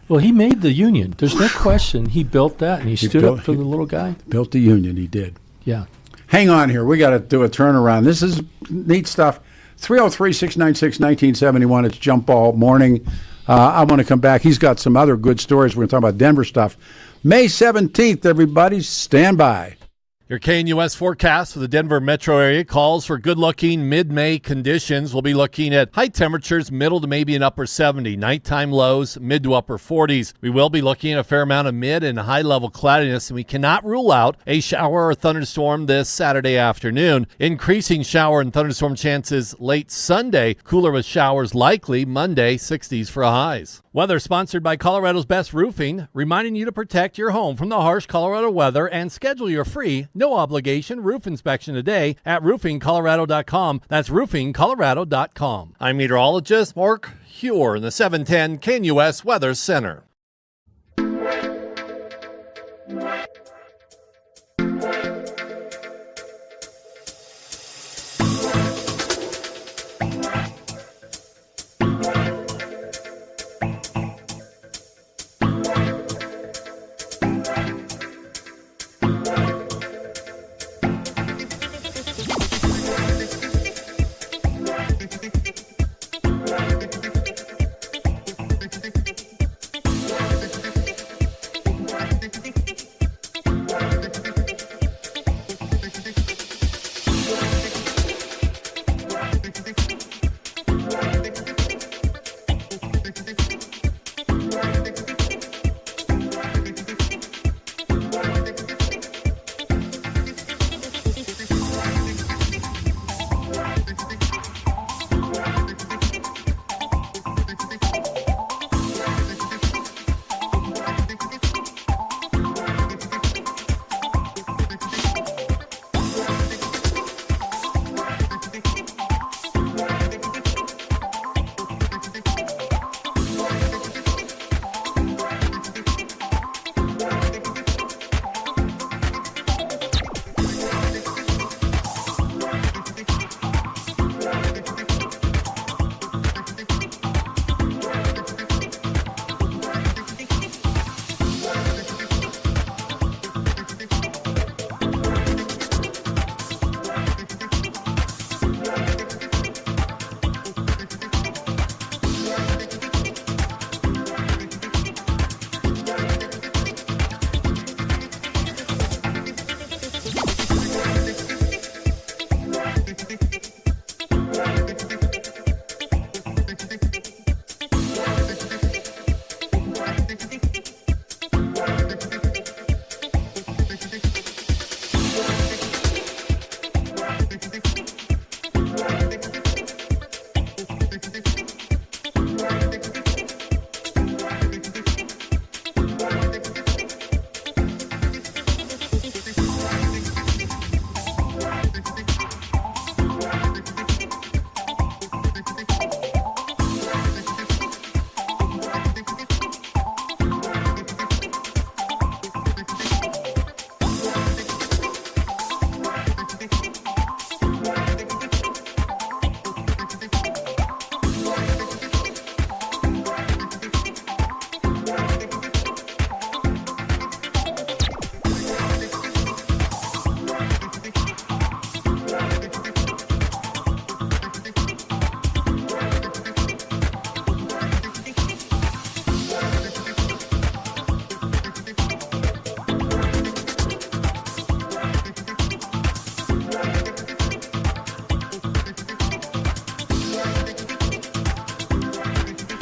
he made the union. There's no question. He built that, and he stood up for the little guy. Built the union. He did. Yeah. Hang on here. We got to do a turnaround. This is neat stuff. 303-696-1971. It's Jump Ball Morning. I want to come back. He's got some other good stories. We're going to talk about Denver stuff. May 17th, everybody. Stand by. Your KNUS forecast for the Denver metro area calls for good-looking mid-May conditions. We'll be looking at high temperatures, middle to maybe an upper 70. Nighttime lows, mid to upper 40s. We will be looking at a fair amount of mid and high-level cloudiness, and we cannot rule out a shower or thunderstorm this Saturday afternoon. Increasing shower and thunderstorm chances late Sunday. Cooler with showers likely Monday, 60s for highs. Weather sponsored by Colorado's Best Roofing, reminding you to protect your home from the harsh Colorado weather and schedule your free, no-obligation roof inspection today at roofingcolorado.com. That's roofingcolorado.com. I'm meteorologist Mark Huer in the 710 KNUS Weather Center.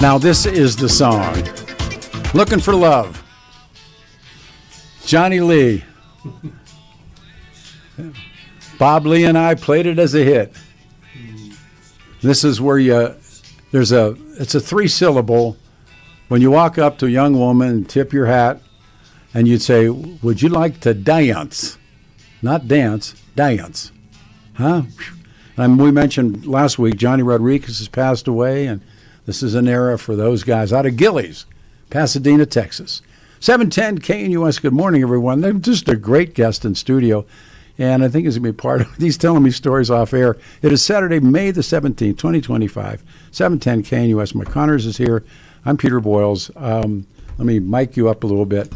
Now this is the song. Looking for Love. Johnny Lee. Bob Lee and I played it as a hit. This is where it's a 3-syllable. When you walk up to a young woman and tip your hat and you'd say, would you like to dance? Not dance, dance. Huh? And we mentioned last week Johnny Rodriguez has passed away, and this is an era for those guys out of Gillies, Pasadena, Texas. 710 KNUS, good morning, everyone. They're just a great guest in studio, and I think he's going to be part of it. He's telling me stories off air. It is Saturday, May the 17th, 2025, 710 KNUS. Mike Connors is here. I'm Peter Boyles. Let me mic you up a little bit.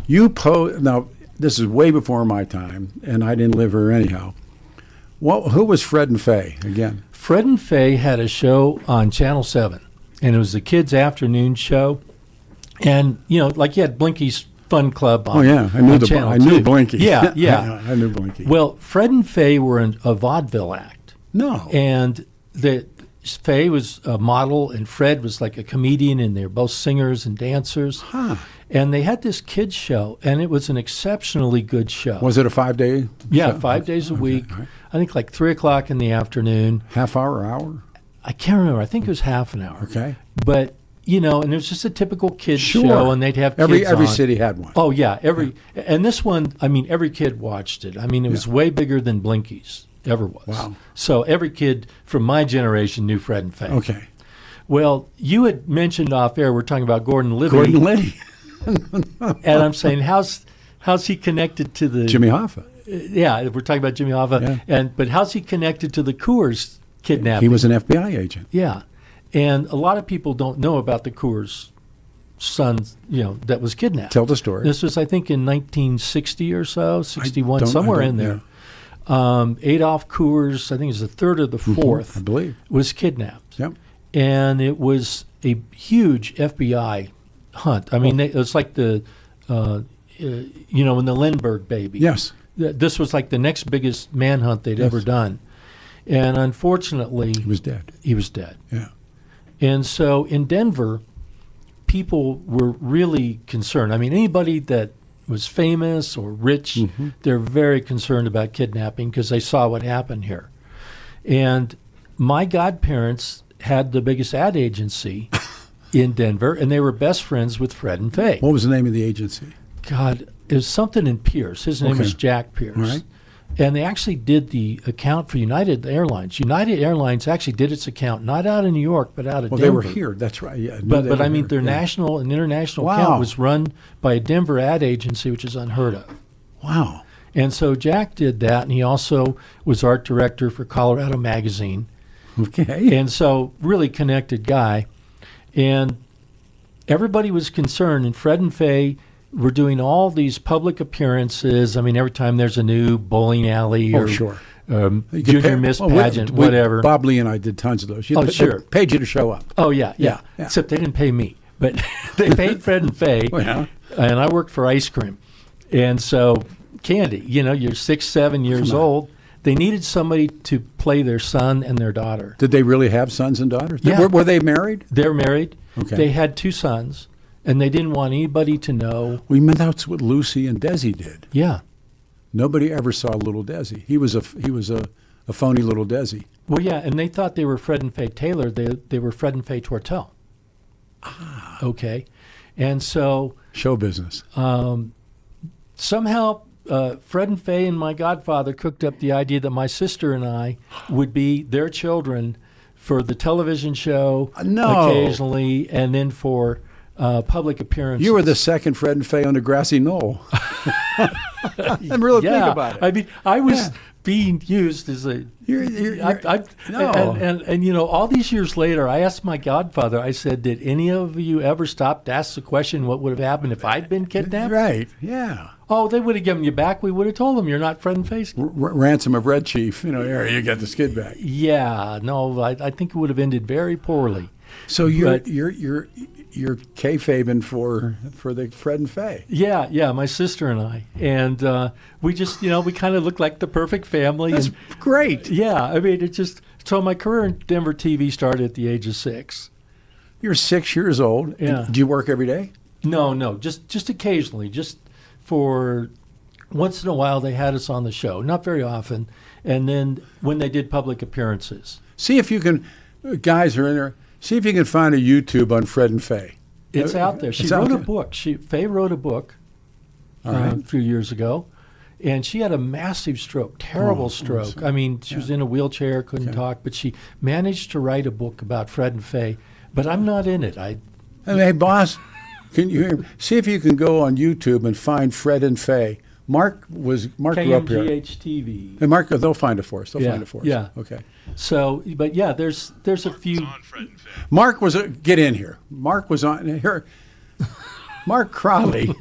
Now, this is way before my time, and I didn't live here anyhow. Who was Fred and Faye again? Fred and Faye had a show on Channel 7, and it was the kids' afternoon show. And, you know, like you had Blinky's Fun Club on Channel 2. I knew Blinky. Yeah. I knew Blinky. Well, Fred and Faye were a vaudeville act. No. And Faye was a model, and Fred was like a comedian, and they were both singers and dancers. Huh. And they had this kids show, and it was an exceptionally good show. Was it a 5-day? Yeah, show? 5 days a week. Right. I think like 3 o'clock in the afternoon. Half hour, hour? I can't remember. I think it was half an hour. Okay. But, you know, and it was just a typical kids show, and they'd have kids Every on. city had one. Oh, yeah. And this one, I mean, every kid watched it. I mean, it was way bigger than Blinky's ever was. Wow. So every kid from my generation knew Fred and Faye. Okay. Well, you had mentioned off air, we're talking about Gordon Liddy. Gordon Liddy. And I'm saying, how's he connected to the Jimmy Hoffa? Yeah, we're talking about Jimmy Hoffa. Yeah. But how's he connected to the Coors kidnapping? He was an FBI agent. Yeah. And a lot of people don't know about the Coors son, you know, that was kidnapped. Tell the story. This was, I think, in 1960 or so, 61, somewhere in there. Yeah. Adolph Coors, I think it was the third or the fourth, I believe, was kidnapped. Yep. And it was a huge FBI hunt. I mean, it was like the, you know, when the Lindbergh baby. Yes. This was like the next biggest manhunt they'd ever done. And unfortunately, He was dead. He was dead. Yeah. And so in Denver, people were really concerned. I mean, anybody that was famous or rich, they're very concerned about kidnapping because they saw what happened here. And my godparents had the biggest ad agency in Denver, and they were best friends with Fred and Faye. What was the name of the agency? God, it was something in Pierce. His name is Jack Pierce. All right. And they actually did the account for United Airlines. United Airlines actually did its account not out of New York, but out of Denver. They were here. That's right. Yeah. But I mean, their national and international account was run by a Denver ad agency, which is unheard of. Wow. And so Jack did that, and he also was art director for Colorado Magazine. Okay. And so really connected guy. And everybody was concerned, and Fred and Faye were doing all these public appearances. I mean, every time there's a new bowling alley or junior miss pageant, whatever. Bob Lee and I did tons of those. Sure. They paid you to show up. Oh, yeah. Except they didn't pay me. But they paid Fred and Faye, and I worked for ice cream. And so, Candy, you're 6, 7 years old. They needed somebody to play their son and their daughter. Did they really have sons and daughters? Yeah. Were they married? They're married. Okay. They had 2 sons, and they didn't want anybody to know. We meant that's what Lucy and Desi did. Yeah. Nobody ever saw little Desi. He was a phony little Desi. Well, yeah, and they thought they were Fred and Faye Taylor. They were Fred and Faye Tortel. Ah. Okay. And so... Show business. Somehow... Fred and Faye and my godfather cooked up the idea that my sister and I would be their children for the television show occasionally, and then for public appearances. You were the second Fred and Faye on the grassy knoll. I'm really think about it. I mean, I was being used as a... And all these years later, I asked my godfather, I said, did any of you ever stop to ask the question what would have happened if I'd been kidnapped? Right, yeah. Oh, they would have given you back. We would have told them you're not Fred and Faye's. Ransom of Red Chief. Here, you get the skid back. Yeah, no, I think it would have ended very poorly. So you're kayfabing for the Fred and Faye. Yeah, my sister and I. And we just, we kind of look like the perfect family. That's great. Yeah, I mean, it just... So my career in Denver TV started at the age of 6. You're 6 years old. Yeah. Do you work every day? No, just occasionally. Just for once in a while they had us on the show. Not very often. And then when they did public appearances. See if you can... Guys are in there. See if you can find a YouTube on Fred and Faye. It's out there. She wrote a book. Faye wrote a book a few years ago, and she had a massive stroke, terrible stroke. I mean, she was in a wheelchair, couldn't talk, but she managed to write a book about Fred and Faye. But I'm not in it. Hey, boss, can you hear me? See if you can go on YouTube and find Fred and Faye. Mark grew up here. KMGH TV. And Mark, they'll find it for us. Yeah. Okay. So, but yeah, there's a few. Mark get in here. Mark was on here. Mark Crowley,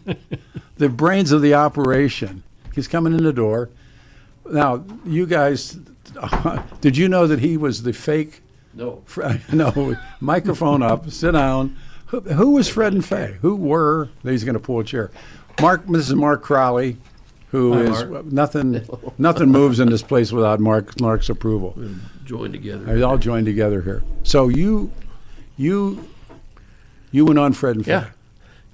the brains of the operation. He's coming in the door. Now, you guys, did you know that he was the fake? No. No. Microphone up. Sit down. Who was Fred and Faye? Who were? He's going to pull a chair. This is Mark Crowley, who is nothing moves in this place without Mark's approval. We're joined together. They all joined together here. So you went on Fred and Faye. Yeah.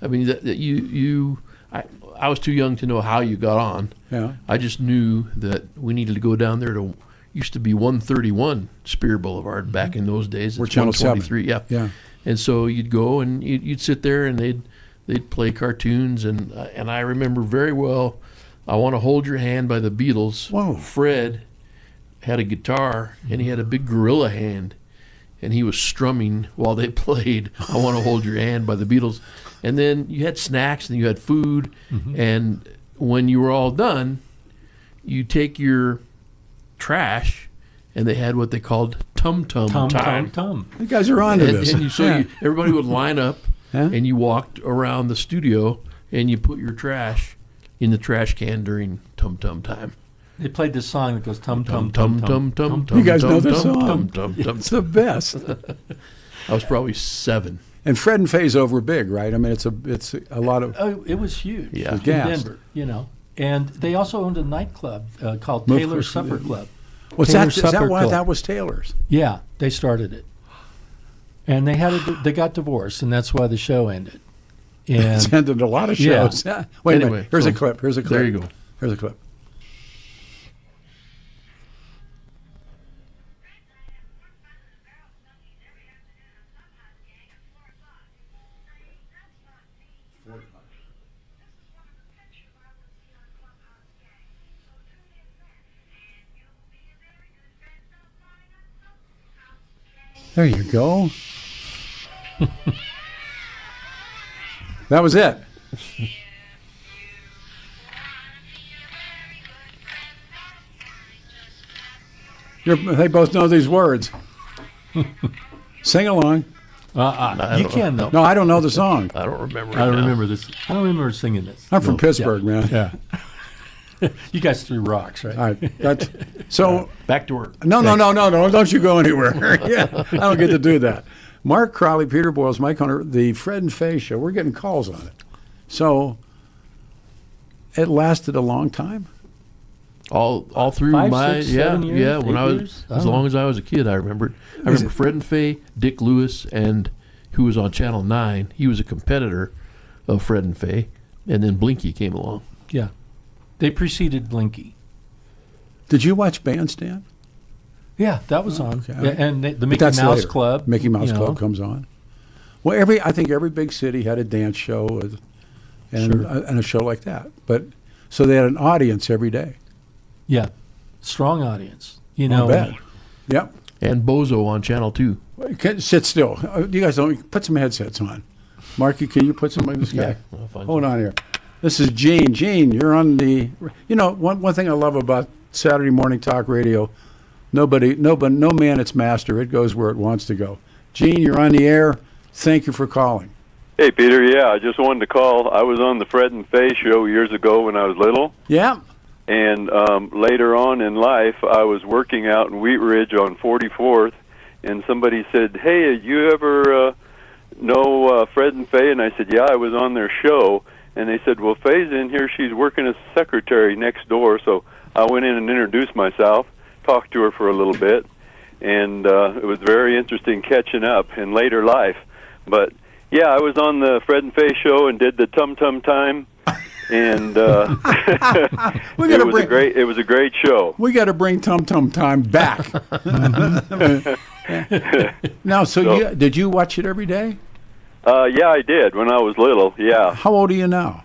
I mean, I was too young to know how you got on. Yeah. I just knew that we needed to go down there to, used to be 131 Spear Boulevard back in those days. We're Channel 123. 7. Yeah. And so you'd go and you'd sit there and they'd play cartoons, and I remember very well, I Want to Hold Your Hand by the Beatles. Whoa. Fred had a guitar, and he had a big gorilla hand, and he was strumming while they played I Want to Hold Your Hand by the Beatles. And then you had snacks and you had food, and when you were all done, you take your trash, and they had what they called tum-tum time. You guys are on to this. And everybody would line up, and you walked around the studio, and you put your trash in the trash can during tum-tum time. They played this song that goes tum-tum, tum-tum. You guys know this song. It's the best. I was probably 7. And Fred and Faye's over big, right? I mean, it's a lot of... Oh, it was huge in gas. Denver, And they also owned a nightclub called Taylor's Supper Club. Was Taylor's is that Supper why Club. that was Taylor's? Yeah, they started it, and they got divorced, and that's why the show ended. It's And ended a lot of shows. Yeah. Wait a Anyway, minute. Here's so a clip. Here's a clip. there you go. Here's a clip. There you go. That was it. They both know these words. Sing along. You can though. No, I don't know the song. I don't remember. I don't remember this. I don't remember singing this. I'm from Pittsburgh, man. Yeah. You guys threw rocks, right? All right. That's, so Back to work. no. Don't you go anywhere. Yeah, I don't get to do that. Mark Crowley, Peter Boyles, Mike Connors, the Fred and Faye show. We're getting calls on it. So it lasted a long time. All through 5, my 6, 7 years, yeah. When 8 I was years? as long as I was a kid, I remember it. I remember Fred and Faye, Dick Lewis, and who was on Channel 9. He was a competitor of Fred and Faye, and then Blinky came along. Yeah. They preceded Blinky. Did you watch Bandstand? Yeah, that was on. okay. Yeah, and the But Mickey that's Mouse later. Club. Mickey Mouse you know. Club comes on. Well, I think every big city had a dance show and a show like that. But so they had an audience every day. Yeah. Strong audience. You I know. bet. Yep. And Bozo on Channel 2. Sit still. You guys don't put some headsets on. Marky, can you put some on this guy? Yeah, I'll find Hold on here. This is Gene. Gene, you're on the. You know, one thing I love about Saturday morning talk radio, no man its master. It goes where it wants to go. Gene, you're on the air. Thank you for calling. Hey, Peter. Yeah, I just wanted to call. I was on the Fred and Faye show years ago when I was little. Yeah. And later on in life, I was working out in Wheat Ridge on 44th, and somebody said, "Hey, you ever know Fred and Faye?" And I said, "Yeah, I was on their show." And they said, "Well, Faye's in here. She's working as a secretary next door." So I went in and introduced myself, talked to her for a little bit, and it was very interesting catching up in later life. But yeah, I was on the Fred and Faye show and did the Tum Tum Time. And it was a great show. We got to bring Tum Tum Time back. Now, did you watch it every day? Yeah, I did when I was little. Yeah. How old are you now?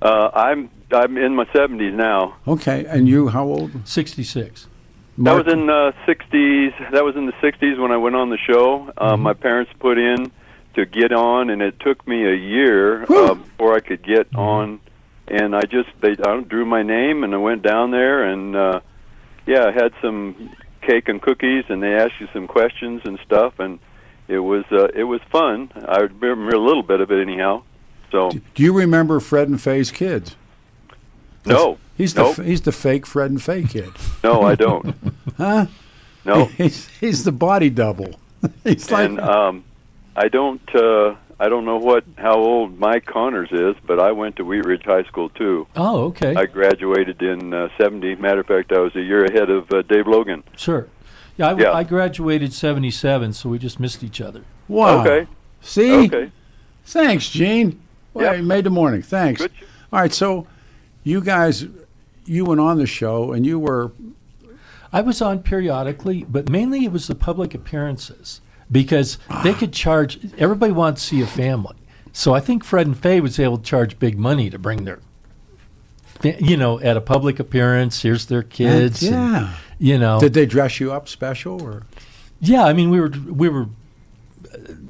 I'm in my 70s now. Okay, and you how old? 66. That was in the 60s. That was in the 60s when I went on the show. My parents put in to get on, and it took me a year before I could get on. And I drew my name, and I went down there, and I had some cake and cookies, and they asked you some questions and stuff, and it was fun. I remember a little bit of it anyhow. So, do you remember Fred and Faye's kids? No. He's the fake Fred and Faye kid. No, I don't. Huh? No. He's the body double. He's like. And I don't know how old Mike Connors is, but I went to Wheat Ridge High School too. Oh, okay. I graduated in 70. Matter of fact, I was a year ahead of Dave Logan. Sure. Yeah, I graduated 77, so we just missed each other. Wow. Okay. See? Okay. Thanks, Gene. Well, you made the morning. Thanks. Good. All right, so you guys, you went on the show, and you were... I was on periodically, but mainly it was the public appearances because they could charge... Everybody wanted to see a family. So I think Fred and Faye was able to charge big money to bring their... at a public appearance, here's their kids. Yeah. And, Did they dress you up special, or? Yeah, I mean, we were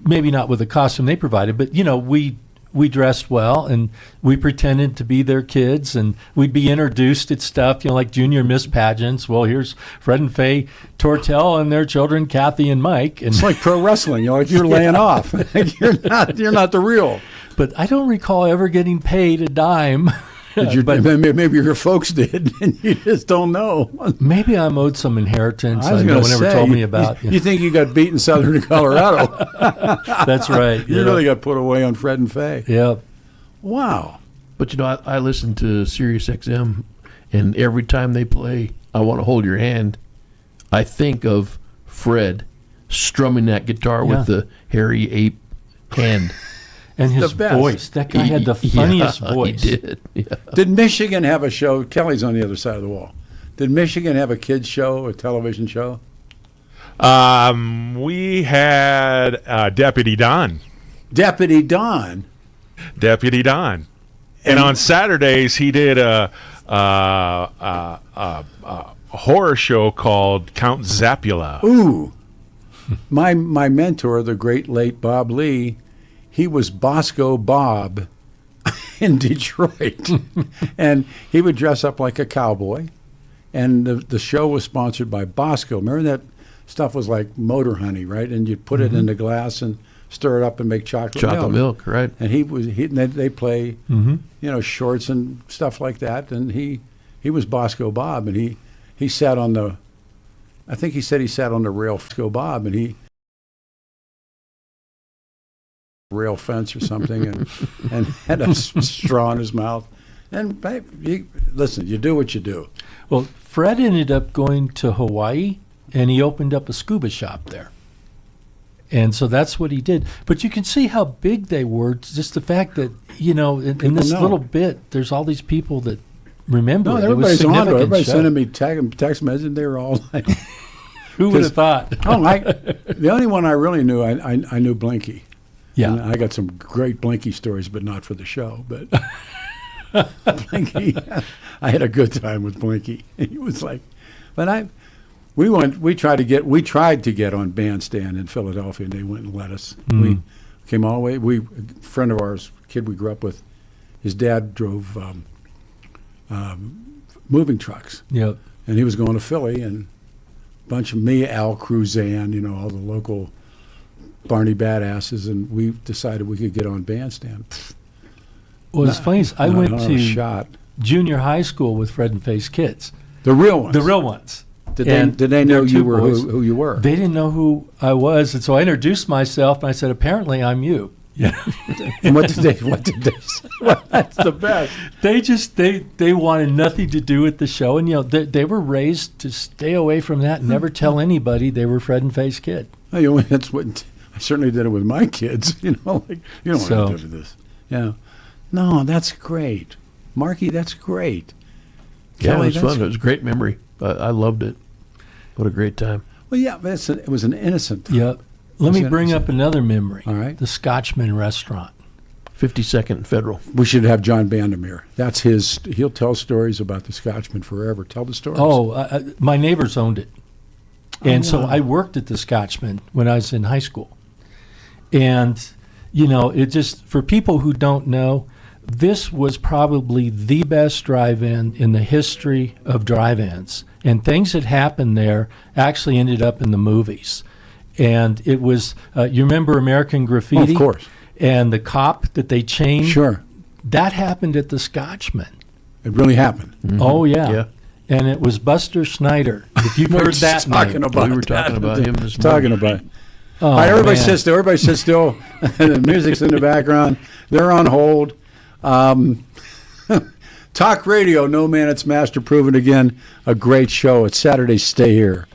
maybe not with the costume they provided, but we dressed well and we pretended to be their kids, and we'd be introduced at stuff, like junior miss pageants. Well, here's Fred and Faye Tortel and their children, Kathy and Mike. And it's like pro wrestling. You're laying off. You're not the real. But I don't recall ever getting paid a dime. But maybe your folks did, and you just don't know. Maybe I'm owed some inheritance. No one ever told me about. You think you got beat in southern Colorado? That's right. You really got put away on Fred and Faye. Yep. Wow. But I listen to Sirius XM, and every time they play "I Want to Hold Your Hand," I think of Fred strumming that guitar with the hairy ape hand. And his voice. That guy had the funniest voice. He did. Yeah. Did Michigan have a show? Kelly's on the other side of the wall. Did Michigan have a kids show, a television show? We had Deputy Don. Deputy Don. Deputy Don. And on Saturdays, he did a horror show called Count Zapula. Ooh. My mentor, the great late Bob Lee, he was Bosco Bob in Detroit. And he would dress up like a cowboy. And the show was sponsored by Bosco. Remember that stuff was like motor honey, right? And you'd put it in the glass and stir it up and make chocolate milk, right? And they play, shorts and stuff like that. And he was Bosco Bob, and he sat on the, I think he said he sat on the rail, Bosco Bob, and he rail fence or something, and had a straw in his mouth. And listen, you do what you do. Well, Fred ended up going to Hawaii, and he opened up a scuba shop there. And so that's what he did. But you can see how big they were. Just the fact that, in this little bit, there's all these people that remember it. Everybody's on it. Everybody's show. sending me text messages. They were all like... Who would have thought? The only one I really knew, I knew Blinky. Yeah. And I got some great Blinky stories, but not for the show. But Blinky, I had a good time with Blinky. He was like... But we tried to get on Bandstand in Philadelphia, and they wouldn't let us. We came all the way. A friend of ours, kid we grew up with, his dad drove moving trucks. Yep. And he was going to Philly, and a bunch of me, Al Cruzan, all the local Barney badasses, and we decided we could get on Bandstand. Well, it's funny. I went to shot. junior high school with Fred and Face kids. The real ones. The real ones. Did they know you were who you were? They didn't know who I was, and so I introduced myself, and I said, "Apparently, I'm you." Yeah. And what did they say? Well, that's the best. They wanted nothing to do with the show, and they were raised to stay away from that and never tell anybody they were Fred and Face Kid. That's what I certainly did it with my kids. You don't want to do this. Yeah. No, that's great, Marky. That's great. Yeah, Kelly, it was fun. It was a great memory. I loved it. What a great time. Well, yeah, but it was an innocent time. Yeah. Let me bring up another memory. All right. The Scotchman restaurant. 52nd Federal. We should have John Bandimere. That's his. He'll tell stories about the Scotchman forever. Tell the stories. Oh, my neighbors owned it. And so I worked at the Scotchman when I was in high school. And, it just, for people who don't know, this was probably the best drive-in in the history of drive-ins. And things that happened there actually ended up in the movies. And it was, you remember American Graffiti? Of course. And the cop that they chained? Sure. That happened at the Scotchman. It really happened. Mm-hmm. Oh, yeah. And it was Buster Snyder. If you've heard that name. We were talking about him this morning. Talking about Oh, all right, everybody sit still. Everybody sit still. The music's in the background. They're on hold. Talk radio, no man, it's master proven again. A great show. It's Saturday. Stay here.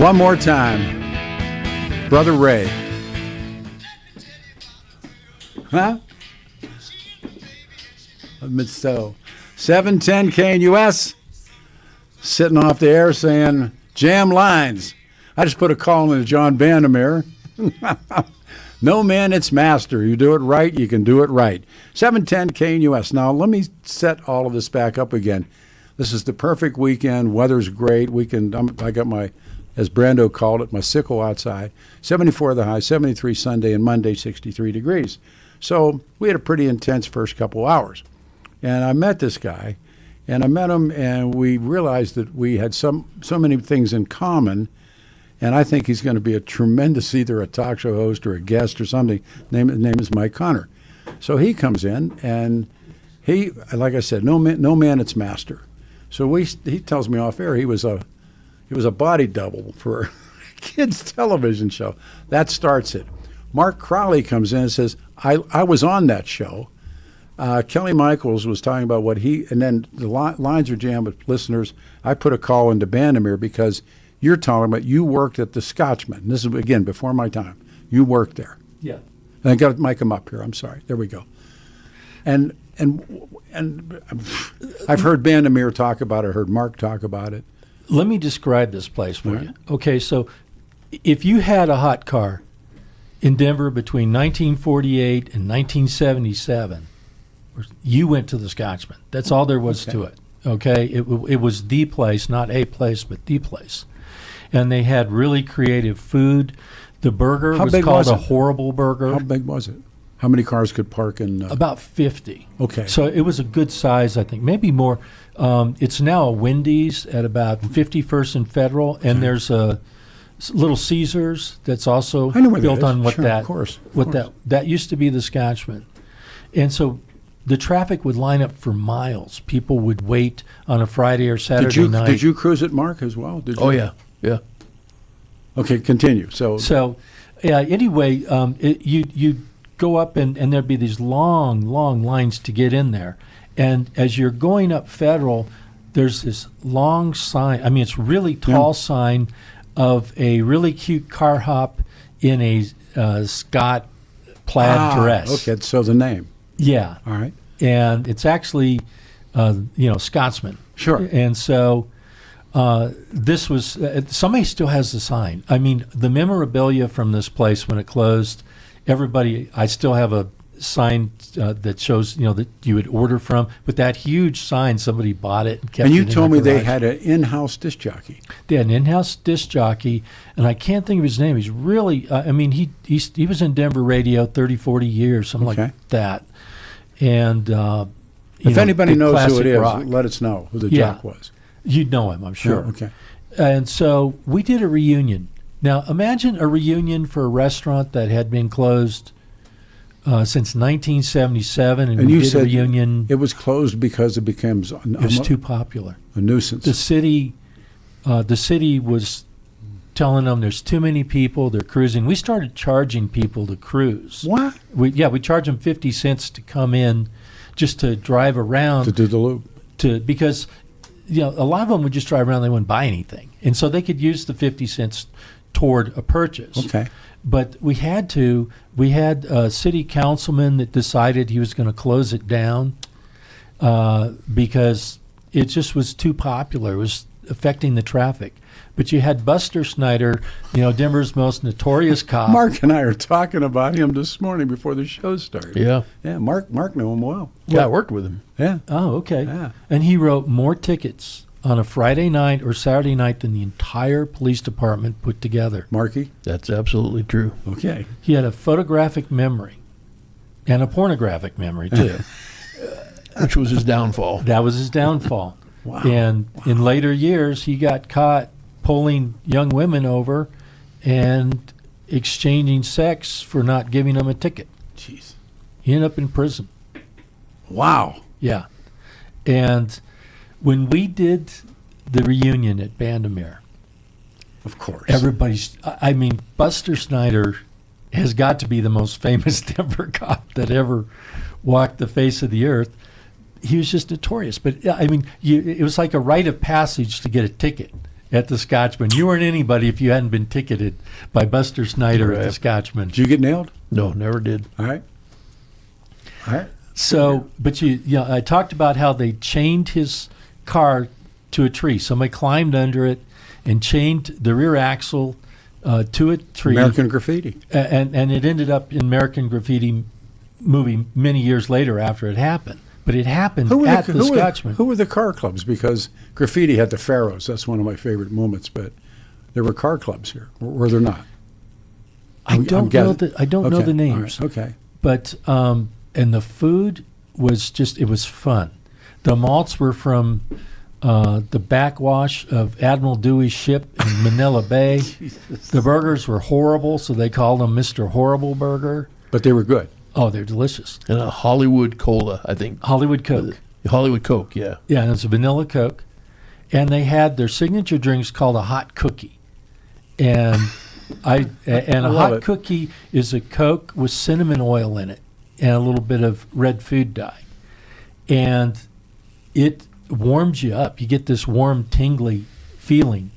One more time. Brother Ray. Huh? So, 710 KNUS, sitting off the air saying, jam lines. I just put a call into John Bandimere. No man, it's master. You do it right, you can do it right. 710 KNUS. Now, let me set all of this back up again. This is the perfect weekend. Weather's great. I got my, as Brando called it, my sickle outside. 74 the high, 73 Sunday, and Monday, 63 degrees. So we had a pretty intense first couple hours. And I met this guy, and I met him, and we realized that we had so many things in common, and I think he's going to be a tremendous, either a talk show host or a guest or something. His name is Mike Connors. So he comes in, and he, like I said, no man, it's master. So he tells me off air he was a body double for a kids' television show. That starts it. Mark Crowley comes in and says, I was on that show. Kelly Michaels was talking about what and then the lines are jammed with listeners. I put a call into Bandimere because you're talking about you worked at the Scotchman. This is, again, before my time. You worked there. Yeah. And I got to mic him up here. I'm sorry. There we go. And I've heard Bandimere talk about it. I heard Mark talk about it. Let me describe this place for you. Okay, so if you had a hot car in Denver between 1948 and 1977, you went to the Scotchman. That's all there was to it. Okay, it was the place, not a place, but the place. And they had really creative food. The burger was called a horrible burger. How big was it? How many cars could park in? About 50. Okay. So it was a good size, I think, maybe more. It's now a Wendy's at about 51st and Federal, and there's a Little Caesars that's also built on what that. Of course. That used to be the Scotchman, and so the traffic would line up for miles. People would wait on a Friday or Saturday night. Did you cruise at Mark as well? Did you? Oh yeah. Okay, continue. Anyway, you'd go up and there'd be these long lines to get in there, and as you're going up Federal, there's this long sign. I mean, it's really tall sign of a really cute car hop in a Scott plaid dress. Okay, so the name. Yeah. All right. And it's actually, Scotsman. Sure. And so this was, somebody still has the sign. I mean, the memorabilia from this place when it closed, I still have a sign that shows, that you would order from. But that huge sign, somebody bought it and kept it. And you told me they had an in-house disc jockey. They had an in-house disc jockey, and I can't think of his name. He's really, he was in Denver radio 30, 40 years, something like that. And if anybody knows who it is, rock. Let us know who the jock was. You'd know him, I'm sure. Okay. And so we did a reunion. Now, imagine a reunion for a restaurant that had been closed since 1977, and we did a reunion. It was closed because it was too popular. A nuisance. The city was telling them there's too many people, they're cruising. We started charging people to cruise. What? We charged them 50 cents to come in just to drive around. To do the loop. Because a lot of them would just drive around, they wouldn't buy anything. And so they could use the 50 cents toward a purchase. Okay. But we had a city councilman that decided he was going to close it down because it just was too popular. It was affecting the traffic. But you had Buster Snyder, Denver's most notorious cop. Mark and I are talking about him this morning before the show started. Yeah. Yeah, Mark knew him well. Yeah, I worked with him. Yeah. Oh, okay. Yeah. And he wrote more tickets on a Friday night or Saturday night than the entire police department put together. Marky? That's absolutely true. Okay. He had a photographic memory and a pornographic memory, too. Which was his downfall. That was his downfall. Wow. And in later years, he got caught pulling young women over and exchanging sex for not giving them a ticket. Jeez. He ended up in prison. Wow. Yeah. And when we did the reunion at Bandimere, of course, Buster Snyder has got to be the most famous Denver cop that ever walked the face of the earth. He was just notorious. But, it was like a rite of passage to get a ticket. at the Scotchman. You weren't anybody if you hadn't been ticketed by Buster Snyder at the Scotchman. Did you get nailed? No, never did. All right. So, but I talked about how they chained his car to a tree. Somebody climbed under it and chained the rear axle to a tree. American Graffiti. And it ended up in American Graffiti movie many years later after it happened. But it happened at the Scotchman. Who were the car clubs? Because Graffiti had the Pharaohs. That's one of my favorite moments. But there were car clubs here. Or there not? I don't know the names. Right. Okay. But and the food was it was fun. The malts were from the backwash of Admiral Dewey's ship in Manila Bay. The burgers were horrible, so they called them Mr. Horrible Burger. But they were good. Oh, they're delicious. And a Hollywood Cola, I think. Hollywood Coke. Hollywood Coke, yeah. Yeah, and it's a vanilla Coke. And they had their signature drinks called a hot cookie. And a hot cookie is a Coke with cinnamon oil in it and a little bit of red food dye. And it warms you up. You get this warm, tingly feeling.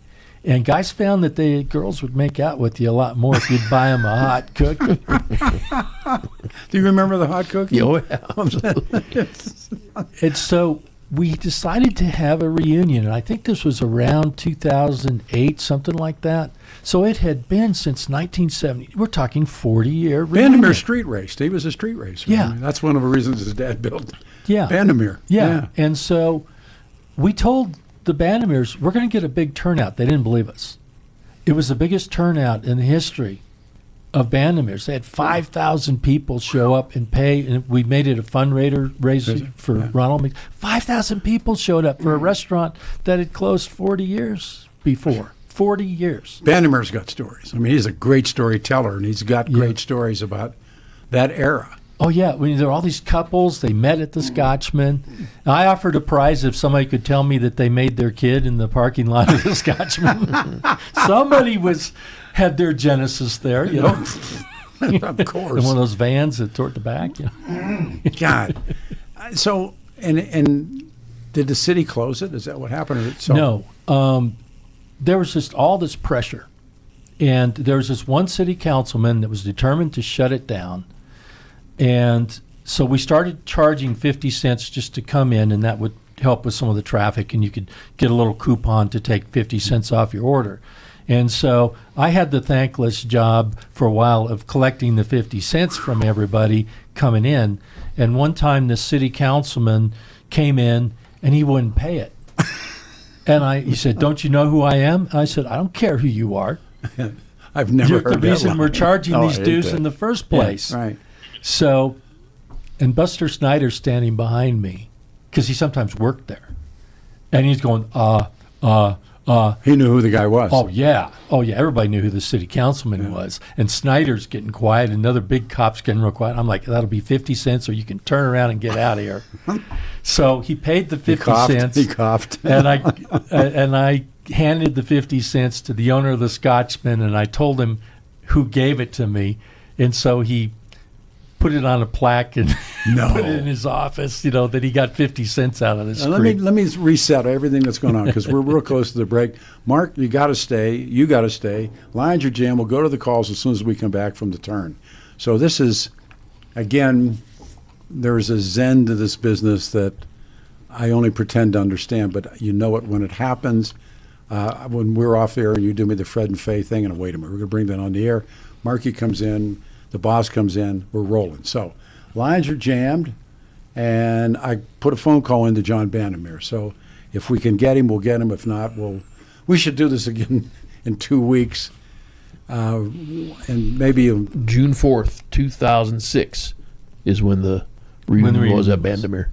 And guys found that girls would make out with you a lot more if you'd buy them a hot cookie. Do you remember the hot cookie? Oh, yeah, absolutely. And so we decided to have a reunion. And I think this was around 2008, something like that. So it had been since 1970. We're talking 40-year reunion. Bandimere street raced. He was a street racer. Yeah. I mean, that's one of the reasons his dad built Yeah. Bandimere. Yeah. And so we told the Bandimeres, we're going to get a big turnout. They didn't believe us. It was the biggest turnout in the history of Bandimeres. They had 5,000 people show up and pay, and we made it a fundraiser for Ronald. 5,000 people showed up for a restaurant that had closed 40 years before. 40 years. Bandimere's got stories. I mean, he's a great storyteller, and he's got great stories about that era. Oh, yeah. When there were all these couples, they met at the Scotchman. I offered a prize if somebody could tell me that they made their kid in the parking lot of the Scotchman. Somebody had their Genesis there, you know. Of course. In one of those vans that toward the back. You know. God. So, and did the city close it? Is that what happened? No. There was just all this pressure. And there was this one city councilman that was determined to shut it down. And so we started charging 50 cents just to come in, and that would help with some of the traffic, and you could get a little coupon to take 50 cents off your order. And so I had the thankless job for a while of collecting the 50 cents from everybody coming in. And one time the city councilman came in, and he wouldn't pay it. And he said, "Don't you know who I am?" And I said, "I don't care who you are. I've never You're heard the reason that we're charging these I hate dues that. in the first place." Yeah, right. So, and Buster Snyder's standing behind me because he sometimes worked there. And he's going, He knew who the guy was. Oh, yeah. Everybody knew who the city councilman was. And Snyder's getting quiet. Another big cop's getting real quiet. I'm like, that'll be 50 cents or you can turn around and get out of here. So he paid the 50 cents. He coughed. And I handed the 50 cents to the owner of the Scotchman, and I told him who gave it to me. And so he put it on a plaque and put it in his office, that he got 50 cents out of this. Let me reset everything that's going on because we're real close to the break. Mark, you got to stay. You got to stay. Lions or Jam. We'll go to the calls as soon as we come back from the turn. So this is, again, there's a zen to this business that I only pretend to understand, but you know it when it happens. When we're off air and you do me the Fred and Faye thing, and wait a minute, we're going to bring that on the air. Marky comes in. The boss comes in, we're rolling. So lines are jammed, and I put a phone call into John Bandimere. So if we can get him, we'll get him. If not, we should do this again in 2 weeks. And maybe June 4th, 2006 is when the reunion was at Bandimere.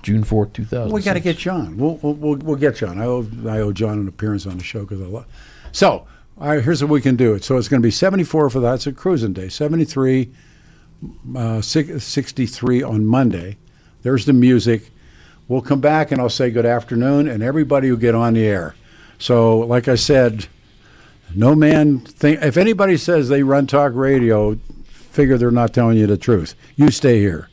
June 4th, 2006. We got to get John. We'll get John. I owe John an appearance on the show because I love. So. All right, here's what we can do. So it's going to be 74 for that. It's a cruising day. 73, 63 on Monday. There's the music. We'll come back and I'll say good afternoon, and everybody will get on the air. So, like I said, no man if anybody says they run talk radio, figure they're not telling you the truth. You stay here.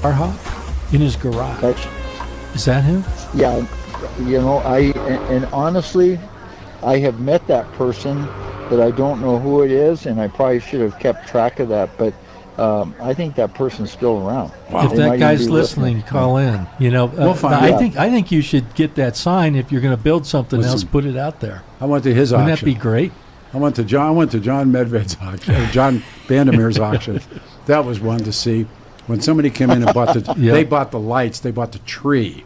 Star Hawk in his garage. Is that him? Yeah, and honestly, I have met that person, but I don't know who it is, and I probably should have kept track of that, but I think that person's still around. Wow. If that guy's listening, call in. We'll find out. I think you should get that sign if you're going to build something else. Put it out there. I went to his auction. Wouldn't that be great? I went to John Medved's auction, or John Bandimere's auction. That was one to see. When somebody came in and bought they bought the lights, they bought the tree,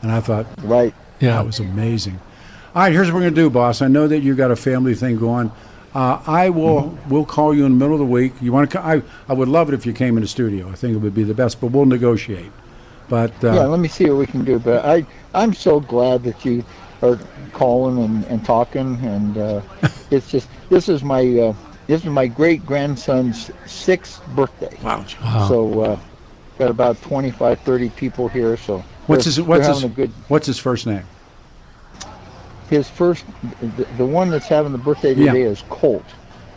and I thought, that was amazing. All right, here's what we're going to do, boss. I know that you got a family thing going. We'll call you in the middle of the week. You want to? I would love it if you came in the studio. I think it would be the best, but we'll negotiate. But let me see what we can do. But I'm so glad that you are calling and talking, and it's just this is my great grandson's 6th birthday. Wow. So got about 25, 30 people here. So what's his first name? His first, the one that's having the birthday today is Colt.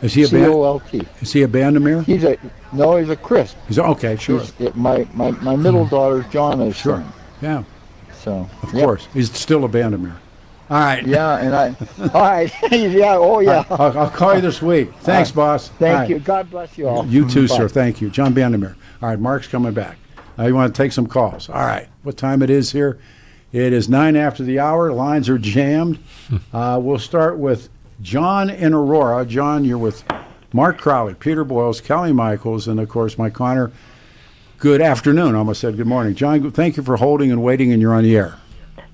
Is he a C-O-L-T? Is he a Bandimere? He's a Crisp. Okay, sure. My middle daughter's John's son. Yeah. So of course he's still a Bandimere. All right. Yeah, and all right. Yeah. Oh yeah. I'll call you this week. Thanks, boss. Thank you. God bless you all. You too, sir. Thank you, John Bandimere. All right, Mark's coming back. You want to take some calls? All right. What time it is here? It is 9 after the hour. Lines are jammed. We'll start with John in Aurora. John, you're with Mark Crowley, Peter Boyles, Kelly Michaels, and, of course, Mike Connor. Good afternoon. I almost said good morning. John, thank you for holding and waiting, and you're on the air.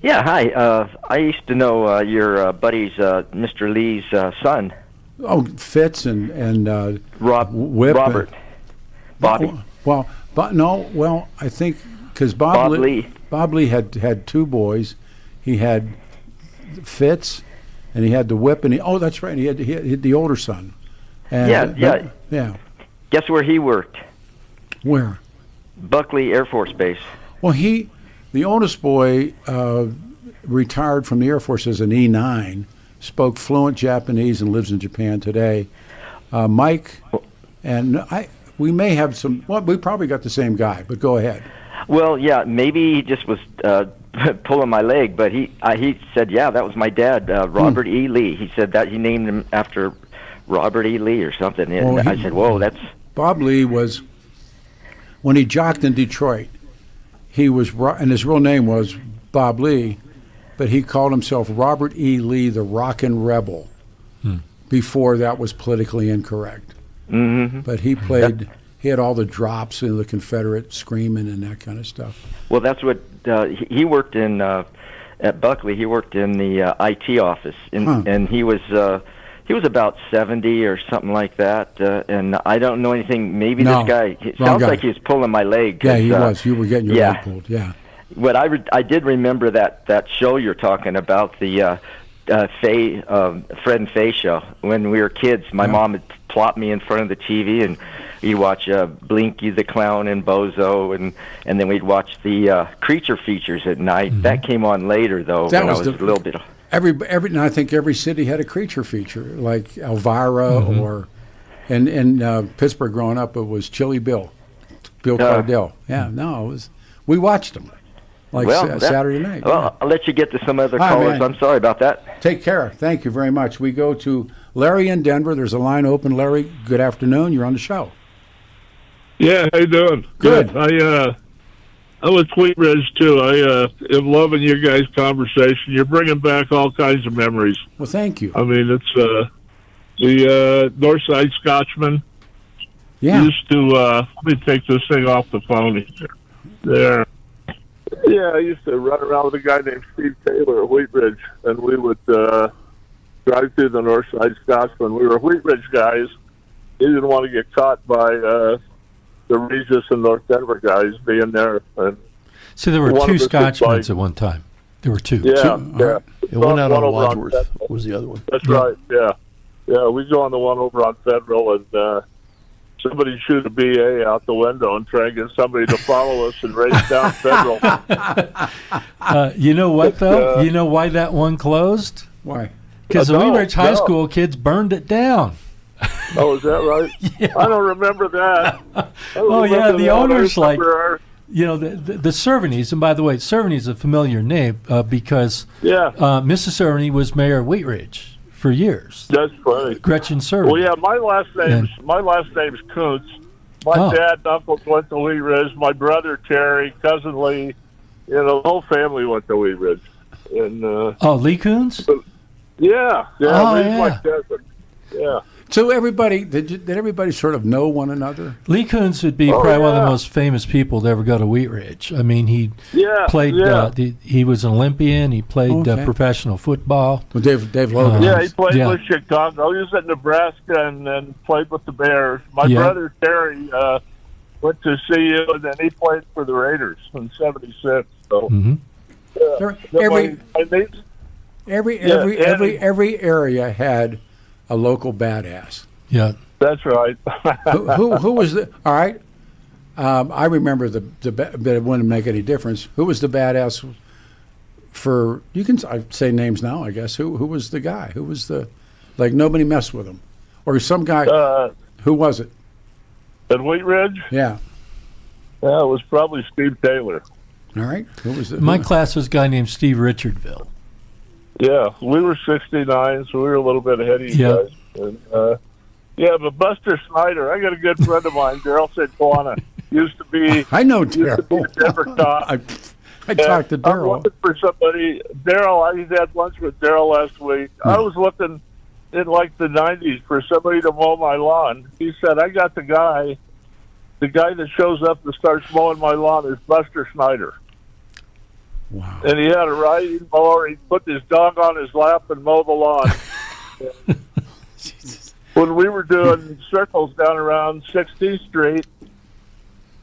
Yeah, hi. I used to know your buddy's, Mr. Lee's son. Oh, Fitz and Robert. Bobby. I think because Bob Lee had 2 boys. He had Fitz, and he had the Whip, and that's right. He had the older son. And yeah. Guess where he worked? Where? Buckley Air Force Base. Well, the oldest boy, retired from the Air Force as an E9, spoke fluent Japanese and lives in Japan today. Mike and we may have some. Well, we probably got the same guy, but go ahead. Well, yeah, maybe he just was pulling my leg, but he said, yeah, that was my dad, Robert E. Lee. He said that he named him after Robert E. Lee or something. And I said, whoa, that's... Bob Lee was, when he jocked in Detroit, he was, and his real name was Bob Lee, but he called himself Robert E. Lee, the Rockin' Rebel, before that was politically incorrect. Mm-hmm. But he played... He had all the drops and the Confederate screaming and that kind of stuff. Well, that's what he worked in at Buckley. He worked in the IT office, and he was about 70 or something like that. And I don't know anything. Maybe this guy sounds like he was pulling my leg. Yeah, he was. You were getting your leg pulled. Yeah. But I did remember that show you're talking about, the Fred and Faye show. When we were kids, my mom had plopped me in front of the TV, and you watch Blinky the Clown and Bozo, and then we'd watch the creature features at night. Mm-hmm. That came on later, though, when I was a little bit... I think every city had a creature feature, like Elvira, or in Pittsburgh growing up, it was Chili Bill Cardell. Yeah, no, it was... We watched them. Saturday night. Well, I'll let you get to some other callers. I'm sorry about that. Take care. Thank you very much. We go to Larry in Denver. There's a line open. Larry, good afternoon. You're on the show. Yeah, how you doing? Good. I'm with Wheat Ridge, too. I am loving your guys' conversation. You're bringing back all kinds of memories. Well, thank you. I mean, it's the Northside Scotchman. Yeah. Used to, let me take this thing off the phone there. Yeah, I used to run around with a guy named Steve Taylor at Wheat Ridge, and we would drive through the Northside Scotchman. We were Wheat Ridge guys. He didn't want to get caught by the Regis and North Denver guys being there. And so there were 2 Scotchmans at one time. There were 2. Yeah, yeah. One out on Wadsworth was the other one. That's right, yeah. Yeah, we go on the one over on Federal, and somebody shoot a BA out the window and try and get somebody to follow us and race down Federal. You know what, though? You know why that one closed? Why? Because the Wheat Ridge High School kids burned it down. Oh, is that right? Yeah. I don't remember that. The owner's like, the Cervantes, and by the way, Cervantes is a familiar name because Mrs. Cervantes was mayor of Wheat Ridge for years. That's funny. Gretchen Cervantes. Well, yeah, my last name's Kuntz. My dad and uncles went to Wheat Ridge. My brother Terry, cousin Lee, the whole family went to Wheat Ridge. And Lee Kuntz? Yeah, Lee's my cousin. Yeah. So everybody, did everybody sort of know one another? Lee Kuntz would be probably one of the most famous people to ever go to Wheat Ridge. I mean, he played. He was an Olympian. He played professional football. Well, Dave Logan. He played with Chicago. He was at Nebraska and played with the Bears. My brother Terry went to CU, and then he played for the Raiders in '76. So every area had a local badass. Yeah, that's right. who was the? All right, I remember but it wouldn't make any difference. Who was the badass? For you can say names now, I guess. Who was the guy? Who was the nobody messed with him, or some guy? Who was it? At Wheat Ridge? Yeah. Yeah, it was probably Steve Taylor. All right. Who was it? My class was a guy named Steve Richardville. Yeah, we were 69, so we were a little bit ahead of you guys. And, but Buster Snyder, I got a good friend of mine, Daryl Saquana, used to be. I know Daryl. Used to be a Denver cop. I talked to Daryl. I'm looking for somebody. Daryl, I had lunch with Daryl last week. I was looking in the 90s for somebody to mow my lawn. He said, I got the guy. The guy that shows up and starts mowing my lawn is Buster Snyder. Wow. And he had a riding mower. He put his dog on his lap and mowed the lawn. When we were doing circles down around 16th Street,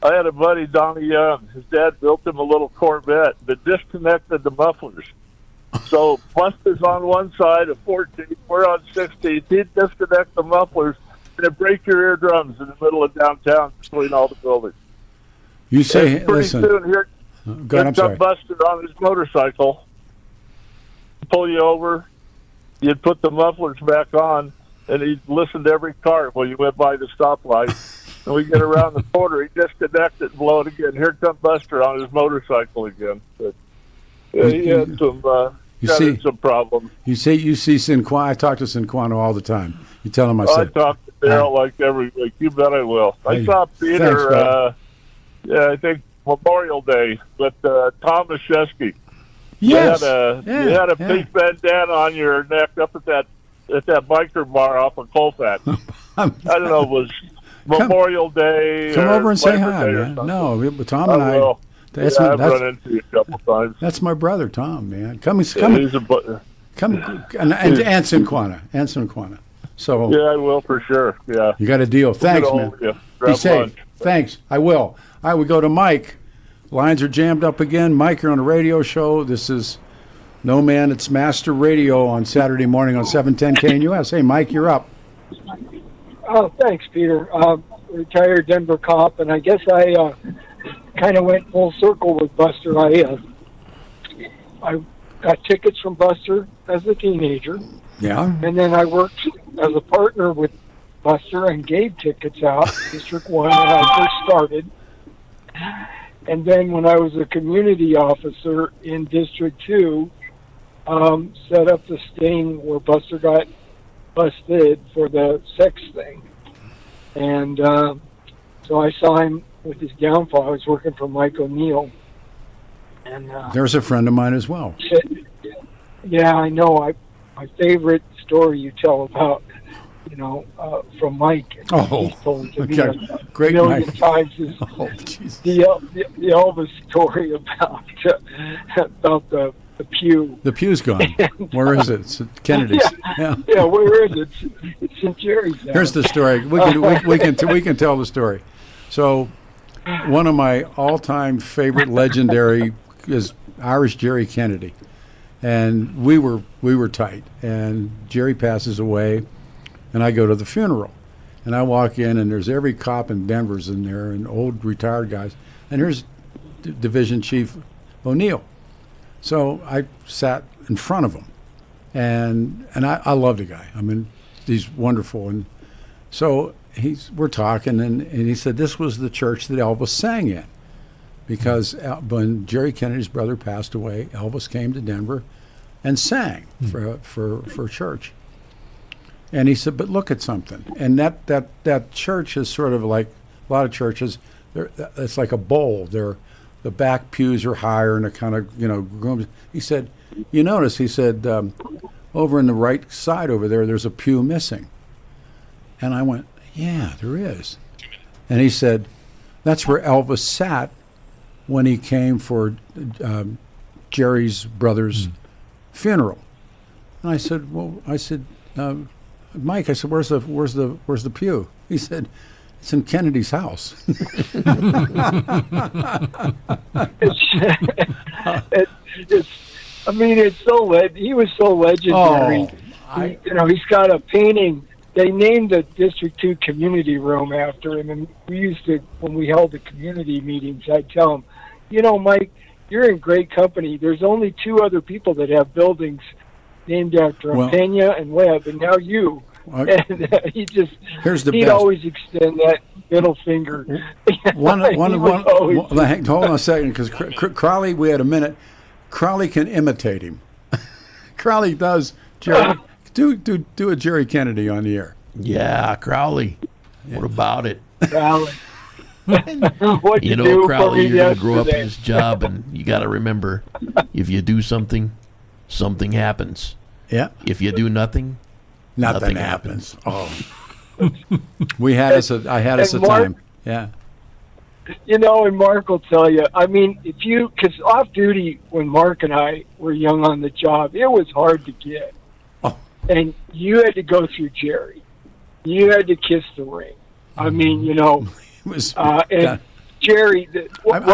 I had a buddy, Donnie Young. His dad built him a little Corvette that disconnected the mufflers. So Buster's on one side of 14th, we're on 16th. He'd disconnect the mufflers and it'd break your eardrums in the middle of downtown between all the buildings. You say, and pretty soon here comes Buster on his motorcycle, pull you over, you'd put the mufflers back on, and he'd listen to every car while you went by the stoplight. And we get around the corner, he disconnects it and blow it again. Here comes Buster on his motorcycle again. But, he had some problems. You see Sinquano. I talk to Sinquano all the time. You tell him I said. I talk to Daryl like every week. You bet I will. I saw Peter. Thanks, I think Memorial Day, but Tom Mashesky. Yes. You had a big bandana on your neck up at that biker bar off of Colfax. I don't know. It was Memorial Day. Come over and say hi, man. No, Tom and I. I've run into you a couple times. That's my brother, Tom, man. Come, and Sinquana. So yeah, I will for sure. Yeah, you got a deal. Thanks, man. Be safe. Lunch. Thanks. I will. All right, we go to Mike. Lines are jammed up again. Mike, you're on a radio show. This is No Man, It's Master Radio on Saturday morning on 710 KNUS. Hey, Mike, you're up. Oh, thanks, Peter. Retired Denver cop, and I guess I kind of went full circle with Buster. I got tickets from Buster as a teenager. Yeah. And then I worked as a partner with Buster and gave tickets out, District 1, when I first started. And then when I was a community officer in District 2, set up the sting where Buster got busted for the sex thing. And so I saw him with his downfall. I was working for Mike O'Neill. And there's a friend of mine as well. Yeah, I know. My favorite story you tell about, from Mike. Oh, he's told to me great, a million Mike. times is the Elvis story about the pew. The pew's gone. Where is it? It's at Kennedy's. Yeah, where is it? It's St. Jerry's. Here's the story. We can tell the story. So, one of my all-time favorite legendary is Irish Jerry Kennedy, and we were tight. And Jerry passes away, and I go to the funeral, and I walk in, and there's every cop in Denver's in there, and old retired guys, and here's Division Chief O'Neill. So I sat in front of him, and I love the guy. I mean, he's wonderful, and so we're talking, and he said this was the church that Elvis sang in. because when Jerry Kennedy's brother passed away, Elvis came to Denver and sang for church. And he said, but look at something. And that church is sort of like a lot of churches. It's like a bowl. The back pews are higher and they're kind of, groomed. He said, you notice, he said, over in the right side over there's a pew missing. And I went, yeah, there is. And he said, that's where Elvis sat when he came for Jerry's brother's funeral. And I said, Mike, I said, where's the pew? He said, it's in Kennedy's house. He was so legendary. He's got a painting. They named the District 2 community room after him, and we used to, when we held the community meetings, I'd tell him, Mike, you're in great company. There's only 2 other people that have buildings named after him, Pena and Webb, and now you. And he'd always extend that middle finger. Hold on a second, because Crowley, we had a minute. Crowley can imitate him. Crowley does. Jerry, do a Jerry Kennedy on the air. Yeah, Crowley. Yeah. What about it? Crowley. Crowley, you're going to grow up in this job, and you got to remember, if you do something, something happens. Yeah. If you do nothing, nothing happens. Oh. I had us a time. Yeah. And Mark will tell you, because off duty, when Mark and I were young on the job, it was hard to get. Oh. And you had to go through Jerry. You had to kiss the ring. It was, and Jerry, I'm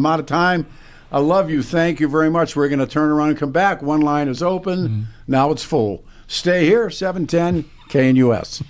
out of time. I love you. Thank you very much. We're going to turn around and come back. One line is open. Now it's full. Stay here, 710 KNUS.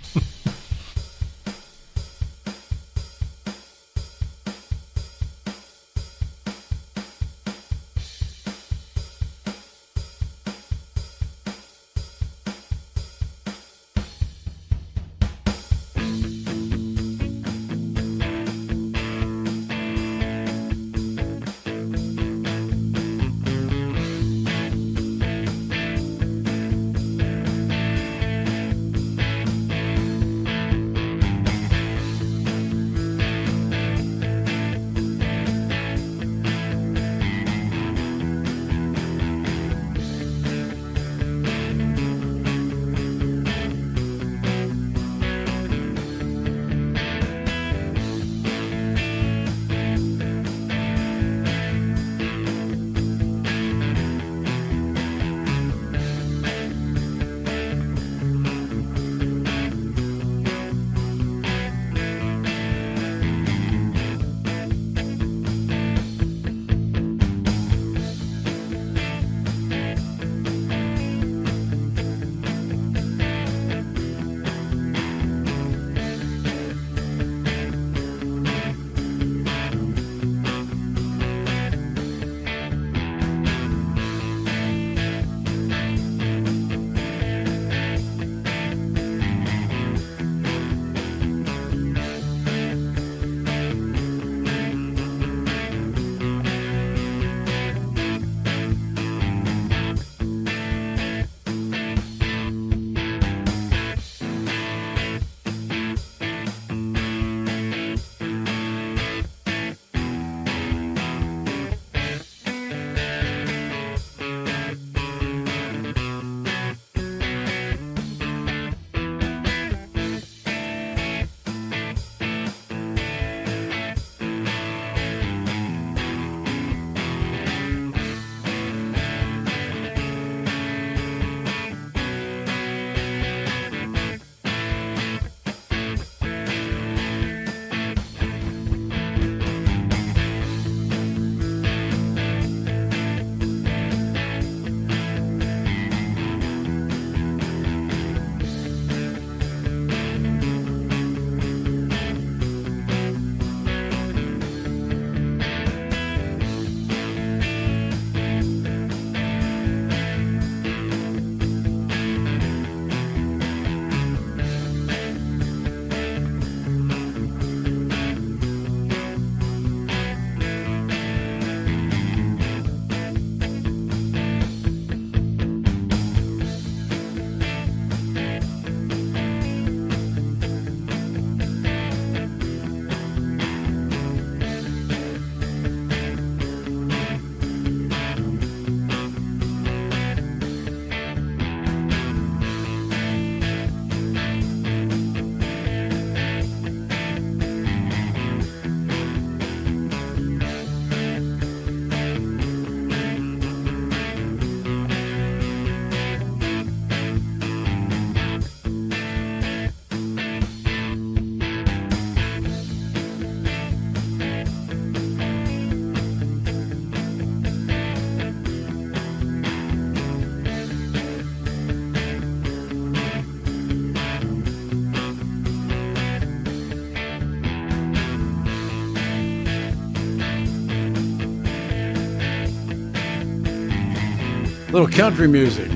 Little country music.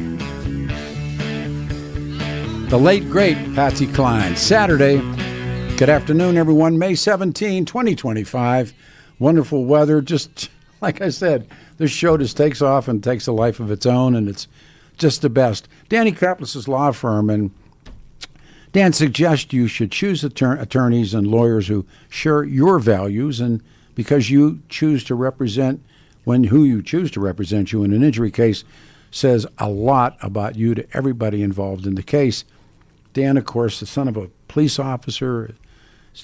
The late, great Patsy Cline. Saturday. Good afternoon, everyone. May 17, 2025. Wonderful weather. Just like I said, this show just takes off and takes a life of its own, and it's just the best. Danny Kaplis' law firm, and Dan suggests you should choose attorneys and lawyers who share your values, and because you choose to represent who you choose to represent you in an injury case says a lot about you to everybody involved in the case. Dan, of course, the son of a police officer,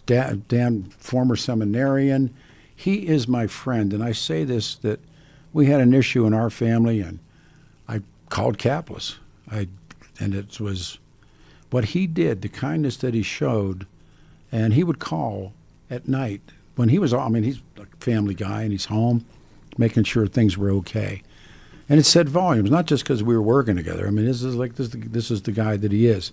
Dan, former seminarian. He is my friend, and I say this, that we had an issue in our family, and I called Kaplis. And it was what he did, the kindness that he showed, and he would call at night when he was, he's a family guy, and he's home, making sure things were okay. And it said volumes, not just because we were working together. This is the guy that he is.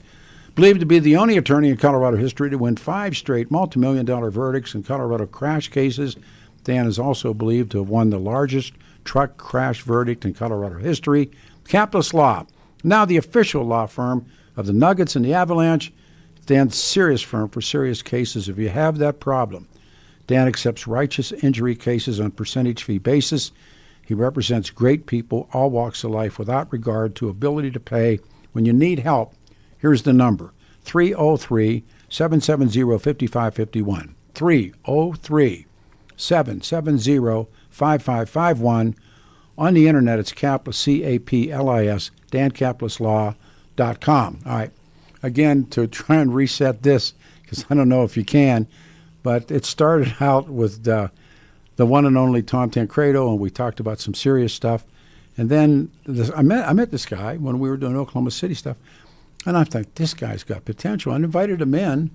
Believed to be the only attorney in Colorado history to win 5 straight multi-million-dollar verdicts in Colorado crash cases. Dan is also believed to have won the largest truck crash verdict in Colorado history. Kaplis Law, now the official law firm of the Nuggets and the Avalanche. Dan's serious firm for serious cases. If you have that problem, Dan accepts righteous injury cases on percentage fee basis. He represents great people, all walks of life, without regard to ability to pay. When you need help, here's the number, 303-770-5551, 303-770-5551. On the internet, it's Kaplis, C-A-P-L-I-S, dankaplislaw.com. All right, again, to try and reset this, because I don't know if you can, but it started out with the one and only Tom Tancredo, and we talked about some serious stuff. And then I met this guy when we were doing Oklahoma City stuff. And I thought, this guy's got potential. I invited him in.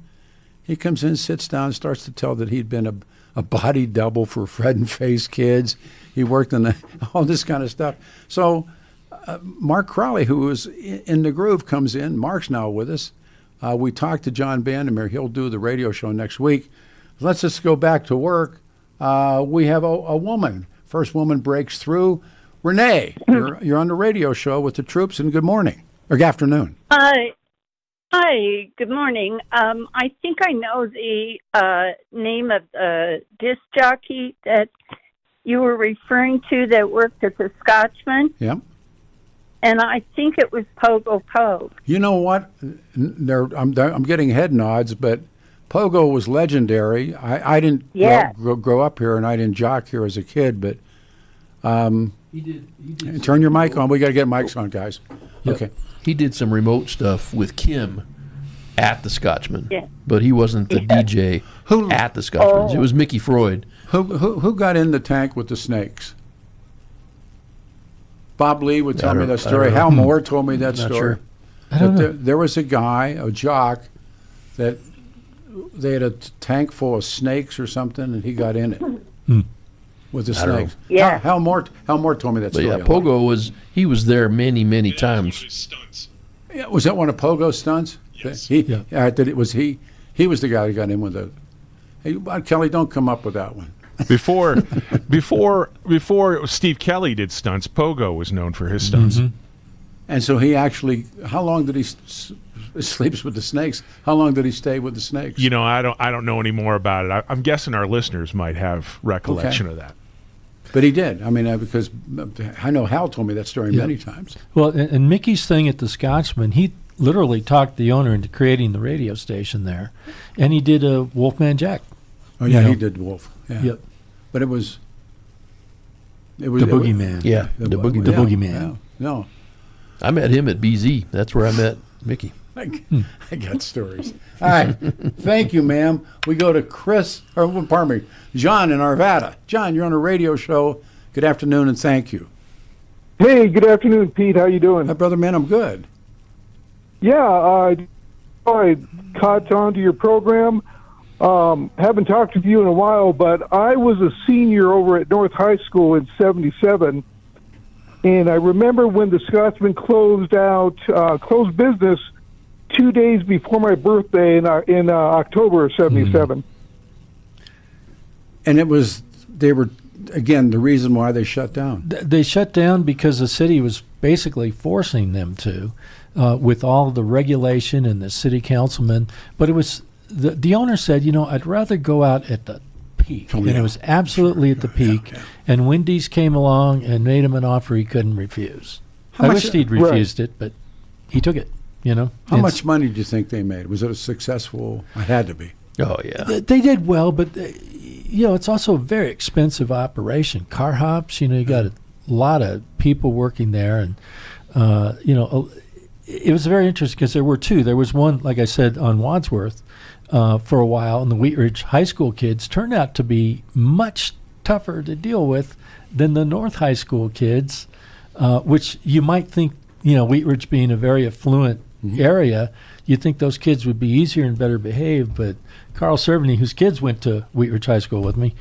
He comes in, sits down, starts to tell that he'd been a body double for Fred and Faye's kids. He worked on all this kind of stuff. So Mark Crowley, who was in the groove, comes in. Mark's now with us. We talked to John Bandimere. He'll do the radio show next week. Let's just go back to work. We have a woman. First woman breaks through. Renee, you're on the radio show with the troops, and good morning. Or good afternoon. Hi, good morning. I think I know the name of the disc jockey that you were referring to that worked at the Scotchman. Yeah. And I think it was Pogo Pogue. You know what? I'm getting head nods, but Pogo was legendary. I didn't grow up here, and I didn't jock here as a kid, but he did turn your mic on. We got to get mics on, guys. Yep. Okay. He did some remote stuff with Kim at the Scotchman, but he wasn't the DJ at the Scotchman. It was Mickey Freud. Who got in the tank with the snakes? Bob Lee would tell me that story. Hal Moore told me that story. Sure. I don't know. There was a guy, a jock, that they had a tank full of snakes or something, and he got in it with the snakes. Yeah. Hal Moore told me that story. But yeah, Pogo was there many times. Yeah, was that one of Pogo's stunts? Yes. He was the guy who got in with it. Hey, Kelly, don't come up with that one. Before Steve Kelly did stunts, Pogo was known for his stunts. Mm-hmm. And so he actually, how long did he sleeps with the snakes? How long did he stay with the snakes? You know, I don't know any more about it. I'm guessing our listeners might have recollection of that. But he did. Because I know Hal told me that story many times. Well, and Mickey's thing at the Scotchman, he literally talked the owner into creating the radio station there, and he did a Wolfman Jack. Oh yeah, he did Wolf. Yeah. Yep. But it was the Boogeyman. Yeah, the Boogeyman. The Boogeyman. Yeah. No, I met him at BZ. That's where I met Mickey. I got stories. All right. Thank you, ma'am. We go to John in Arvada. John, you're on a radio show. Good afternoon, and thank you. Hey, good afternoon, Pete. How you doing? Hi, brother, man, I'm good. Yeah, I caught on to your program. Haven't talked to you in a while, but I was a senior over at North High School in '77, and I remember when the Scotchman closed business 2 days before my birthday in October of '77. And they were, again, the reason why they shut down. They shut down because the city was basically forcing them to, with all the regulation and the city councilman. But it was the owner said, I'd rather go out at the peak, and it was absolutely at the peak. And Wendy's came along and made him an offer he couldn't refuse. I wished he'd refused it, but he took it. How much money do you think they made? Was it a successful? It had to be. Oh yeah, they did well, but it's also a very expensive operation. Car hops, you got a lot of people working there, and it was very interesting because there were two. There was one, like I said, on Wadsworth for a while, and the Wheat Ridge High School kids turned out to be much tougher to deal with than the North High School kids, which you might think, Wheat Ridge being a very affluent area, you'd think those kids would be easier and better behaved, but Carl Cerveny, whose kids went to Wheat Ridge High School with me,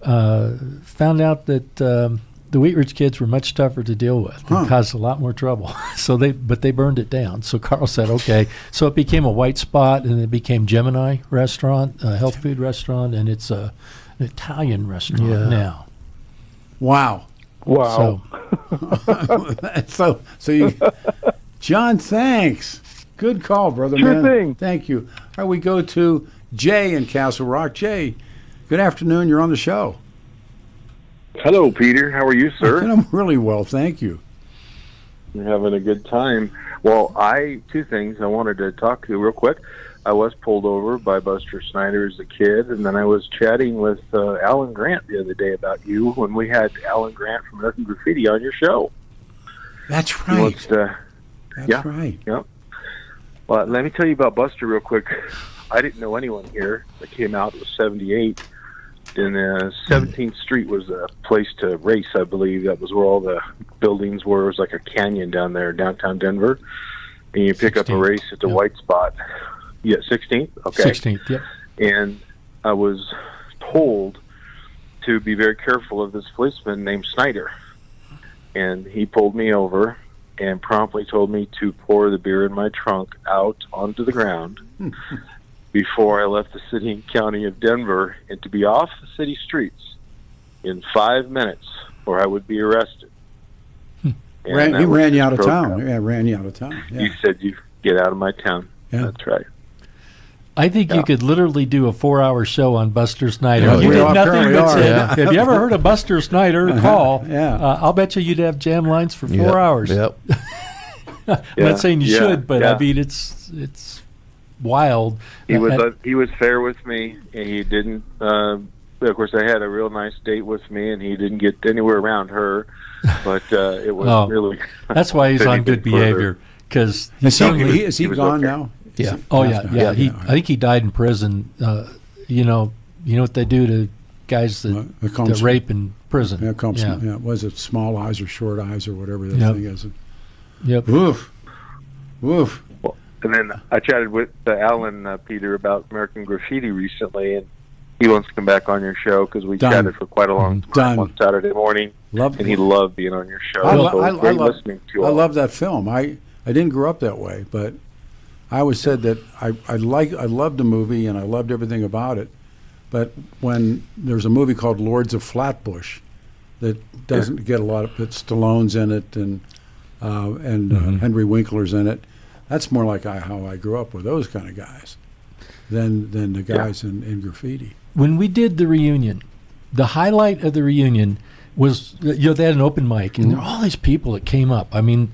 found out that the Wheat Ridge kids were much tougher to deal with and caused a lot more trouble. But they burned it down. So Carl said, okay. So it became a white spot, and it became Gemini Restaurant, a health food restaurant, and it's an Italian restaurant now. Wow. So you, John, thanks. Good call, brother. Sure man. thing. Thank you. All right, we go to Jay in Castle Rock. Jay, good afternoon. You're on the show. Hello, Peter. How are you, sir? I'm really well, thank you. You're having a good time. Well, two things I wanted to talk to you real quick. I was pulled over by Buster Snyder as a kid, and then I was chatting with Alan Grant the other day about you when we had Alan Grant from American Graffiti on your show. That's right. That's right. Yep. Well, let me tell you about Buster real quick. I didn't know anyone here that came out. It was 78. And 17th Street was a place to race, I believe. That was where all the buildings were. It was like a canyon down there, downtown Denver. And you pick 16th. Up a race at the white spot. Yeah, 16th? Okay. 16th, yep. And I was told to be very careful of this policeman named Snyder. And he pulled me over and promptly told me to pour the beer in my trunk out onto the ground before I left the city and county of Denver, and to be off the city streets in 5 minutes or I would be arrested. He ran you out of town. Yeah, ran you out of town. Yeah. He said, you get out of my town. Yeah. That's right. I think you could literally do a 4-hour show on Buster Snyder. Oh, you did nothing but say, yeah. Have you ever heard of Buster Snyder? Call. I'll bet you'd have jam lines for 4 hours. Yep. I'm not saying you should, but I mean, it's wild. He was fair with me, and he didn't. Of course, I had a real nice date with me, and he didn't get anywhere around her. But it was really. That's why he's on good behavior. Because is he gone now? Yeah. I think he died in prison. You know what they do to guys that rape in prison. Yeah, Congressman. Yeah. Was it small eyes or short eyes or whatever that thing is? Yep. Woof. Well, and then I chatted with Alan Peter about American Graffiti recently, and he wants to come back on your show because we chatted for quite a long time on Saturday morning. And he loved being on your show. I love that film. I didn't grow up that way, but I always said that I loved the movie and I loved everything about it. But when there's a movie called Lords of Flatbush that doesn't get a lot of Stallone's in it and Henry Winkler's in it, that's more like how I grew up with those kind of guys than the guys in graffiti. When we did the reunion, the highlight of the reunion was, they had an open mic, and there were all these people that came up. I mean,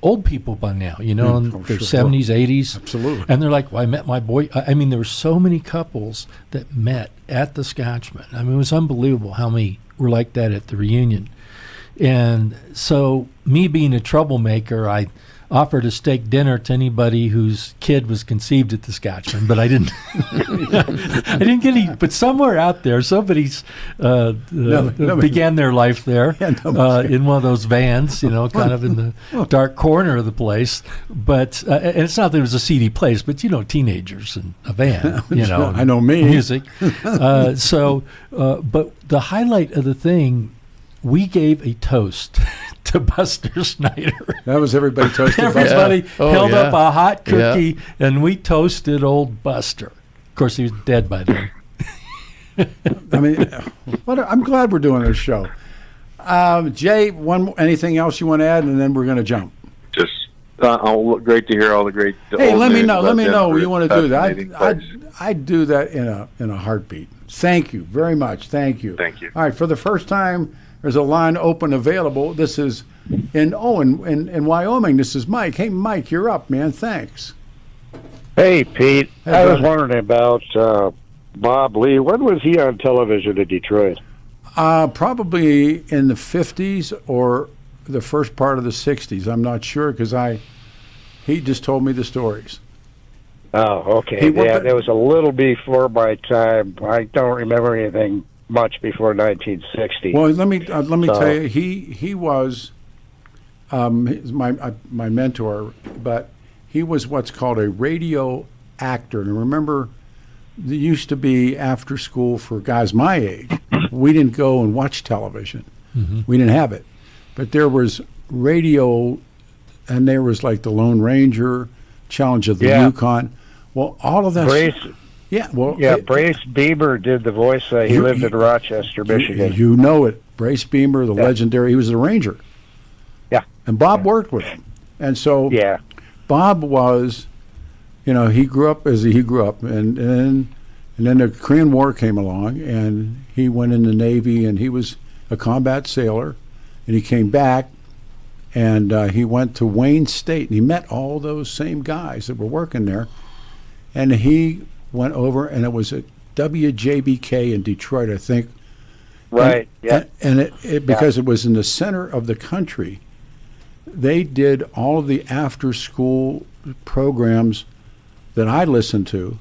old people by now, in their 70s, 80s. Absolutely. And they're like, well, I met my boy. I mean, there were so many couples that met at the Scotchman. I mean, it was unbelievable how many were like that at the reunion. And so me being a troublemaker, I offered a steak dinner to anybody whose kid was conceived at the Scotchman, but I didn't. I didn't get any. But somewhere out there, somebody's began their life there in one of those vans, kind of in the dark corner of the place. But and it's not that it was a seedy place, but teenagers in a van, I know me. Music. But the highlight of the thing, we gave a toast to Buster Snyder. That was everybody toasted. Everybody held up a hot cookie, and we toasted old Buster. Of course, he was dead by then. I mean, I'm glad we're doing this show. Jay, anything else you want to add, and then we're going to jump. Just great to hear all the great. Hey, let me know. Denver. You want to do that. I'd do that in a heartbeat. Thank you very much. Thank you. Thank you. All right, for the first time, there's a line open available. This is in Wyoming. This is Mike. Hey, Mike, you're up, man. Thanks. Hey, Pete. Hey, I was brother. wondering about Bob Lee. When was he on television in Detroit? Probably in the 50s or the first part of the 60s. I'm not sure because he just told me the stories. Oh, okay. That was a little before my time. I don't remember anything much before 1960. Well, let me tell you, he was my mentor, but he was what's called a radio actor. And remember, there used to be after school for guys my age. We didn't go and watch television. Mm-hmm. We didn't have it. But there was radio, and there was like the Lone Ranger, Challenge of the Yukon. Well, all of that. Brace Beamer did the voice. He lived in Rochester, Michigan. You know it. Brace Beamer, the legendary. He was the Ranger. Yeah. And Bob worked with him. And so Bob was, he grew up as he grew up. And then the Korean War came along, and he went in the Navy, and he was a combat sailor. And he came back, and he went to Wayne State, and he met all those same guys that were working there. And he went over, and it was at WJBK in Detroit, I think. Right, And because it was in the center of the country, they did all of the after-school programs that I listened to,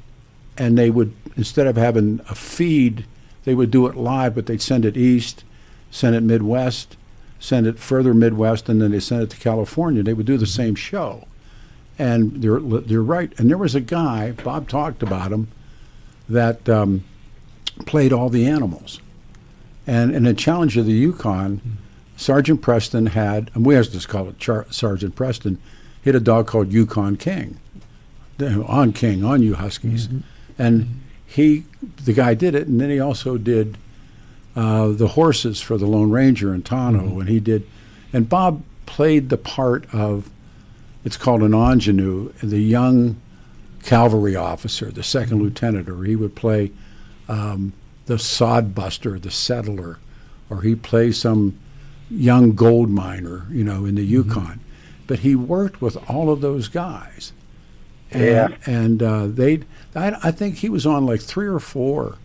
and they would, instead of having a feed, they would do it live, but they'd send it east, send it Midwest, send it further Midwest, and then they send it to California. They would do the same show. And they're right. And there was a guy, Bob talked about him, that played all the animals. And in the Challenge of the Yukon, Sergeant Preston had, and we used to call it Sergeant Preston, he had a dog called Yukon King. On King, on you Huskies. Mm-hmm. And the guy did it, and then he also did the horses for the Lone Ranger in Tonto, and Bob played the part of, it's called an ingenue, the young cavalry officer, the second lieutenant, or he would play the sod buster, the settler, or he'd play some young gold miner, in the Yukon. But he worked with all of those guys. And I think he was on like 3 or 4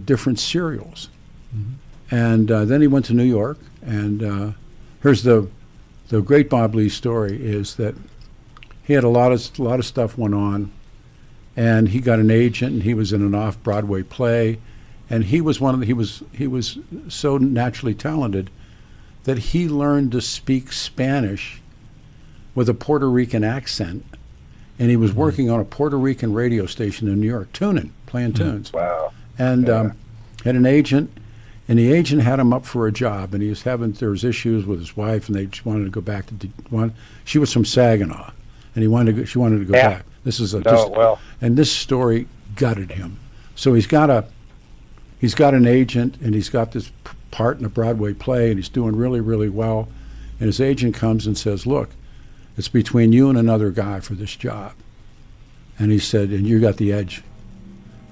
different serials. Mm-hmm. And then he went to New York, and here's the great Bob Lee story is that he had a lot of stuff went on, and he got an agent, and he was in an off-Broadway play, and he was he was so naturally talented that he learned to speak Spanish with a Puerto Rican accent, and he was working on a Puerto Rican radio station in New York, playing tunes. Wow. And had an agent. And the agent had him up for a job, and there was issues with his wife, and they just wanted to go back to she was from Saginaw, and she wanted to go back. This is and this story gutted him. So he's got an agent, and he's got this part in a Broadway play, and he's doing really, really well. And his agent comes and says, "Look, it's between you and another guy for this job." And he said, "And you got the edge."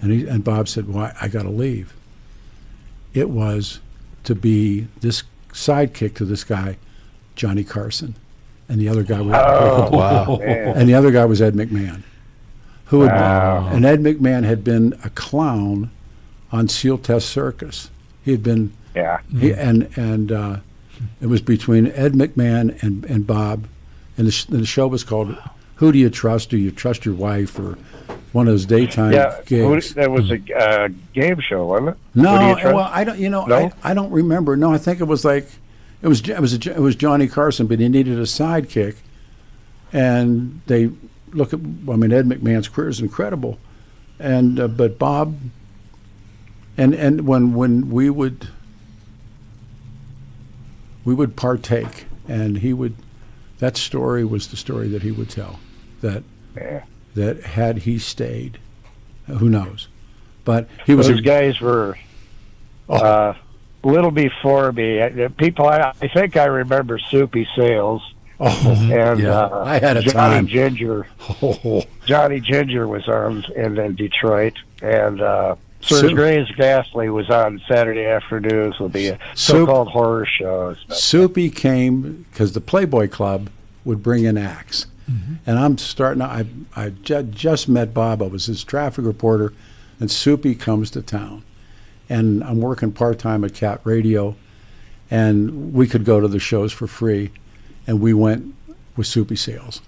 And Bob said, "Why? I got to leave." It was to be this sidekick to this guy, Johnny Carson, and the other guy was and the other guy was Ed McMahon, and Ed McMahon had been a clown on Seal Test Circus. He had been it was between Ed McMahon and Bob, and the show was called "Who Do You Trust? Do You Trust Your Wife?" or one of those daytime gigs. That was a game show, wasn't it? No, well, I don't. No? I don't remember. No, I think it was like it was Johnny Carson, but he needed a sidekick, and they look at. I mean, Ed McMahon's career is incredible, and but Bob, and when we would partake, and he would. That story was the story that he would tell. That had he stayed, who knows? But he was. Those guys were little before me. People, I think I remember Soupy Sales. Oh, and yeah. I had a Johnny time. Ginger. Oh. Johnny Ginger was on in Detroit, and Sir Gray's Ghastly was on Saturday afternoons with the so-called horror shows. Soupy came because the Playboy Club would bring in acts. And I'm starting. I just met Bob. I was his traffic reporter, and Soupy comes to town, and I'm working part-time at Cat Radio, and we could go to the shows for free. And we went with Soupy Sales,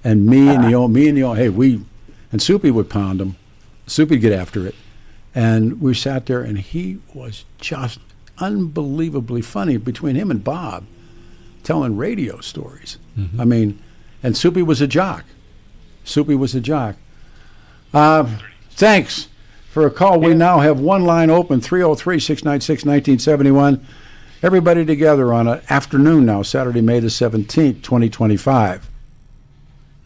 and me and the and Soupy would pound him. Soupy'd get after it, and we sat there, and he was just unbelievably funny between him and Bob, telling radio stories. I mean, and Soupy was a jock. Thanks for a call. We now have one line open, 303-696-1971. Everybody together on an afternoon now, Saturday, May the 17th, 2025.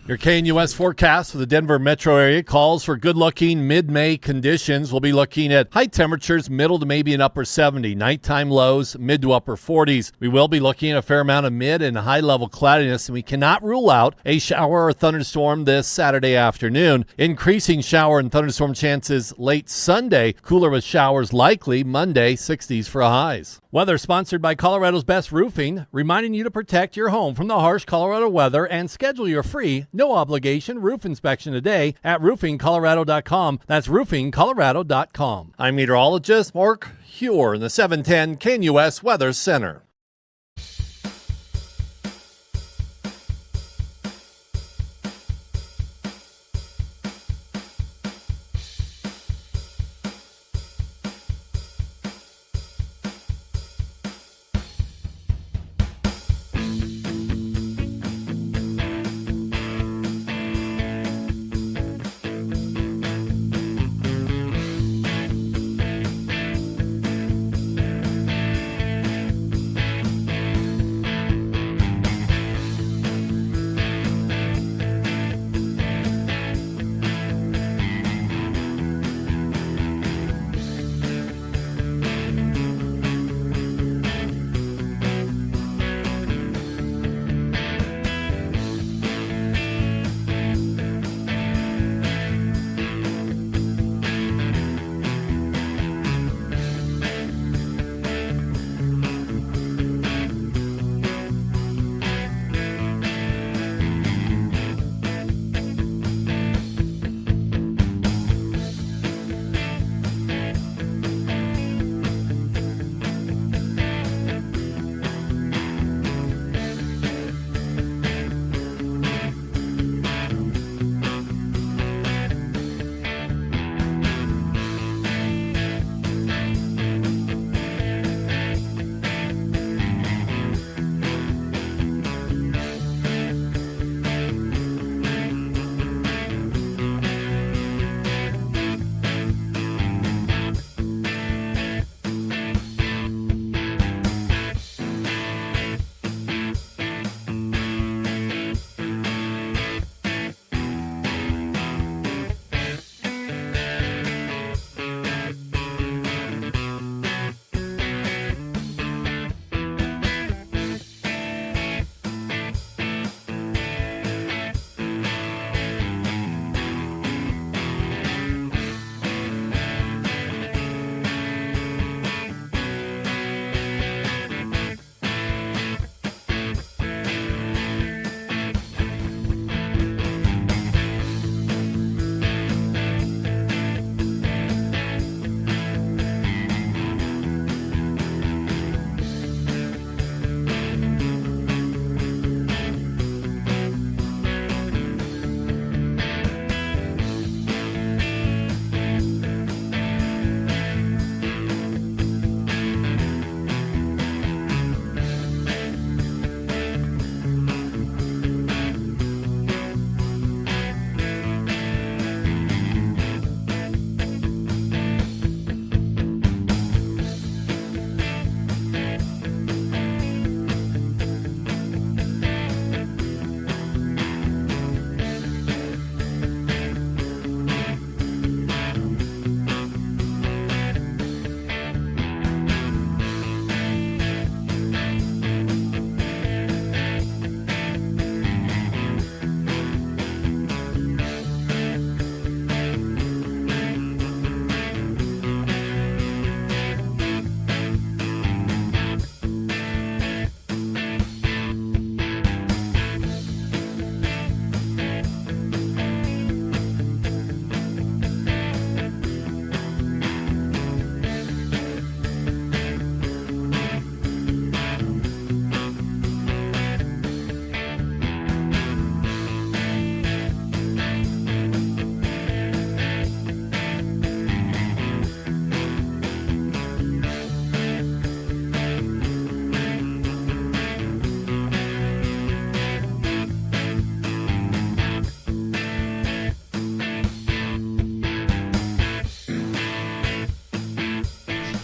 Your KNUS forecast for the Denver metro area calls for good-looking mid-May conditions. We'll be looking at high temperatures, middle to maybe an upper 70. Nighttime lows, mid to upper 40s. We will be looking at a fair amount of mid and high-level cloudiness, and we cannot rule out a shower or thunderstorm this Saturday afternoon. Increasing shower and thunderstorm chances late Sunday. Cooler with showers likely Monday, 60s for highs. Weather sponsored by Colorado's Best Roofing, reminding you to protect your home from the harsh Colorado weather and schedule your free, no-obligation roof inspection today at roofingcolorado.com. That's roofingcolorado.com. I'm meteorologist Mark Huer in the 710 KNUS Weather Center.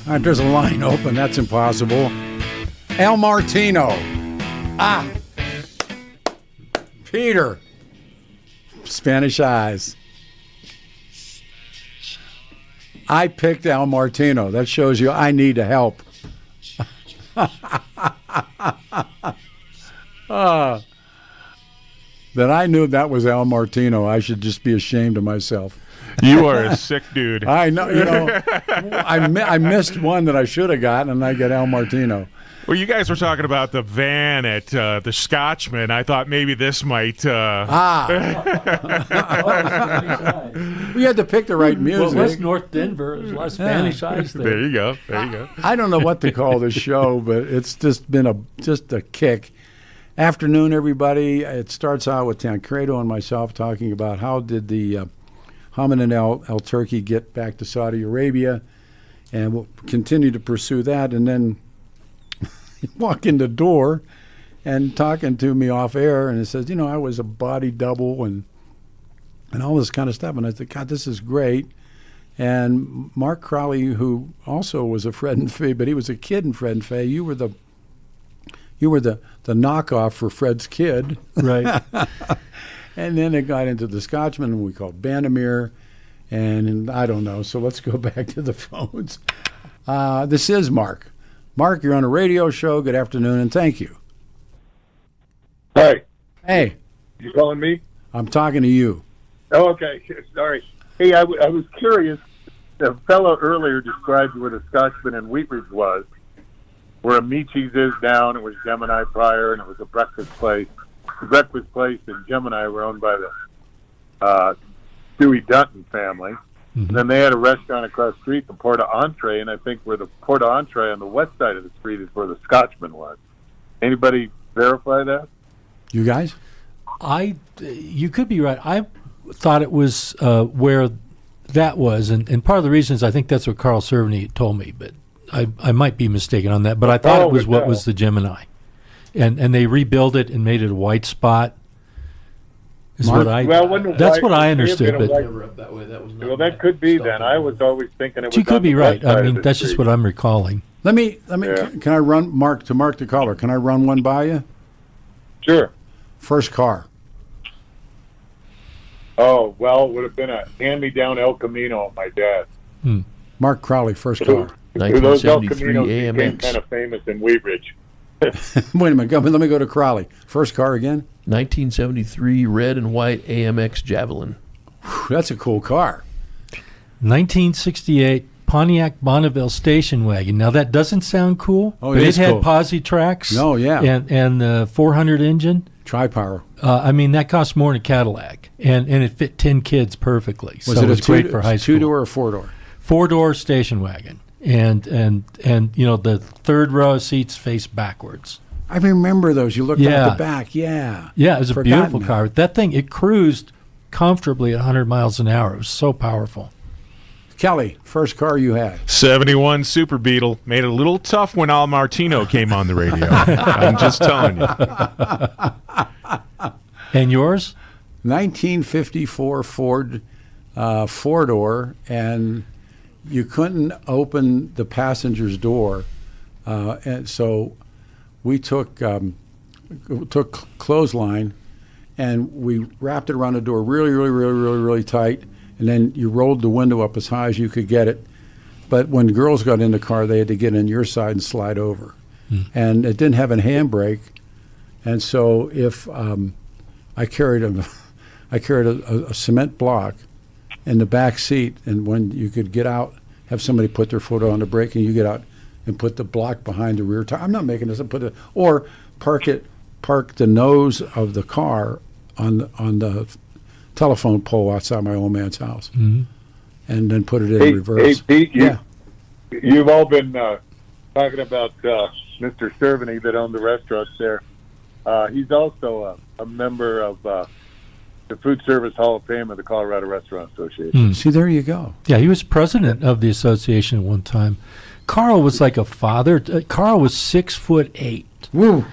There's a line open. That's impossible. El Martino. Peter. Spanish Eyes. I picked El Martino. That shows you I need help. That I knew that was El Martino. I should just be ashamed of myself. You are a sick dude. I know. I missed one that I should have gotten, and I get El Martino. Well, you guys were talking about the van at the Scotchman. I thought maybe this might. We had to pick the right music. Well, West North Denver. There's a lot of Spanish eyes there. There you go. There you go. I don't know what to call this show, but it's just been a kick. Afternoon, everybody. It starts out with Tancredo and myself talking about how did the Hamid El Turki get back to Saudi Arabia, and we'll continue to pursue that. And then walk in the door and talking to me off air, and it says, I was a body double and all this kind of stuff. And I said, God, this is great. And Mark Crowley, who also was a Fred and Faye, but he was a kid in Fred and Faye, you were the knockoff for Fred's kid. Right. And then it got into the Scotchman, and we called Bandimere, and I don't know. So let's go back to the phones. This is Mark. Mark, you're on a radio show. Good afternoon, and thank you. Hi. Hey. You calling me? I'm talking to you. Oh, okay. Sorry. Hey, I was curious. The fellow earlier described where the Scotchman and Wheatridge was, where Amicis is now, and it was Gemini prior, and it was a breakfast place. The breakfast place and Gemini were owned by the Dewey Dunton family. Mm-hmm. Then they had a restaurant across the street, the Porta Entree, and I think where the Porta Entree on the west side of the street is where the Scotchman was. Anybody verify that? You guys? You could be right. I thought it was where that was, and part of the reason is I think that's what Carl Cerveny told me, but I might be mistaken on that. But I thought it was what was the Gemini. And they rebuilt it and made it a white spot. That's what I understood. But that could be then. I was always thinking it was. You could be right. I mean, that's just what I'm recalling. Let me. Can I run Mark the caller? Can I run one by you? Sure. First car. Oh well, would have been a hand-me-down El Camino of my dad. Mark Crowley, first car. Those El Caminos became kind of famous in Wheatridge. Wait a minute. Let me go to Crowley. First car again? 1973 red and white AMX Javelin. That's a cool car. 1968 Pontiac Bonneville station wagon. Now that doesn't sound cool, but it had cool. posi tracks. Oh yeah, and the 400 engine. Tri-power. I mean that cost more than a Cadillac, and it fit 10 kids perfectly. Was it great for high school? 2-door or 4-door? 4-door station wagon. And the third row of seats face backwards. I remember those. You looked out the back. Yeah. Yeah, it was a beautiful car. That thing, it cruised comfortably at 100 miles an hour. It was so powerful. Kelly, first car you had? 71 Super Beetle. Made it a little tough when Al Martino came on the radio. I'm just telling you. And yours? 1954 Ford 4-door, and you couldn't open the passenger's door, and so we took clothesline, and we wrapped it around the door really tight, and then you rolled the window up as high as you could get it. But when girls got in the car, they had to get in your side and slide over, and it didn't have a handbrake, and so if I carried a cement block in the back seat, and when you could get out, have somebody put their foot on the brake, and you get out and put the block behind the rear tire. I'm not making this up. Or park the nose of the car on the telephone pole outside my old man's house, and then put it in reverse. Hey, Pete, you've all been talking about Mr. Cerveny that owned the restaurants there. He's also a member of the Food Service Hall of Fame of the Colorado Restaurant Association. See, there you go. Yeah, he was president of the association at one time. Carl was like a father. Carl was 6'8". Woo!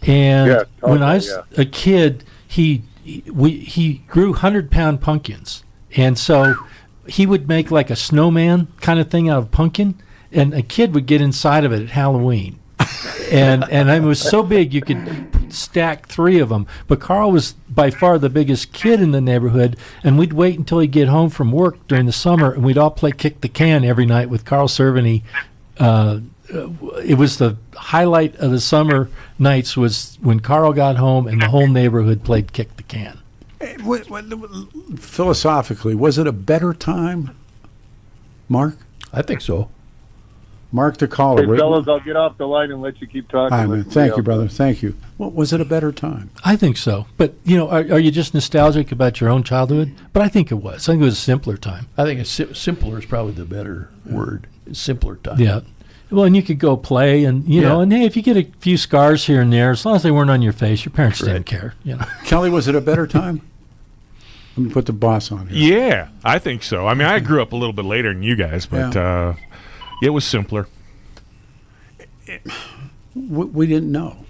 And when I was a kid, he grew 100-pound pumpkins, and so he would make like a snowman kind of thing out of pumpkin, and a kid would get inside of it at Halloween. And it was so big you could stack 3 of them. But Carl was by far the biggest kid in the neighborhood, and we'd wait until he'd get home from work during the summer, and we'd all play kick the can every night with Carl Cerveny. It was the highlight of the summer nights was when Carl got home and the whole neighborhood played kick the can. Philosophically, was it a better time, Mark? I think so. Mark the caller. Hey, fellas, I'll get off the line and let you keep talking. Hi, man. Thank you, brother. Thank you. Well, was it a better time? I think so. But, are you just nostalgic about your own childhood? But I think it was. I think it was a simpler time. I think simpler is probably the better word. Simpler time. Yeah. Well, and you could go play, and and hey, if you get a few scars here and there, as long as they weren't on your face, your parents didn't care. Kelly, was it a better time? Let me put the boss on here. Yeah, I think so. I mean, I grew up a little bit later than you guys, but it was simpler. We didn't know.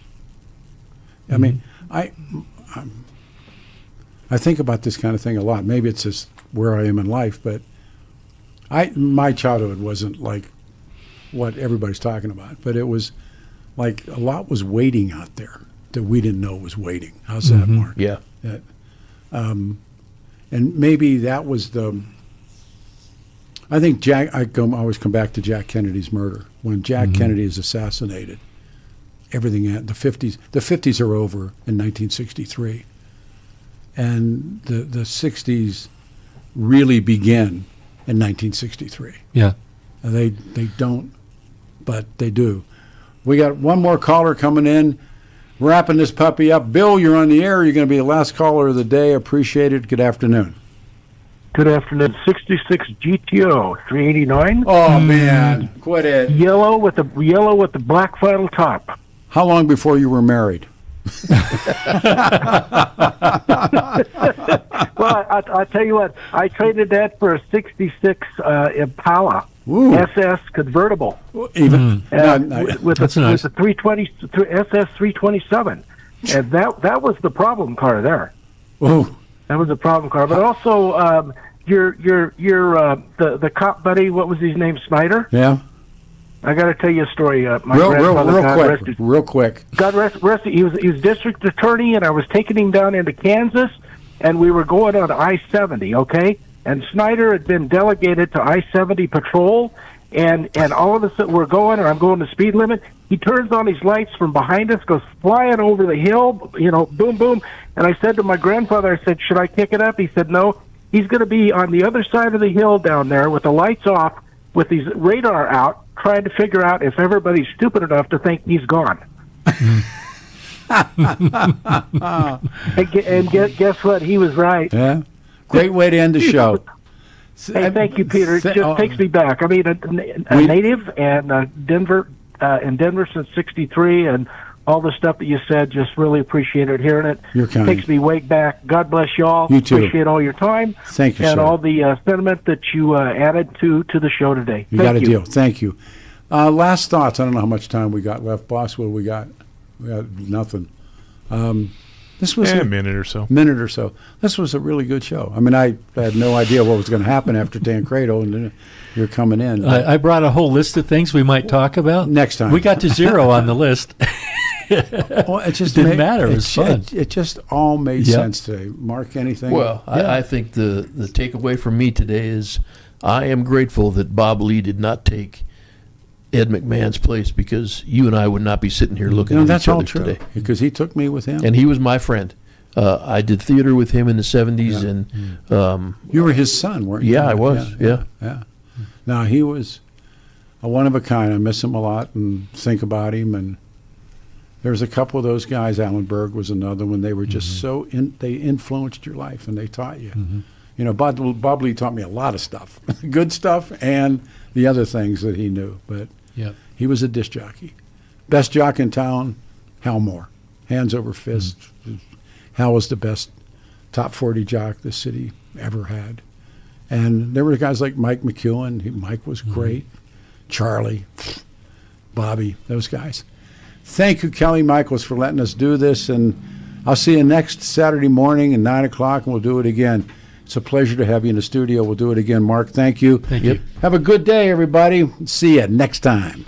I mean, I think about this kind of thing a lot. Maybe it's just where I am in life, but my childhood wasn't like what everybody's talking about, but it was like a lot was waiting out there that we didn't know was waiting. How's that, Mark? Yeah. And maybe that was I think I always come back to Jack Kennedy's murder. When Jack Kennedy is assassinated, everything the 50s are over in 1963. And the 60s really begin in 1963. Yeah. And they don't, but they do. We got one more caller coming in. Wrapping this puppy up. Bill, you're on the air. You're going to be the last caller of the day. Appreciate it. Good afternoon. Good afternoon. 66 GTO 389. Oh man, quit it. Yellow with the black vinyl top. How long before you were married? Well, I tell you what, I traded that for a 66 Impala. Ooh. SS convertible. Even with that's a nice. with a 320 SS 327, and that was the problem car there. Ooh. That was the problem car. But also the cop buddy, what was his name, Snyder? Yeah. I got to tell you a story. My grandfather, real quick. God rest. He was district attorney, and I was taking him down into Kansas, and we were going on I-70. Okay. And Snyder had been delegated to I-70 patrol, and all of a sudden we're going, and I'm going the speed limit. He turns on his lights from behind us, goes flying over the hill, boom, boom. And I said to my grandfather, I said, should I kick it up? He said, no. He's going to be on the other side of the hill down there with the lights off, with his radar out, trying to figure out if everybody's stupid enough to think he's gone. and guess what? He was right. Yeah. Great way to end the show. Hey, thank you, Peter. It just takes me back. I mean, a native and Denver since '63, and all the stuff that you said. Just really appreciated hearing it. You're kind. Takes me way back. God bless y'all. You too. Appreciate all your time. Thank you, and sir. all the sentiment that you added to the show today. You got a deal. Thank you. Last thoughts. I don't know how much time we got left, boss. What do we got? We got nothing. This was a minute or so. This was a really good show. I mean, I had no idea what was going to happen after Tancredo, and then you're coming in. I brought a whole list of things we might talk about. Next time. We got to 0 on the list. Well, it just didn't matter. It was fun. It just all made sense today. Mark, anything? Well, I think the takeaway from me today is I am grateful that Bob Lee did not take Ed McMahon's place, because you and I would not be sitting here looking at that's each all other true, today. because he took me with him. And he was my friend. I did theater with him in the 70s. And you were his son, weren't you? Yeah, I was. Yeah. Now, he was a one of a kind. I miss him a lot and think about him. And there's a couple of those guys. Alan Berg was another one. They were just they influenced your life, and they taught you. You know, Bob Lee taught me a lot of stuff, good stuff, and the other things that he knew. But he was a disc jockey. Best jock in town, Hal Moore. Hands over fist. Hal was the best top 40 jock the city ever had. And there were guys like Mike McEwen. Mike was great. Charlie, Bobby, those guys. Thank you, Kelly Michaels, for letting us do this. And I'll see you next Saturday morning at 9 o'clock, and we'll do it again. It's a pleasure to have you in the studio. We'll do it again, Mark. Thank you. Thank you. Have a good day, everybody. See you next time.